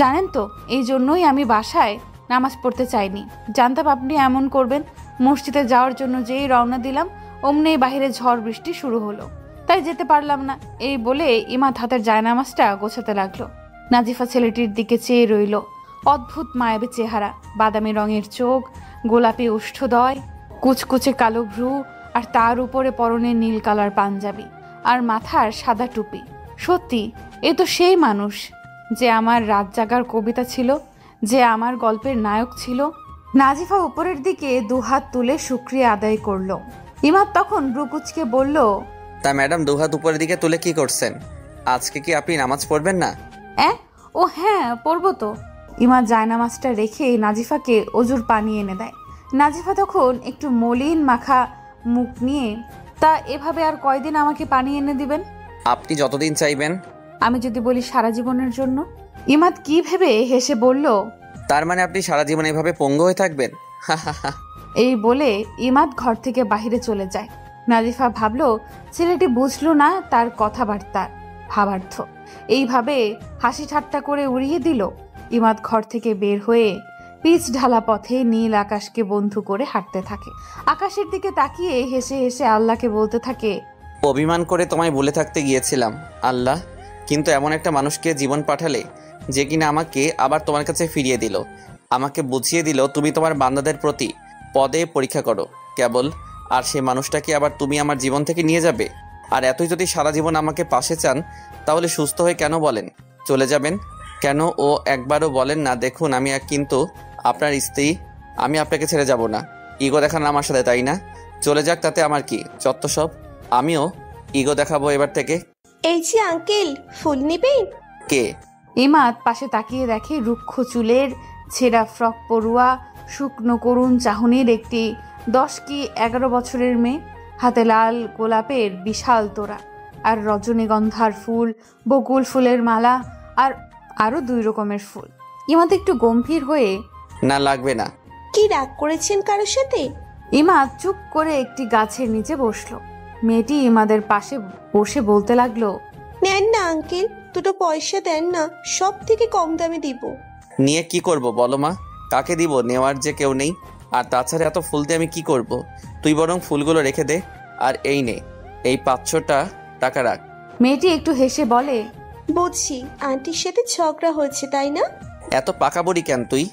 জানেন তো এই জন্যই আমি বাসায় নামাজ পড়তে চাইনি। জানতাম আপনি এমন করবেন। মসজিদে যাওয়ার জন্য যেই রওনা দিলাম অমনি বাহিরে ঝড় বৃষ্টি শুরু হলো, তাই যেতে পারলাম না। এই বলে ইমাদ হাতের জায়নামাজটা গোছাতে লাগলো। নাজিফা ছেলেটির দিকে চেয়ে রইল। অদ্ভুত মায়াবী চেহারা, বাদামি রঙের চোখ, গোলাপি ওষ্ঠদয়, কুচকুচে কালো ভ্রু, আর তার উপরে পরনে নীল কালার পাঞ্জাবি আর মাথার সাদা টুপি। সত্যি এ তো সেই মানুষ যে আমার রাত জাগার কবিতা ছিল, যে আমার গল্পের নায়ক ছিল। নাজিফা উপরের দিকে দুহাত তুলে শুকরিয়া আদায় করলো। ইমাদ তখন ব্রুকুচকে বলল, তা ম্যাডাম, দুহাত উপরের দিকে তুলে কি করছেন? আজকে কি আপনি নামাজ পড়বেন না? ও হ্যাঁ, পড়বো তো। ইমাদ জায়নামাজটা রেখে নাজিফাকে অজুর পানি এনে দেয়। নাজিফা তখন একটু মলিন মাখা মুখ নিয়ে, তা এভাবে আর কয়দিন আমাকে পানি এনে দিবেন? আপনি যতদিন চাইবেন। আমি যদি বলি সারা জীবনের জন্য? ইমাদ কি ভেবে হেসে বলল, তার মানে আপনি সারা জীবন এভাবে পঙ্গু হয়ে থাকবেন? এই বলে ইমাদ ঘর থেকে বাহিরে চলে যায়। নাজিফা ভাবলো ছেলেটি বুঝলো না তার কথাবার্তার ভাবার্থ। এইভাবে হাসি ঠাট্টা করে উড়িয়ে দিল। ইমাদ ঘর থেকে বের হয়ে পিচ ঢালা পথে নীল আকাশকে বন্ধু করে হাঁটতে থাকে। আকাশের দিকে তাকিয়ে হেসে হেসে আল্লাহকে বলতে থাকে, অভিমান করে তোমায় বলে থাকতে গিয়েছিলাম আল্লাহ, কিন্তু এমন একটা মানুষকে জীবন পাঠালে যে কিনা আমাকে আবার তোমার কাছে ফিরিয়ে দিল, আমাকে বুঝিয়ে দিল তুমি তোমার বান্দাদের প্রতি পদে পরীক্ষা করো কেবল। আর সেই মানুষটাকে আবার তুমি আমার জীবন থেকে নিয়ে যাবে? আর এতই যদি সারা জীবন আমাকে পাশে চান তাহলে সুস্থ হয়ে কেন বলেন চলে যাবেন? কেন ও একবারও বলেন না, দেখুন আমি কিন্তু আপনার স্ত্রী, আমি আপনাকে ছেড়ে যাব না। ইগো দেখান আমার সাথে, তাই না? চলে যাক, তাতে আমার কি, যত সব। আমিও ইগো দেখাবো এবার থেকে। এই যে আঙ্কেল, ফুল নেবেন? কে? ইমাদ পাশে তাকিয়ে দেখে রুক্ষ চুলের, ছেঁড়া ফ্রক পরুয়া, শুকনো করুণ চাহনির একটি 10 কি 11 বছরের মেয়ে, হাতে লাল গোলাপের বিশাল তোড়া, আর রজনীগন্ধার ফুল, বকুল ফুলের মালা, আর আরো 2 রকমের ফুল। ইমাদ একটু গম্ভীর হয়ে, না লাগবে না। কি রাগ করেছেন কারোর সাথে? ইমাদ চুপ করে একটি গাছের নিচে বসলো। মেয়েটি ইমাদের পাশে বসে বলতে লাগলো, নেন না আঙ্কেল, দুটো পয়সা দেন না, সব থেকে কম দামে দিব। নিয়ে কি করব বলো মা? কাকে দিব? নেওয়ার যে কেউ নেই। আর তাছাড়া এত ফুল দিয়ে আমি কি করব? তুই বরং ফুলগুলো রেখে দে, আর এই নে, এই 500 টাকা রাখ। মেয়েটি একটু হেসে বলে, বুঝছি আন্টির সাথে ঝগড়া হয়েছে তাই না? এত পাকা বড়ি কেন তুই?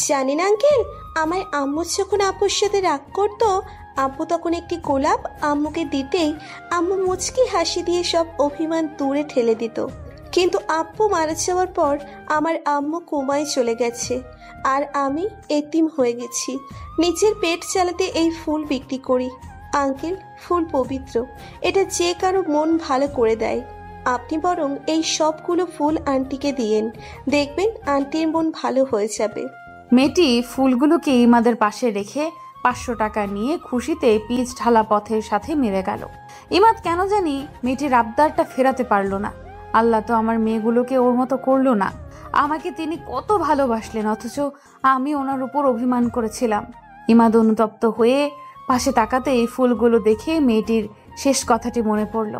জানেন আঙ্কেল, আমার আম্মু যখন আপুর সাথে রাগ করতো, আব্বু তখন একটি গোলাপ আম্মুকে দিতেই আম্মু মুচকি হাসি দিয়ে সব অভিমান দূরে ঠেলে দিত। কিন্তু আব্বু মারা যাওয়ার পর আমার আম্মু কোমায় চলে গেছে, আর আমি এতিম হয়ে গেছি। নিজের পেট চালাতে এই ফুল বিক্রি করি। আঙ্কেল, ফুল পবিত্র, এটা যে কারো মন ভালো করে দেয়। আপনি বরং এই সবগুলো ফুল আন্টিকে দিয়েন, দেখবেন আন্টির মন ভালো হয়ে যাবে। মেয়েটি ফুলগুলোকে ইমাদের পাশে রেখে 500 টাকা নিয়ে খুশিতে পিচ ঢালা পথের সাথে মিলে গেল। ইমাদ কেন জানি মেয়েটির আবদারটা ফেরাতে পারলো না। আল্লাহ তো আমার মেয়েগুলোকে ওর মতো করলো না। আমাকে তিনি কত ভালোবাসলেন, অথচ আমি ওনার উপর অভিমান করেছিলাম। ইমাদ অনুতপ্ত হয়ে পাশে তাকাতে এই ফুলগুলো দেখে মেয়েটির শেষ কথাটি মনে পড়ল।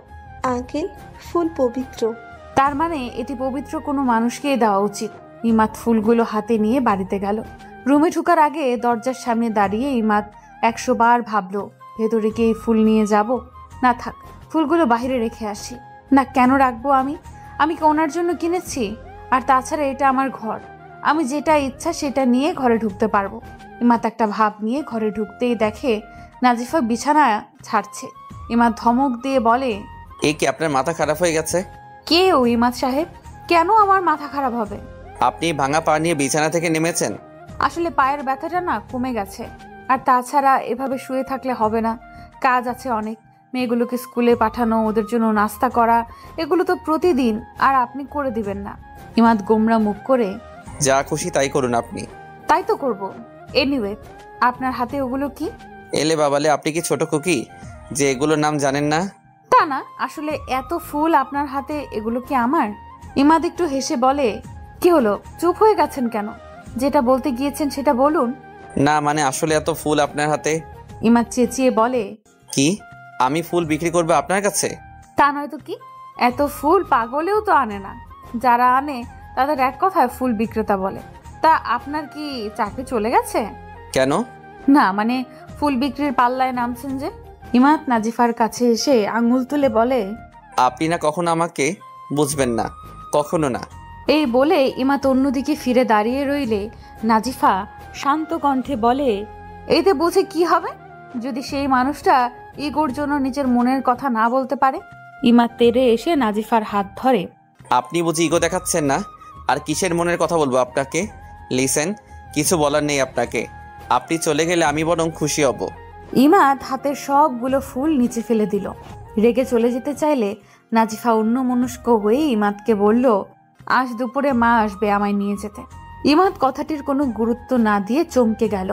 আঙ্কেল, ফুল পবিত্র। তার মানে এটি পবিত্র কোনো মানুষকেই দেওয়া উচিত। ইমাদ ফুলগুলো হাতে নিয়ে বাড়িতে গেল। রুমে ঢুকার আগে দরজার সামনে দাঁড়িয়ে ইমাদ 100 বার ভাবলো, ভেতরে কি এই ফুল নিয়ে যাব? না থাক, ফুলগুলো বাইরে রেখে আসি। না, কেন রাখবো? আমি কি ওনার জন্য কিনেছি? আর তাছাড়া এটা আমার ঘর, আমি যেটা ইচ্ছা সেটা নিয়ে ঘরে ঢুকতে পারবো। ইমাদ একটা ভাব নিয়ে ঘরে ঢুকতেই দেখে নাজিফা বিছানা ছাড়ছে। ইমাদ ধমক দিয়ে বলে, এই কি আপনার মাথা খারাপ হয়ে গেছে? কে ও ইমাদ সাহেব? কেন আমার মাথা খারাপ হবে? আপনি ভাঙা পা নিয়ে বিছানা থেকে নেমেছেন? আসলে পায়ের ব্যথাটা না কমে গেছে। আর তাছাড়া এভাবে শুয়ে থাকলে হবে না, কাজ আছে অনেক। মেয়েগুলোকে স্কুলে পাঠানো, ওদের জন্য নাস্তা করা, এগুলো তো প্রতিদিন, আর আপনি করে দিবেন না। ইমাদ গোমরা মুখ করে, যা খুশি তাই করুন আপনি। তাই তো করব। এনিওয়ে, আপনার হাতে ওগুলো কি? এলে বাবালে, আপনি কি ছোট খুকি যে এগুলোর নাম জানেন না? তা না, আসলে এত ফুল আপনার হাতে, এগুলো কি আমার? ইমাদ একটু হেসে বলে, কি হলো, চুপ হয়ে গেছেন কেন? যেটা বলতে গিয়েছেন সেটা বলুন। না মানে আসলে এত ফুল আপনার হাতে। ইমাদ চেঁচিয়ে বলে, কি আমি ফুল বিক্রি করবো আপনার কাছে? তা নয় তো কি, এত ফুল পাগলেও তো আনে না। যারা আনে তাদের এক কথায় ফুল বিক্রেতা বলে। তা আপনার কি চাকরি চলে গেছে? কেন? না মানে ফুল বিক্রির পাল্লায় নামছেন যে। ইমাদ নাজিফার কাছে এসে আঙুল তুলে বলে, আপনি না কখনো আমাকে বুঝবেন না, কখনো না। এই বলে ইমাদ অন্যদিকে ফিরে দাঁড়িয়ে রইলে নাজিফা শান্ত কণ্ঠে বলে, এইতে বুঝে কি হবে যদি সেই মানুষটা ইগোর জন্য নিজের মনের কথা না বলতে পারে? ইমাদ তেড়ে এসে নাজিফার হাত ধরে, আপনি বুঝি ইগো দেখাচ্ছেন না? আর কিসের মনের কথা বলবো আপনাকে? লিসেন, কিছু বলার নেই আপনাকে। আপনি চলে গেলে আমি বরং খুশি হব। ইমাদ হাতের সবগুলো ফুল নিচে ফেলে দিল। রেগে চলে যেতে চাইলে নাজিফা অন্যমনস্ক হয়ে ইমাদকে বলল, আজ দুপুরে মা আসবে আমায় নিয়ে যেতে। ইমাদ কথাটির কোনো গুরুত্ব না দিয়ে চমকে গেল।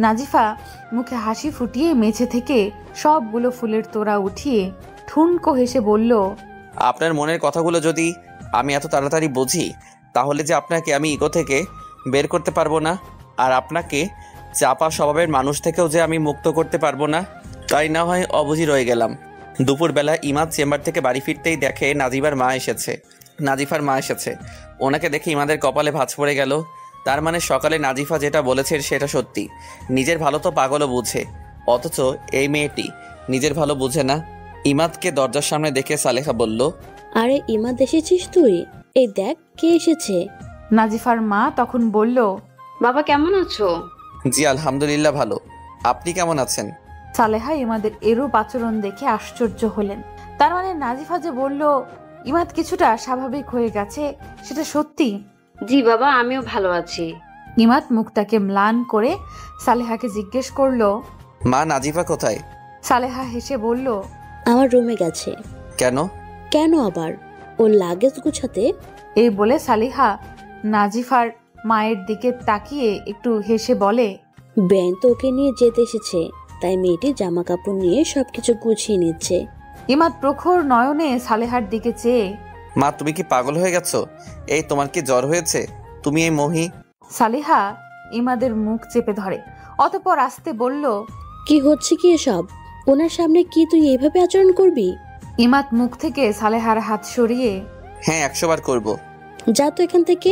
নাজিফা মুখে হাসি ফুটিয়ে মেঝে থেকে সবগুলো ফুলের তোড়া উঠিয়ে ঠুনকো হেসে বলল, আপনার মনের কথাগুলো যদি আমি এত তাড়াতাড়ি বুঝি, তাহলে যে আপনাকে আমি ইগো থেকে বের করতে পারবো না, আর আপনাকে চাপা স্বভাবের মানুষ থেকেও যে আমি মুক্ত করতে পারবো না, তাই না হয় অবুঝি রয়ে গেলাম। দুপুরবেলা ইমাদ চেম্বার থেকে বাড়ি ফিরতেই দেখে নাজিফার মা এসেছে। ওনাকে দেখে ইমাদের কপালে ভাঁজ পড়ে গেল। তার মানে সকালে নাজিফা যেটা বলেছে সেটা সত্যি। নিজের ভালো তো পাগলও বুঝে, অথচ এই মেয়েটি নিজের ভালো বুঝে না। ইমাদকে দরজার সামনে দেখে সালেহা বলল, আরে ইমাদ এসেছিস তুই? এই দেখ কে এসেছে। নাজিফার মা তখন বলল, বাবা কেমন আছো? জি আলহামদুলিল্লাহ ভালো, আপনি কেমন আছেন? সালেহা ইমাদের এরূপ আচরণ দেখে আশ্চর্য হলেন। তার মানে নাজিফা যে বলল ইমাদ কিছুটা স্বাভাবিক হয়ে গেছে, সেটা সত্যি? জি বাবা, আমিও ভালো আছি। ইমাদ মুখটাকে ম্লান করে সালেহাকে জিজ্ঞেস করলো, মা নাজিফা কোথায়? সালেহা হেসে বলল, আমার রুমে গেছে। কেন? কেন আবার? ওর লাগেজ গুছাতে। এই বলে সালেহা নাজিফার মায়ের দিকে তাকিয়ে একটু হেসে বলে, বেন তো ওকে নিয়ে যেতে এসেছে, তাই মেয়েটি জামা কাপড় নিয়ে সবকিছু গুছিয়ে নিচ্ছে। ইমাদ প্রখর নয়নে সালেহার দিকে চেয়ে, মা তুমি কি পাগল হয়ে গেছো? এই তোমার কি জ্বর হয়েছে? তুমি এই মহি। সালেহা ইমাদের মুখ চেপে ধরে, অতঃপর আস্তে বলল, কি হচ্ছে কি এসব? ওনার সামনে কি তুই এইভাবে আচরণ করবি? ইমাদ মুখ থেকে সালেহার হাত সরিয়ে, হ্যাঁ 100 বার করব। যা তো এখান থেকে।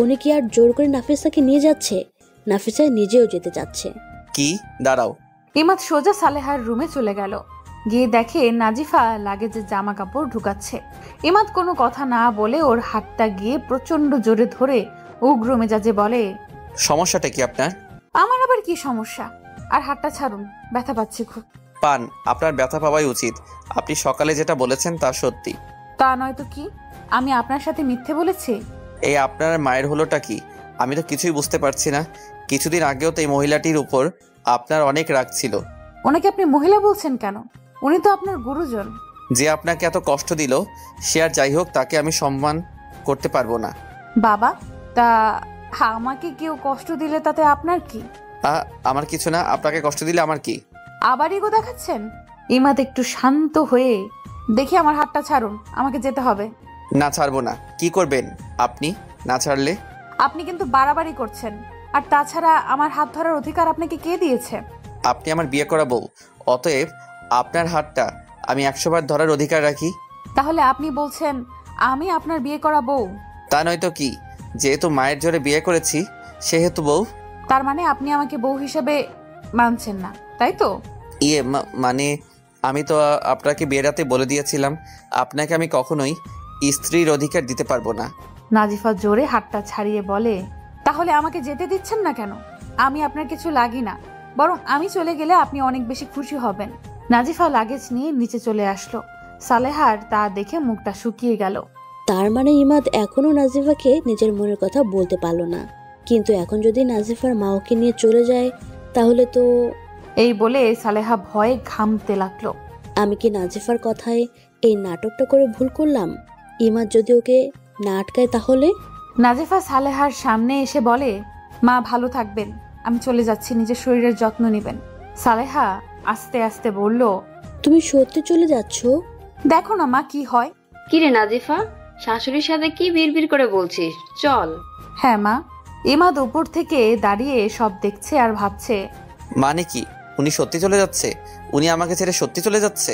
উনি কি আর জোর করে নাফিসাকে নিয়ে যাচ্ছে? নাফিসা নিজেও যেতে চাচ্ছে। কি? দাঁড়াও। ইমাদ সোজা সালেহার রুমে চলে গেল। গিয়ে দেখে নাজিফা লাগেজে জামা কাপড় ঢুকাচ্ছে। ইমাদ কোনো কথা না বলে ওর হাতটা গিয়ে প্রচন্ড জোরে ধরে উগ্র মেজাজে বলে, সমস্যাটা কি আপনার? আমার আবার কি সমস্যা? আর হাতটা ছাড়ুন, ব্যথা পাচ্ছি খুব। পান, আপনার ব্যথা পাওয়াই উচিত। আপনি সকালে যেটা বলেছেন তা সত্যি। তা নয় তো কি? আমি আপনার সাথে মিথ্যে বলেছি? এই আপনার মায়ের হলোটা কি? আমি তো কিছুই বুঝতে পারছি না। কিছুদিন আগেও তো এই মহিলাটির উপর আপনার অনেক রাগ ছিল। ওনাকে আপনি মহিলা বলছেন কেন? উনি তো আপনার গুরুজন। যে আপনাকে এত কষ্ট দিল সে আর যাই হোক, তাকে আমি সম্মান করতে পারবো না। বাবা, তা আমাকে কেউ কষ্ট দিলে তাতে আপনার কি? আমার কিছু না, আপনাকে কষ্ট দিলে আমার কি? আবার ইগো দেখাচ্ছেন? ইমাদ একটু শান্ত হয়ে, দেখি আমার হাতটা ছাড়ুন, আমাকে যেতে হবে। না ছাড়বো না। কি করবেন আপনি না ছাড়লে? আপনি কিন্তু বাড়াবাড়ি করছেন। আর তাছাড়া আমার হাত ধরার অধিকার আপনাকে কে দিয়েছে? আপনি আমার বিয়ে করা বউ, অতএব আপনার হাতটা আমি 100 বার ধরার অধিকার রাখি। তাহলে আপনি বলছেন আমি আপনার বিয়ে করা বউ? তা নয় তো কি, যেহেতু মায়ের জোরে বিয়ে করেছি সেহেতু বউ। তার মানে আপনি আমাকে বউ হিসেবে মানছেন না, তাই তো? মানে আমি তো আপনাকে বিয়ের রাতে বলে দিয়েছিলাম আপনাকে আমি কখনোই স্ত্রীর অধিকার দিতে পারবো না। নাজিফা জোরে হাতটা ছাড়িয়ে বলে, তাহলে আমাকে যেতে দিচ্ছেন না কেন? আমি আপনার কিছু লাগি না, বরং আমি চলে গেলে আপনি অনেক বেশি খুশি হবেন। নাজিফা লাগেজ নিয়ে নিচে চলে আসলো। সালেহার তা দেখে মুখটা শুকিয়ে গেল। তার মানে ইমাদ এখনো নাজিফাকে নিজের মনের কথা বলতে পারলো না। কিন্তু এখন যদি নাজিফার মা ওকে নিয়ে চলে যায় তাহলে তো। এই বলে সালেহা ভয়ে ঘামতে লাগলো। আমি কি নাজিফার কথায় এই নাটকটা করে ভুল করলাম? ইমাদ যদি ওকে না আটকায় তাহলে? নাজিফা সালেহার সামনে এসে বলে, মা ভালো থাকবেন, আমি চলে যাচ্ছি, নিজের শরীরের যত্ন নেবেন। সালেহা আস্তে আস্তে বলল, তুমি সত্যি চলে যাচ্ছ? দেখো না মা কি হয়। কিরে নাজিফা, শাশুড়ির সাথে কি বিড়বিড় করে বলছিস? চল। হ্যাঁ মা। ইমাদ উপর থেকে দাঁড়িয়ে সব দেখছে আর ভাবছে। মানে কি? উনি সত্যি চলে যাচ্ছে? উনি আমাকে ছেড়ে সত্যি চলে যাচ্ছে?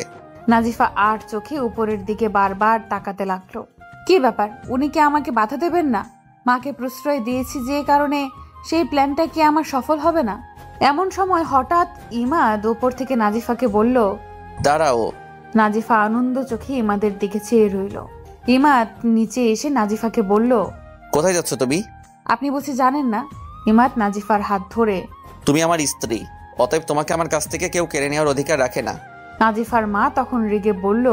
নাজিফা আর চোখে উপরের দিকে বারবার তাকাতে লাগলো। কি ব্যাপার, উনি কি আমাকে বাধা দেবেন না? মাকে প্রশ্রয় দিয়েছি যে কারণে সেই প্ল্যানটা কি আমার সফল হবে না? এমন সময় হঠাৎ ইমাদ উপর থেকে নাজিফাকে বলল, দাঁড়াও। নাজিফা আনন্দ চোখে ইমাদের দিকে চেয়ে রইল। ইমাদ নিচে এসে নাজিফাকে বলল, কোথায় যাচ্ছ তুমি? আপনি বলছি জানেন না? ইমাদ নাজিফার হাত ধরে, তুমি আমার স্ত্রী, অতএব তোমাকে আমার কাছ থেকে কেউ কেড়ে নেওয়ার অধিকার রাখে না। নাজিফার মা তখন রেগে বলল,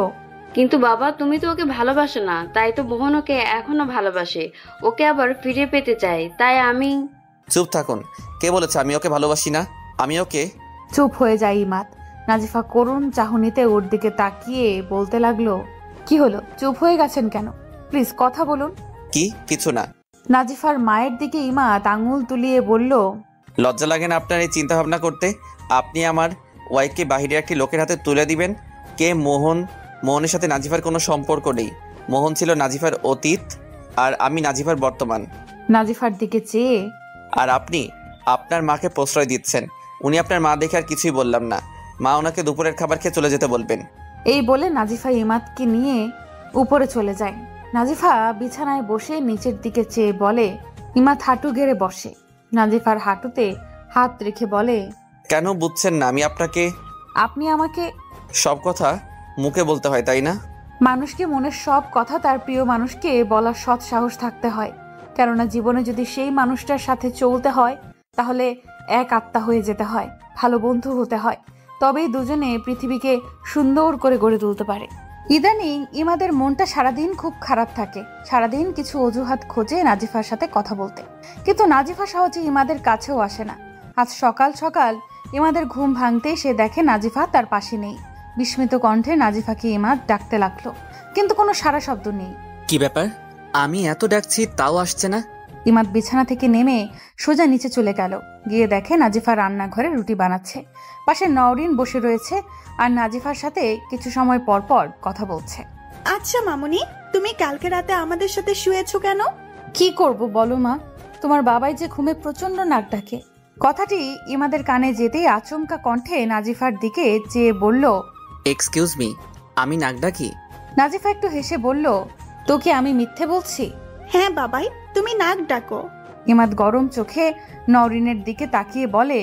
কিন্তু বাবা তুমি তো ওকে ভালোবাসো না, তাই তো বোন ওকে এখনো ভালোবাসে, ওকে আবার ফিরে পেতে চায়, তাই আমি। চুপ থাকুন। কে বলেছে আমি ওকে ভালোবাসি না? আমি ওকে। চুপ হয়ে যায় ইমাদ। নাজিফা করুণ চাহনিতে ওর দিকে তাকিয়ে বলতে লাগলো, কি হলো, চুপ হয়ে গেছেন কেন? প্লিজ কথা বলুন। কি? কিছু না। নাজিফার মায়ের দিকে ইমাদ আঙুল তুলিয়ে বলল, লজ্জা লাগে না আপনার এই চিন্তা ভাবনা করতে? আপনি আমার ওয়াইফকে বাহিরে একটি লোকের হাতে তুলে দিবেন? কে মোহন? মোহনের সাথে নাজিফার কোনো সম্পর্ক নেই। মোহন ছিল নাজিফার অতীত আর আমি নাজিফার বর্তমান। নাজিফার দিকে চেয়ে, আর আপনি আপনার মাকে প্রশ্রয় দিচ্ছেন। উনি আপনার মা দেখে আর কিছুই বললাম না। মা ওনাকে দুপুরের খাবার খেয়ে চলে যেতে বলবেন। এই বলে নাজিফা ইমাদকে নিয়ে উপরে চলে যায়। নাজিফা বিছানায় বসে নিচের দিকে চেয়ে বলে, ইমাদ হাঁটু গেড়ে বসে। নাজিফার হাঁটুতে হাত রেখে বলে, কেন বুঝছেন না? আমি আপনাকে। আপনি আমাকে। সব কথা মুখে বলতে হয় তাই না? মানুষকে মনের সব কথা তার প্রিয় মানুষকে বলার সৎ সাহস থাকতে হয়। কেননা জীবনে যদি সেই মানুষটার সাথে চলতে হয় তাহলে এক আত্মা হয়ে যেতে হয়, ভালো বন্ধু হতে হয়, তবেই দুজনে পৃথিবীকে সুন্দর করে গড়ে তুলতে পারে। ইদানিং ইমাদের মনটা সারাদিন খুব খারাপ থাকে। সারাদিন কিছু অজুহাত খোঁজে নাজিফার সাথে কথা বলতে, কিন্তু নাজিফা সহজে ইমাদের কাছেও আসে না। আজ সকাল সকাল ইমাদের ঘুম ভাঙতেই সে দেখে নাজিফা তার পাশে নেই। বিস্মিত কণ্ঠে নাজিফাকে ইমাদ ডাকতে লাগলো, কিন্তু কোনো সারা শব্দ নেই। কি ব্যাপার? আমি এত ডাকছি তাও আসছে না। ইমাদ বিছানা থেকে নেমে সোজা নিচে চলে গেল। গিয়ে দেখে নাজিফা রান্নাঘরে রুটি বানাচ্ছে। পাশে নওরিন বসে রয়েছে আর নাজিফার সাথে কিছু সময় পর পর কথা বলছে। আচ্ছা মামুনি, তুমি কালকে রাতে আমাদের সাথে শুয়েছো কেন? কি করব বলো মা, তোমার বাবাই যে ঘুমে প্রচন্ড নাক ডাকে। কথাটি ইমাদের কানে যেতেই আচমকা কণ্ঠে নাজিফার দিকে চেয়ে বলল, এক্সকিউজ মি, আমি নাক ডাকি? নাজিফা একটু হেসে বলল, তোকে আমি মিথ্যে বলছি? হ্যাঁ বাবাই, তুমি নাক ডাকো। ইমাদ গরম চোখে নওরিনের দিকে তাকিয়ে বলে,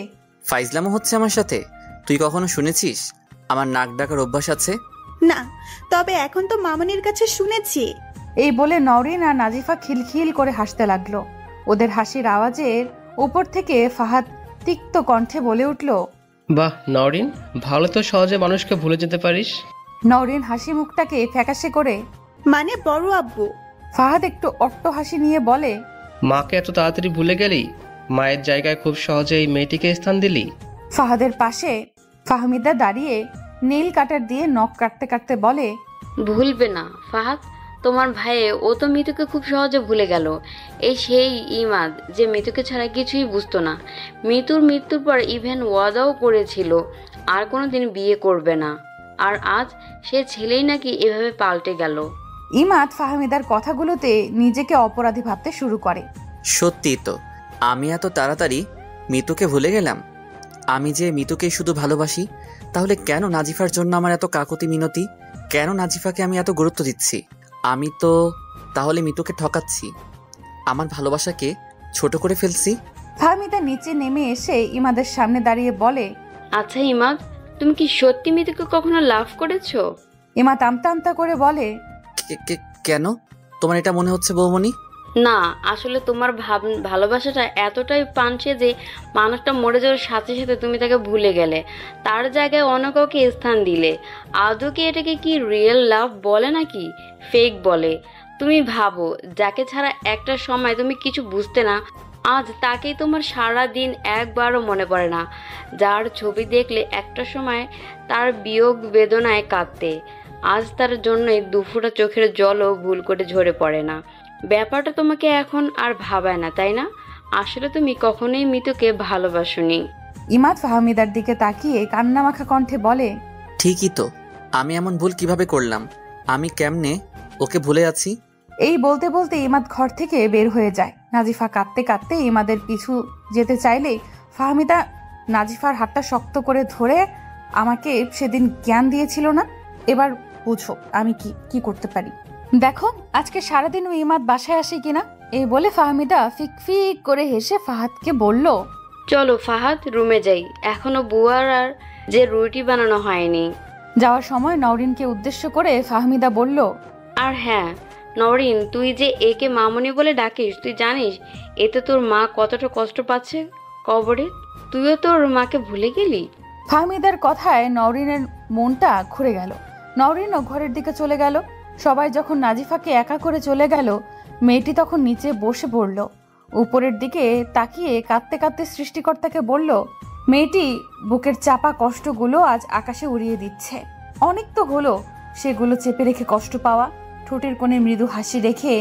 ফাইজলামো হচ্ছে আমার সাথে? তুই কখনো শুনেছিস আমার নাক ডাকার অভ্যাস আছে? না, তবে এখন তো মামনির কাছে শুনেছি। এই বলে নওরিন আর নাজিফা খিলখিল করে হাসতে লাগলো। ওদের হাসির আওয়াজের উপর থেকে ফাহাদ তিক্ত কণ্ঠে বলে উঠল, বাহ নওরিন, ভালো তো সহজে মানুষকে ভুলে যেতে পারিস। নওরিন হাসি মুখটাকে ফ্যাকাশে করে, মানে বড় আব্বু? ফাহাদ একটু অট্ট হাসি নিয়ে বলে, মাকে এত তাড়াতাড়ি ভুলে গেলি? মায়ের জায়গায় খুব সহজে এই মেয়েটিকে স্থান দিলি? ফাহাদের পাশে ফাহমিদা দাঁড়িয়ে নীল কাটার দিয়ে নখ কাটতে কাটতে বলে, ভুলবে না ফাহাদ, তোমার ভাইয়ে ও তো মিতুকে খুব সহজে ভুলে গেল। এই সেই ইমাদ যে মিতুকে ছাড়া কিছুই বুঝতো না। মিতুর মৃত্যুর পর ইভেন ওয়াদাও করেছিল আর কোনোদিন বিয়ে করবে না, আর আজ সে ছেলেই নাকি এভাবে পাল্টে গেল। ইমাদ ফাহমিদার কথাগুলোতে নিজেকে অপরাধী ভাবতে শুরু করে। সত্যি তো, আমি এত তাড়াতাড়ি মিতুকে ভুলে গেলাম। আমি যে মিতুকে শুধু ভালোবাসি, তাহলে কেন নাজিফার জন্য আমার এত কাকুতি মিনতি? কেন নাজিফাকে আমি এত গুরুত্ব দিচ্ছি? আমি তো তাহলে মিতুকে ঠকাচ্ছি, আমার ভালোবাসাকে ছোট করে ফেলছি। ফাহমিদা নিচে নেমে এসে ইমাদের সামনে দাঁড়িয়ে বলে, আচ্ছা ইমাদ, তুমি কি সত্যি মিতুকে কখনো লাভ করেছো? ইমাদ আমতা আমতা করে বলে, কেন তোমার এটা মনে হচ্ছে বৌমনি? না, আসলে তোমার ভালোবাসাটা এতটাই পাঞ্চে যে মানুষটা মরে যাওয়ার সাথে সাথে তুমি তাকে ভুলে গেলে, তার জায়গায় অন্য কাউকে স্থান দিলে। আদৌ কি এটাকে কি রিয়েল লাভ বলে নাকি ফেক বলে? তুমি ভাবো, যাকে ছাড়া একটা সময় তুমি কিছু বুঝতে না, আজ তাকেই তোমার সারা দিন একবারও মনে পড়ে না। যার ছবি দেখলে একটা সময় তার বিয়োগ বেদনায় কাঁদতে, আজ তার জন্যই দুফোঁটা চোখের জলও ভুল করে ঝরে পড়ে না। ব্যাপারটা তোমাকে এখন আর ভাবায় না, তাই না? আসলে তুমি কখনোই মিতুকে ভালোবাসোনি। ইমাদ ফাহমিদার দিকে তাকিয়ে কান্নামাখা কণ্ঠে বলে, ঠিকই তো, আমি এমন ভুল কিভাবে করলাম? আমি কেমনে ওকে ভুলে আছি? এই বলতে বলতে ইমাদ ঘর থেকে বের হয়ে যায়। নাজিফা কাঁদতে কাঁদতে ইমাদের পিছু যেতে চাইলেই ফাহমিদা নাজিফার হাতটা শক্ত করে ধরে, আমাকে সেদিন জ্ঞান দিয়েছিল না, এবার বুঝো আমি কি করতে পারি। দেখো আজকে সারাদিনও ইমাদ বাসায় আসে কিনা। এই বলে ফাহমিদা ফিক ফিক করে হেসে ফাহাদকে বলল, চলো ফাহাদ, রুমে যাই, এখনো বুয়ার আর যে রুটি বানানো হয়নি। যাওয়ার সময় নওরিনকে উদ্দেশ্য করে ফাহমিদা বলল, আর হ্যাঁ নওরিন, তুই যে একে মামনি বলে ডাকিস, তুই জানিস এতে তোর মা কতটা কষ্ট পাচ্ছে কবরে? তুইও তোর মাকে ভুলে গেলি। ফাহমিদার কথায় নওরিনের মনটা ঘুরে গেল। নওরিনও ঘরের দিকে চলে গেল। সবাই যখন নাজিফাকে একা করে চলে গেল, মেয়েটি তখন নিচে বসে পড়ল। উপরের দিকে তাকিয়ে কাঁদতে কাঁদতে সৃষ্টিকর্তাকে বলল, মেয়েটি বুকের চাপা কষ্টগুলো আজ আকাশে উড়িয়ে দিচ্ছে। অনেক তো হলো সেগুলো চেপে রেখে কষ্ট পাওয়া, ঠোঁটের কোণে মৃদু হাসি রেখে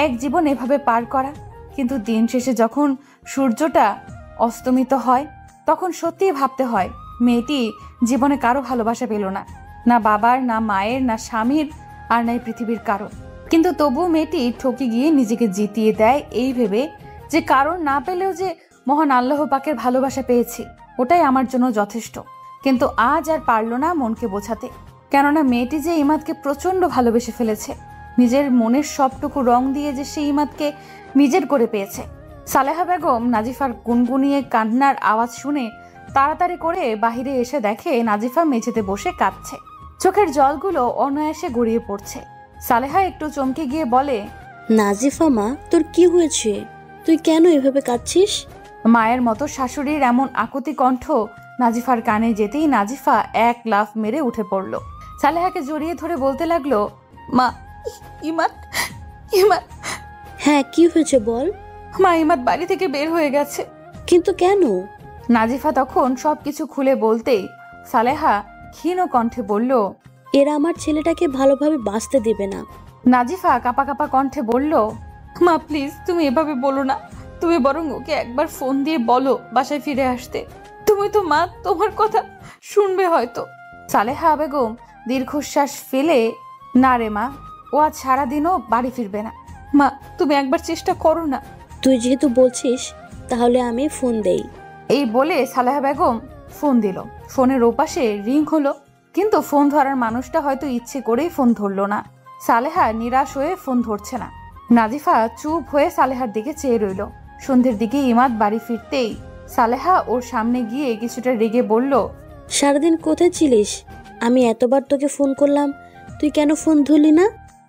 এক জীবন এভাবে পার করা। কিন্তু দিন শেষে যখন সূর্যটা অস্তমিত হয়, তখন সত্যিই ভাবতে হয় মেয়েটি জীবনে কারো ভালোবাসা পেল না, না বাবার, না মায়ের, না স্বামীর, আর নাই পৃথিবীর কারো। কিন্তু তবুও মেয়েটি ঠকে গিয়ে নিজেকে জিতিয়ে দেয় এই ভেবে যে কারণ না পেলেও যে মহান আল্লাহ পাকের ভালোবাসা পেয়েছি, ওটাই আমার জন্য যথেষ্ট। কিন্তু আজ আর পারল না মনকে বোঝাতে, কেননা মেয়েটি যে ইমাদকে প্রচন্ড ভালোবেসে ফেলেছে। নিজের মনের সবটুকু রং দিয়ে যে সে ইমাদকে নিজের করে পেয়েছে। সালেহা বেগম নাজিফার গুনগুনিয়ে কান্নার আওয়াজ শুনে তাড়াতাড়ি করে বাহিরে এসে দেখে নাজিফা মেঝেতে বসে কাঁদছে। চোখের জলগুলো অনায়াসে গড়িয়ে পড়ছে। সালেহা একটু চমকে গিয়ে বলে, নাজিফা মা, তোর কি হয়েছে? তুই কেন এভাবে কাঁদছিস? মায়ের মতো শাশুড়ির এমন আকুতি কণ্ঠ নাজিফার কানে যেতেই নাজিফা এক লাফ মেরে উঠে পড়ল। সালেহাকে জড়িয়ে ধরে বলতে লাগলো, মা, ইমাদ ইমাদ। হ্যাঁ, কি হয়েছে বল। মা, ইমাদ বাড়ি থেকে বের হয়ে গেছে। কিন্তু কেন? নাজিফা তখন সবকিছু খুলে বলতেই সালেহা ক্ষীণ কণ্ঠে বলল, এরা আমার ছেলেটাকে ভালোভাবে বাঁচতে দেবে না। নাজিফা কাপা কাপা কণ্ঠে বলল, মা প্লিজ তুমি এভাবে বলো না, তুমি বরং ওকে একবার ফোন দিয়ে বলো বাসায় ফিরে আসতে। তুমি তো মা, তোমার কথা শুনবে হয়তো। সালেহা বেগম দীর্ঘশ্বাস ফেলে, না রে মা, ও আজ সারাদিনও বাড়ি ফিরবে না। মা তুমি একবার চেষ্টা করো না। তুই যেহেতু বলছিস, তাহলে আমি ফোন দেই। এই বলে সালেহা বেগম ফোন দিল। ফোনের ওপাশে রিং হলো, কিন্তু ফোন ধরার মানুষটা হয়তো ইচ্ছে করেই ফোন ধরলো না। সালেহা নিরাশ হয়ে ফোন ধরছে না। নাজিফা চুপ হয়ে সালেহার দিকে চেয়ে রইল। সন্ধ্যের দিকে ইমাদ বাড়ি ফিরতেই সালেহা ওর সামনে গিয়ে কিছুটা রেগে বলল, সারাদিন কোথায় ছিলিস? আমি এতবার তোকে ফোন করলাম, তুই কেন ফোন ধরলি না?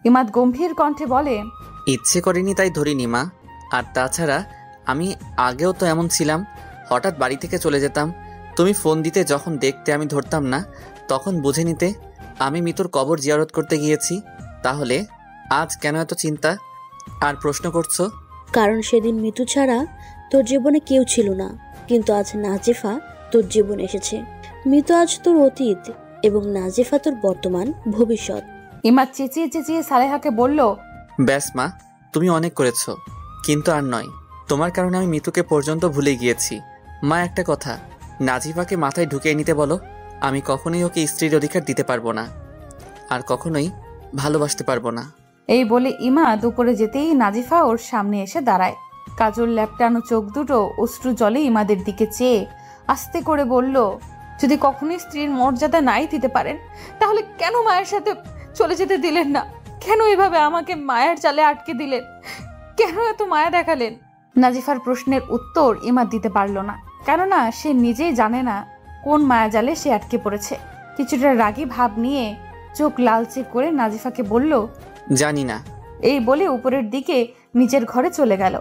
ইমাদ গম্ভীর কণ্ঠে বলে, ইচ্ছে করিনি তাই ধরিনি মা। আর তাছাড়া আমি আগেও তো এমন ছিলাম, হঠাৎ বাড়ি থেকে চলে যেতাম। তুমি ফোন দিতে যখন দেখতে আমি ধরতাম না, তখন বুঝে নিতে আমি মিতুর কবর জিয়ারত করতে গিয়েছি। তাহলে আজ কেন এত চিন্তা আর প্রশ্ন করছো? কারণ সেদিন মিতু ছাড়া তোর জীবনে কেউ ছিল না, কিন্তু আজ নাজিফা তোর জীবনে এসেছে। মিতু আজ তোর অতীত এবং নাজিফা তোর বর্তমান ভবিষ্যৎ। ইমাদ চেঁচিয়ে চেঁচিয়ে সালেহাকে বলল, ব্যাস মা, তুমি অনেক করেছো, কিন্তু আর নয়। তোমার কারণে আমি মিতুকে পর্যন্ত ভুলে গিয়েছি। মা, একটা কথা নাজিফাকে মাথায় ঢুকিয়ে নিতে বলো। আমি কখনোই ওকে স্ত্রীর অধিকার দিতে পারবো না, আর কখনোই ভালোবাসতে পারবো না। এই বলে ইমাদ উপরে যেতেই নাজিফা ওর সামনে এসে দাঁড়ায়। কাজল ল্যাপটানো চোখ দুটো অশ্রু জলে ইমাদের দিকে চেয়ে আস্তে করে বলল, যদি কখনোই স্ত্রীর মর্যাদা নাই দিতে পারেন, তাহলে কেন মায়ের সাথে চলে যেতে দিলেন না? কেন এভাবে আমাকে মায়ের জালে আটকে দিলেন? কেন এত মায়া দেখালেন? নাজিফার প্রশ্নের উত্তর ইমাদ দিতে পারল না, কেননা সে নিজেই জানে না কোন মায়া জালে সে আটকে পড়েছে। কিছুটা রাগী ভাব নিয়ে চোখ লালচে করে নাজিফাকে বলল, জানি না। এই বলে উপরের দিকে নিজের ঘরে চলে গেল।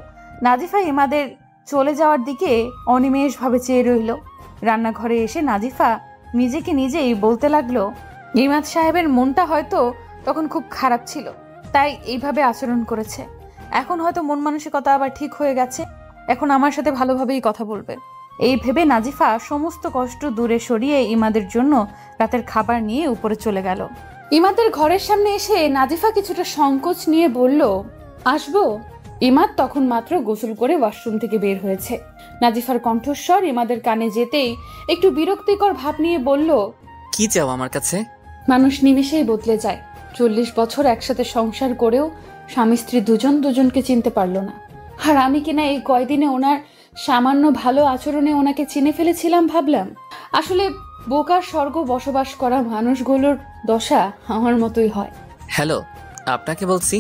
নাজিফা ইমাদের চলে যাওয়ার দিকে অনিমেষভাবে চেয়ে রইল। রান্নাঘরে এসে নাজিফা নিজেকে নিজেই বলতে লাগলো, ইমাদ সাহেবের মনটা হয়তো তখন খুব খারাপ ছিল, তাই এইভাবে আচরণ করেছে। এখন হয়তো মন মানসিকতা আবার ঠিক হয়ে গেছে, এখন আমার সাথে ভালোভাবেই কথা বলবে। এই ভেবে নাজিফা সমস্ত কষ্ট দূরে সরিয়ে ইমাদের জন্য রাতের খাবার নিয়ে উপরে চলে গেল। ইমাদের ঘরের সামনে এসে নাজিফা কিছুটা সংকোচ নিয়ে বলল, আসবো? ইমাদ তখন মাত্র গোসল করে ওয়াশরুম থেকে বের হয়েছে। নাজিফার কণ্ঠস্বর ইমাদের কানে যেতেই একটু বিরক্তিকর ভাব নিয়ে বলল, কি চাও আমার কাছে? মানুষ নিমেষেই বদলে যায়। 40 বছর একসাথে সংসার করেও স্বামী স্ত্রী দুজন দুজনকে চিনতে পারলো না। আর আমি কিনা এই কয়দিনে ওনার সামান্য ভালো আচরণে ওনাকে চিনে ফেলেছিলাম। ভাবলাম আসলে বোকার স্বর্গ বসবাস করা মানুষগুলোর দশা আমার মতোই হয়। হ্যালো, আপনাকে বলছি,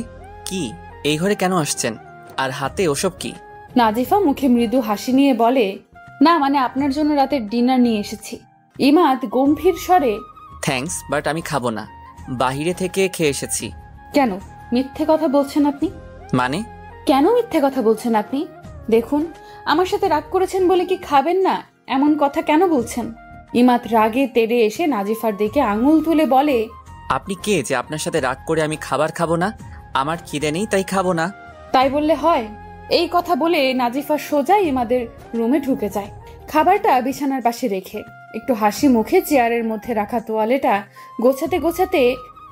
কি এই ঘরে কেন আসছেন? আর হাতে ওসব কি? নাজিফা মুখে মৃদু হাসি নিয়ে বলে, না মানে আপনার জন্য রাতের ডিনার নিয়ে এসেছি। ইমাদ গম্ভীর স্বরে, থ্যাঙ্কস, বাট আমি খাবো না, বাহিরে থেকে খেয়ে এসেছি। কেন মিথ্যে কথা বলছেন আপনি? মানে? কেন মিথ্যে কথা বলছেন আপনি? দেখুন, আমার সাথে রাগ করেছেন বলে কি খাবেন না, এমন কথা কেন বলছেন? ইমাদ রাগে তেড়ে এসে নাজিফার দিকে আঙুল তুলে বলে, আপনি কে যে আপনার সাথে রাগ করে আমি খাবার খাবো না? আমার খিদে নেই তাই খাবো না। তাই বললে হয়? এই কথা বলে নাজিফা সোজা ইমাদের রুমে ঢুকে যায়। খাবারটা বিছানার পাশে রেখে একটু হাসি মুখে চেয়ারের মধ্যে রাখা তোয়ালেটা গোছাতে গোছাতে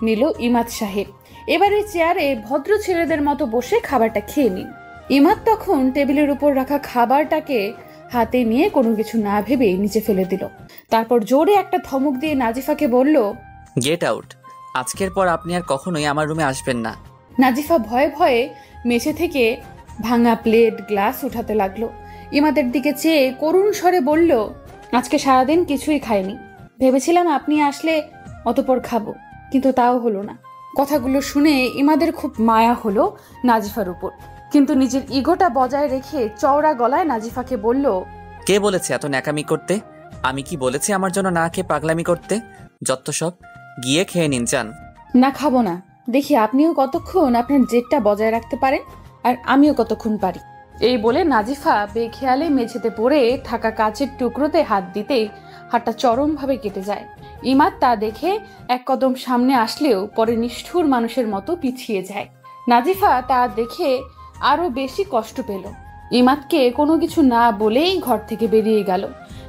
নিল ইমাদ সাহেব। এবারে চেয়ারে ভদ্র ছেলেদের মতো বসে খাবারটা খেয়ে নিন। ইমাদ তখন টেবিলের উপর রাখা খাবারটাকে হাতে নিয়ে কোনো কিছু না ভেবে নিচে ফেলে দিল। তারপর জোরে একটা ধমক দিয়ে নাজিফাকে বলল, গেট আউট। আজকের পর আপনি আর কখনোই আমার রুমে আসবেন না। নাজিফা ভয়ে ভয়ে মেঝে থেকে ভাঙা প্লেট গ্লাস উঠাতে লাগলো। ইমাদের দিকে চেয়ে করুণ স্বরে বলল, আজকে সারাদিন কিছুই খাইনি, ভেবেছিলাম আপনি আসলে অতপর খাবো, কিন্তু তাও হলো না। কথাগুলো শুনে ইমাদের খুব মায়া হলো নাজিফার উপর, কিন্তু নিজের ইগোটা বজায় রেখে চওড়া গলায় নাজিফাকে বলল, কে বলেছে এত ন্যাকামি করতে? আমি কি বলেছি আমার জন্য না খেয়ে পাগলামি করতে? যত সব, গিয়ে খেয়ে নিন যান। না খাবো না, দেখি আপনিও কতক্ষণ আপনার জেদটা বজায় রাখতে পারেন আর আমিও কতক্ষণ পারি। এই বলে নাজিফা বেখেয়ালে মেঝেতে পড়ে থাকা কাচের টুকরোতে হাত দিতে হাতটা চরমভাবে কেটে যায়। ইমাদ তা দেখে এক কদম সামনে আসলেও পরে নিষ্ঠুর মানুষের মতো পিছিয়ে যায়। নাজিফা তা দেখে আরো বেশি কষ্ট পেল। ইমাদকে কোনো কিছু না বলেই ঘর থেকে বেরিয়ে গেল।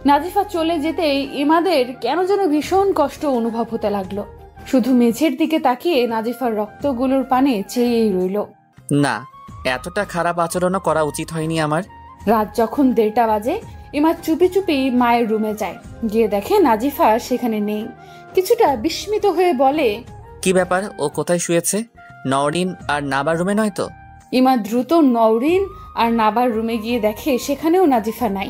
নাজিফা চলে যেতেই ইমাদের কেন যেন ভীষণ কষ্ট অনুভব হতে লাগলো। শুধু মেঝের দিকে তাকিয়ে নাজিফার রক্তগুলোর পানে চেয়েই রইল। না, এতটা খারাপ আচরণও করা উচিত হয়নি আমার। রাত যখন 1:30 বাজে, ইমাদ চুপি চুপি মায়ের রুমে যায়। গিয়ে দেখে নাজিফা সেখানে নেই। কিছুটা বিস্মিত হয়ে বলে, কি ব্যাপার, ও কোথায় শুয়েছে? নওরিন আর নাবার রুমে নয় তো? ইমাদ দ্রুত নওরিন আর নাবার রুমে গিয়ে দেখে সেখানেও নাজিফা নাই।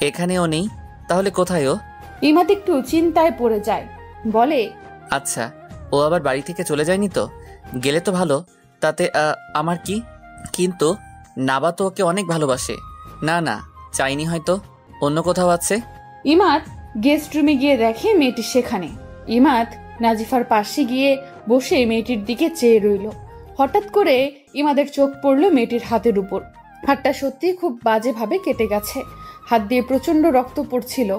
এখানেও নেই, তাহলে কোথায় ও? ইমাদ একটু চিন্তায় পড়ে যায়, বলে, আচ্ছা, ও আবার বাড়ি থেকে চলে যায়নি তো? গেলে তো ভালো, তাতে আমার কি? কিন্তু নাবা তো ওকে অনেক ভালোবাসে। না না, চাইনি, হয়তো অন্য কোথাও আছে। ইমাদ গেস্ট রুমে গিয়ে দেখে মেয়েটি সেখানে। ইমাদ নাজিফার পাশে গিয়ে বসে মেয়েটির দিকে চেয়ে রইল। হঠাৎ করে ইমাদের চোখ পড়ল মেয়েটির হাতের উপর। হাতটা সত্যিই খুব বাজেভাবে কেটে গেছে। হাত দিয়ে প্রচন্ড রক্ত পড়ছিল,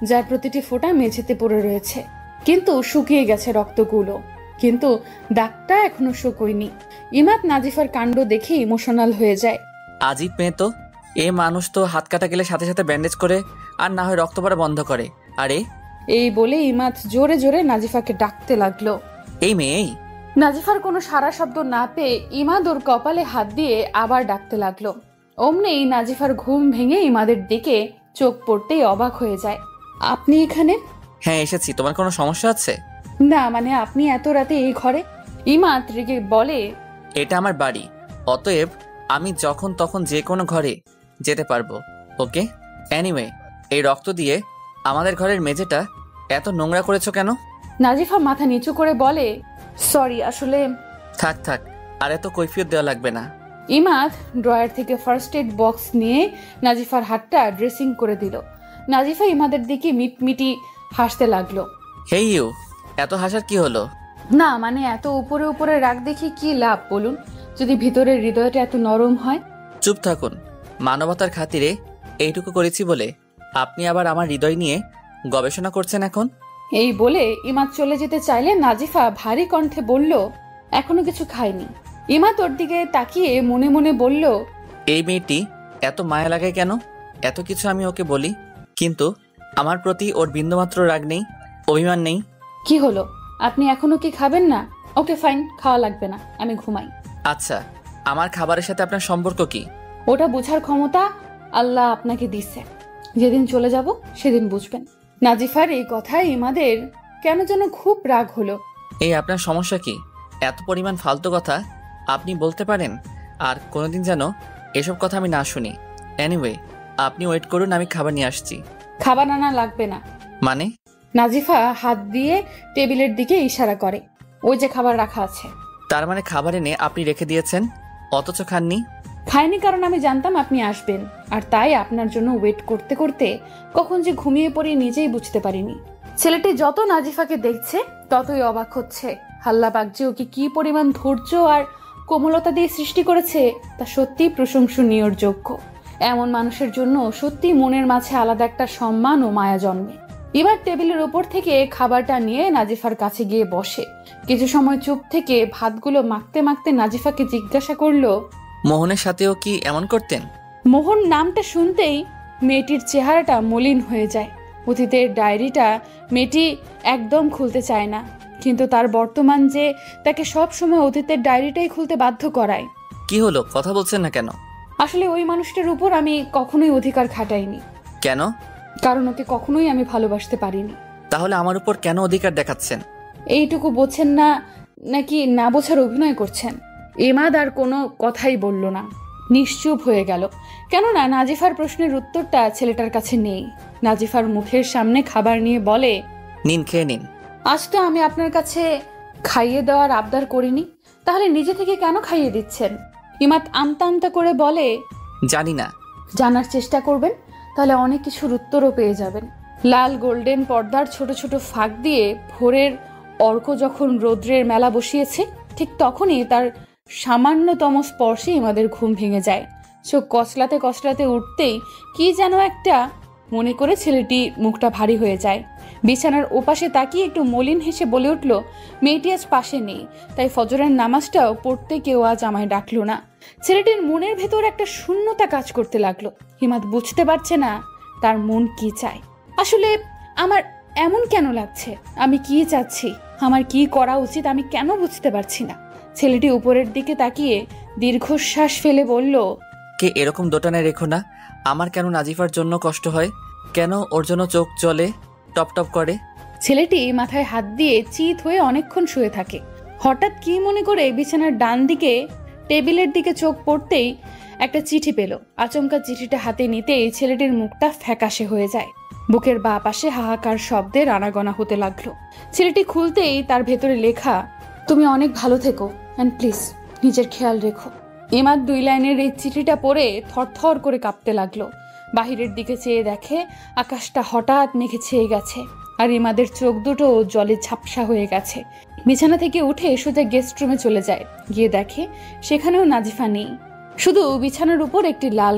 যার প্রতিটি ফোঁটা মেঝেতে পড়ে রয়েছে, কিন্তু শুকিয়ে গেছে রক্তগুলো, কিন্তু দাগটা এখনো শুকোয়নি। ইমাদ নাজিফার কাণ্ড দেখে ইমোশনাল হয়ে যায়। আজীব মেয়ে তো। এ মানুষ তো হাত কাটা গেলে সাথে সাথে ব্যান্ডেজ করে, আর না হয় রক্ত পড়া বন্ধ করে। আরে এই বলে ইমাদ জোরে জোরে নাজিফাকে ডাকতে লাগলো, এই মেয়ে। নাজিফার কোনো সারা শব্দ না পেয়ে ইমাদ ওর কপালে হাত দিয়ে আবার ডাকতে লাগলো। অমনি নাজিফার ঘুম ভেঙে ইমাদের দিকে চোখ পড়তেই অবাক হয়ে যায়। আপনি এখানে? হ্যাঁ এসেছি, তোমার কোনো সমস্যা আছে? না, মানে আপনি এত রাতে এই ঘরে? ইমাদ রেগে বলে, এটা আমার বাড়ি, অতএব আমি যখন তখন যে কোনো ঘরে যেতে পারবো। ওকে, এনিওয়ে, এই রক্ত দিয়ে আমাদের ঘরের মেঝেটা এত নোংরা করেছো কেন? নাজিফা মাথা নিচু করে বলে, সরি, আসলে। থাক থাক, আর এত কৈফিয়ত দেওয়া লাগবে না। ইমাদ ড্রয়ার থেকে ফার্স্ট এড বক্স নিয়ে নাজিফার হাতটা ড্রেসিং করে দিল। নাজিফা ইমাদের দিকে মিটমিটি হাসতে লাগলো। হেই ইউ, এত হাসার কি হলো? না, মানে এত উপরে উপরে রাগ দেখি কি লাভ বলুন, যদি ভিতরের হৃদয়টা এত নরম হয়। চুপ থাকুন, মানবতার খাতিরে এইটুকু করেছি বলে আপনি আবার আমার হৃদয় নিয়ে গবেষণা করছেন এখন? এই বলে ইমাদ চলে যেতে চাইলে নাজিফা ভারী কণ্ঠে বলল, এখনো কিছু খায়নি। ইমাদ ওর দিকে তাকিয়ে মনে মনে বলল, এই মেয়েটি এত মায়া লাগায় কেন? এত কিছু আমি ওকে বলি, কিন্তু আমার প্রতি ওর বিন্দুমাত্র রাগ নেই, অভিমান নেই। কি হলো, আপনি এখনো কি খাবেন না? ওকে ফাইন, খাওয়া লাগবে না, আমি ঘুমাই। আচ্ছা, আমার খাবারের সাথে আপনার সম্পর্ক কি? ওটা বোঝার ক্ষমতা আল্লাহ আপনাকে দিচ্ছে, যেদিন চলে যাব সেদিন বুঝবেন। নাজিফার এই কথায় ইমাদের কেন যেন খুব রাগ হলো। এই আপনার সমস্যা কি? এত পরিমাণ ফালতু কথা আপনি বলতে পারেন, আর কোনোদিন যেন এসব কথা আমি না শুনি। এনিওয়ে, আপনি ওয়েট করুন, আমি খাবার নিয়ে আসছি। খাবার আনা লাগবে না। মানে? নাজিফা হাত দিয়ে টেবিলের দিকে ইশারা করে, ওই যে খাবার রাখা আছে। তার মানে খাবার এনে আপনি রেখে দিয়েছেন, অথচ খাননি? খাইনি কারণ আমি জানতাম আপনি আসবেন, আর তাই আপনার জন্য ওয়েট করতে করতে কখন যে ঘুমিয়ে পড়ি নিজেই বুঝতে পারিনি। ছেলেটি যত নাজিফাকে দেখছে ততই অবাক হচ্ছে। আল্লাহ পাক যে ওকে কি পরিমাণ ধৈর্য আর কোমলতা দিয়ে সৃষ্টি করেছে তা সত্যিই প্রশংসনীয়র যোগ্য। এমন মানুষের জন্য সত্যি মনের মাঝে আলাদা একটা সম্মান ও মায়া জন্মে। এবার টেবিলের উপর থেকে খাবারটা নিয়ে নাজিফার কাছে গিয়ে বসে। কিছু সময় চুপ থেকে ভাতগুলো মাখতে মাখতে নাজিফাকে জিজ্ঞাসা করলো, মোহনের সাথেও কি এমন করতেন? মোহন নামটা শুনতেই মেয়েটির চেহারাটা মলিন হয়ে যায়। অতীতের ডায়েরিটা মেয়েটি একদম খুলতে চায় না, কিন্তু তার বর্তমান যে তাকে সব সময় অতীতের ডায়েরিটাই খুলতে বাধ্য করায়। কি হলো, কথা বলছেন না কেন? আসলে ওই মানুষটার উপর আমি কখনোই অধিকার খাটাইনি। কেন? কারণ ওকে কখনোই আমি ভালোবাসতে পারিনি। তাহলে আমার উপর কেন অধিকার দেখাচ্ছেন? এইটুকু বোঝেন না, নাকি না বোঝার অভিনয় করছেন? ইমাদ আর কোনো কথাই বলল না, নিশ্চুপ হয়ে গেল। কেননা নাজিফার প্রশ্নের উত্তরটা ছেলেটার কাছে নেই। নাজিফার মুখের সামনে খাবার নিয়ে বলে, নিন, খেয়ে নিন। আজ তো আমি আপনার কাছে খাইয়ে দেওয়ার আবদার করিনি, তাহলে নিজে থেকে কেন খাইয়ে দিচ্ছেন? ইমাদ আমতা আমতা করে বলে, জানি না। জানার চেষ্টা করবেন, তাহলে অনেক কিছুর উত্তরও পেয়ে যাবেন। লাল গোল্ডেন পর্দার ছোট ছোট ফাঁক দিয়ে ভোরের অর্ক যখন রৌদ্রের মেলা বসিয়েছে, ঠিক তখনই তার সামান্যতম স্পর্শে আমাদের ঘুম ভেঙে যায়। চোখ কচলাতে কচলাতে উঠতেই কি যেন একটা মনে করে ছেলেটি মুখটা ভারী হয়ে যায়। বিছানার ওপাশে তাকিয়ে একটু মলিন হেসে বলে উঠল, মেয়েটি আজ পাশে নেই, তাই ফজরের নামাজটাও পড়তে কেউ আজ আমায় ডাকলো না। ছেলেটির মনের ভেতর একটা শূন্যতা কাজ করতে লাগলো। হিমাদ বুঝতে পারছে না তার মন কি চায়। আসলে আমার এমন কেন লাগছে, আমি কি চাচ্ছি, আমার কি করা উচিত আমি কেন বুঝতে পারছি না। ছেলেটি উপরের দিকে তাকিয়ে দীর্ঘশ্বাস ফেলে বলল, কে এরকম দোটানে রেখো না। আমার কেন নাজিফার জন্য কষ্ট হয়, কেন ওর জন্য চোখ চলে টপ টপ করে। ছেলেটি মাথায় হাত দিয়ে চিত হয়ে অনেকক্ষণ শুয়ে থাকে। হঠাৎ কি মনে করে বিছানার ডান দিকে টেবিলের দিকে চোখ পড়তেই একটা চিঠি পেল। আচমকা চিঠিটা হাতে নিতেই ছেলেটির মুখটা ফ্যাকাশে হয়ে যায়। বুকের বাঁ পাশে হাহাকার শব্দে রানাগোনা হতে লাগলো। ছেলেটি খুলতেই তার ভেতরে লেখা, তুমি অনেক ভালো থেকো অ্যান্ড প্লিজ নিজের খেয়াল রেখো। ইমাদ 2 লাইনের এই চিঠিটা পড়ে থরথর করে কাঁপতে লাগলো। বাহিরের দিকে চেয়ে দেখে আকাশটা হঠাৎ মেঘে ছেয়ে গেছে, আর ইমাদের চোখ দুটো জলে ঝাপসা হয়ে গেছে। বিছানা থেকে উঠে সোজা গেস্ট রুমে চলে যায়। গিয়ে দেখে সেখানেও নাজিফা নেই, শুধু বিছানার উপর একটি লাল